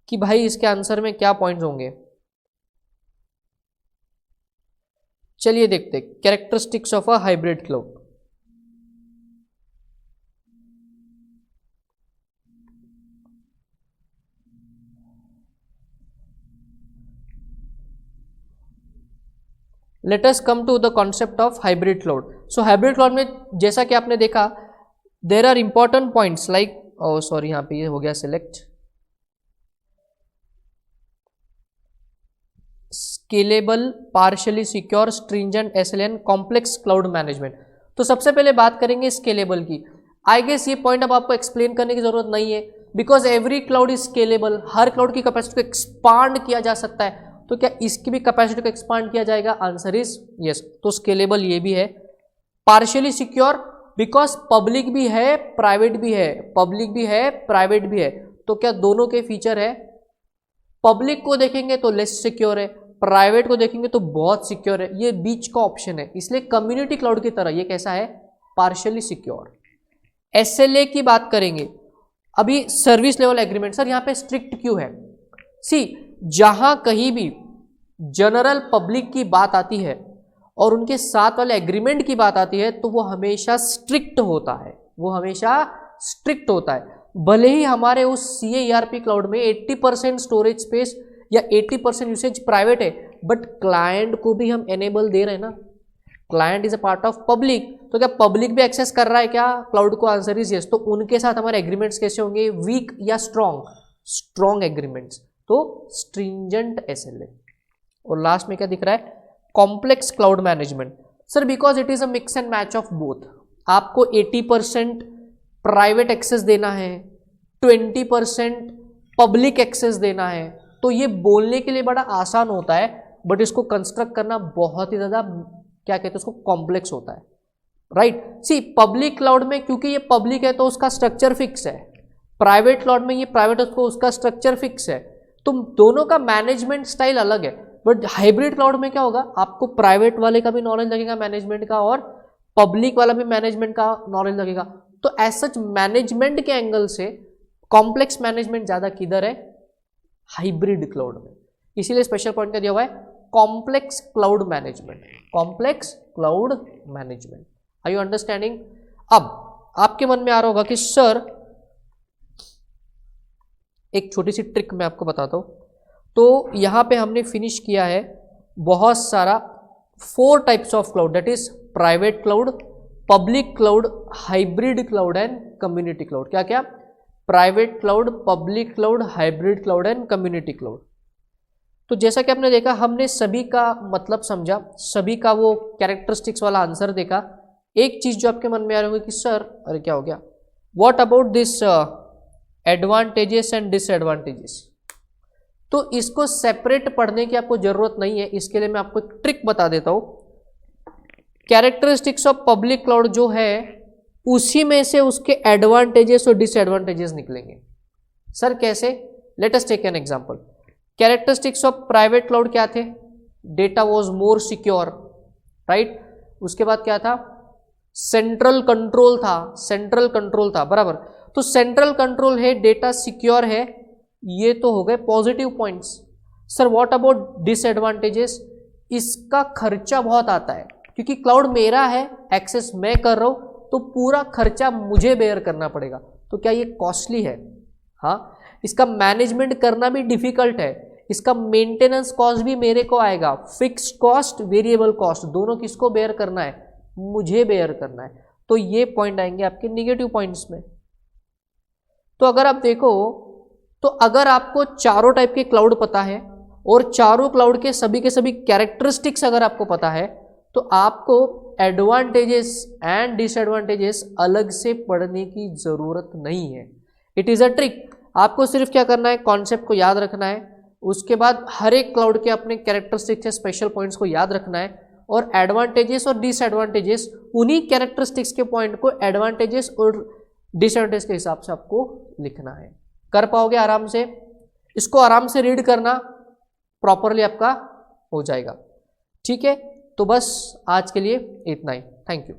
कि भाई इसके आंसर में क्या पॉइंट्स होंगे? चलिए देखते characteristics of a hybrid cloud. Let us come to the concept of hybrid cloud. So hybrid cloud में जैसा कि आपने देखा, there are important points like, oh sorry यहाँ पे ये हो गया select, scalable, partially secure, stringent SLN, complex cloud management. तो सबसे पहले बात करेंगे स्केलेबल की। आई गेस ये पॉइंट अब आपको एक्सप्लेन करने की जरूरत नहीं है, because every cloud is scalable. Her cloud की कैपेसिटी को एक्सपांड किया जा सकता है, तो क्या इसकी भी कैपेसिटी को एक्सपांड किया जाएगा? Answer is yes. तो स्केलेबल ये भी है। पार्शियली सिक्योर, बिकॉज पब्लिक भी है प्राइवेट भी है, पब्लिक भी है प्राइवेट भी है, तो क्या दोनों के फीचर है? पब्लिक को देखेंगे तो लेस सिक्योर है, प्राइवेट को देखेंगे तो बहुत सिक्योर है, ये बीच का ऑप्शन है, इसलिए कम्युनिटी क्लाउड की तरह ये कैसा है? Partially secure. SLA की बात करेंगे, अभी सर्विस लेवल एग्रीमेंट। सर यहाँ पे स्ट्रिक्ट क्यों है? सी, जहां कहीं भी जनरल पब्लिक की बात आती है और उनके साथ वाले एग्रीमेंट की बात आती है, तो वो हमेशा स्ट्रिक्ट होता है, वो हमेशा स्ट्रिक्ट होता है। भले ही हमारे उस CA/ERP क्लाउड में 80% स्टोरेज स्पेस या 80% यूसेज प्राइवेट है, बट क्लाइंट को भी हम एनेबल दे रहे हैं ना, client is a part of public, तो क्या पब्लिक भी एक्सेस कर रहा है क्या क्लाउड को? Answer is yes. तो उनके साथ हमारे एग्रीमेंट्स कैसे होंगे? वीक या स्ट्रॉन्ग? स्ट्रॉन्ग एग्रीमेंट्स, तो स्ट्रिंजेंट SLA। और लास्ट में क्या दिख रहा है? Complex cloud management. Sir because it is a mix and match of both. आपको 80% प्राइवेट एक्सेस देना है, 20% पब्लिक एक्सेस देना है, तो ये बोलने के लिए बड़ा आसान होता है, बट इसको कंस्ट्रक्ट करना बहुत ही ज्यादा, क्या कहते हैं उसको, कॉम्प्लेक्स होता है, राइट? सी, पब्लिक क्लाउड में क्योंकि ये पब्लिक है तो उसका स्ट्रक्चर फिक्स है, प्राइवेट क्लाउड में ये प्राइवेट है तो उसका स्ट्रक्चर फिक्स है, तो दोनों का मैनेजमेंट स्टाइल अलग है। बट हाइब्रिड क्लाउड में क्या होगा? आपको प्राइवेट वाले का भी नॉलेज लगेगा मैनेजमेंट का, और पब्लिक वाला भी मैनेजमेंट का नॉलेज लगेगा। तो एज सच मैनेजमेंट के एंगल से कॉम्प्लेक्स मैनेजमेंट ज्यादा किधर है? हाइब्रिड क्लाउड में। इसीलिए स्पेशल पॉइंट क्या दिया हुआ है? Complex cloud management, complex cloud management. Are you understanding? अब आपके मन में आ रहा होगा कि सर एक छोटी सी ट्रिक मैं आपको बताता हूं। तो यहां पे हमने फिनिश किया है बहुत सारा 4 types of cloud, that is private cloud, public cloud, hybrid cloud and community cloud. क्या क्या? Private cloud, public cloud, hybrid cloud and community cloud. तो जैसा कि आपने देखा, हमने सभी का मतलब समझा, सभी का वो कैरेक्टरिस्टिक्स वाला आंसर देखा। एक चीज जो आपके मन में आ रही होगी कि सर अरे क्या हो गया, what about this advantages and disadvantages. तो इसको सेपरेट पढ़ने की आपको जरूरत नहीं है, इसके लिए मैं आपको एक ट्रिक बता देता हूं। कैरेक्टरिस्टिक्स ऑफ पब्लिक क्लाउड जो है उसी में से उसके एडवांटेजेस और डिसएडवांटेजेस निकलेंगे। सर कैसे? Let us take an example. Characteristics of private cloud क्या थे? Data was more secure, right. उसके बाद क्या था? सेंट्रल कंट्रोल था, सेंट्रल कंट्रोल था, बराबर। तो सेंट्रल कंट्रोल है, डेटा सिक्योर है, ये तो हो गए positive points. Sir what about disadvantages? इसका खर्चा बहुत आता है, क्योंकि क्लाउड मेरा है, एक्सेस मैं कर रहा हूं, तो पूरा खर्चा मुझे बेयर करना पड़ेगा। तो क्या ये कॉस्टली है? हाँ। इसका मैनेजमेंट करना भी डिफिकल्ट है, इसका मेंटेनेंस कॉस्ट भी मेरे को आएगा। फिक्स्ड कॉस्ट, वेरिएबल कॉस्ट, दोनों किसको बेयर करना है? मुझे बेयर करना है। तो ये पॉइंट आएंगे आपके निगेटिव पॉइंट्स में। तो अगर आप देखो, तो अगर आपको चारों टाइप के क्लाउड पता है और चारों क्लाउड के सभी कैरेक्टरिस्टिक्स अगर आपको पता है, तो आपको एडवांटेजेस एंड डिसएडवांटेजेस अलग से पढ़ने की जरूरत नहीं है। It is a trick. आपको सिर्फ क्या करना है? कॉन्सेप्ट को याद रखना है, उसके बाद हर एक क्लाउड के अपने कैरेक्टरिस्टिक्स या स्पेशल पॉइंट्स को याद रखना है, और एडवांटेजेस और डिसएडवांटेजेस, उन्हीं कैरेक्टरिस्टिक्स के पॉइंट को एडवांटेजेस और डिसएडवांटेज के हिसाब से आपको लिखना है। कर पाओगे आराम से? इसको आराम से रीड करना, प्रॉपरली आपका हो जाएगा। ठीक है, तो बस आज के लिए इतना ही। Thank you.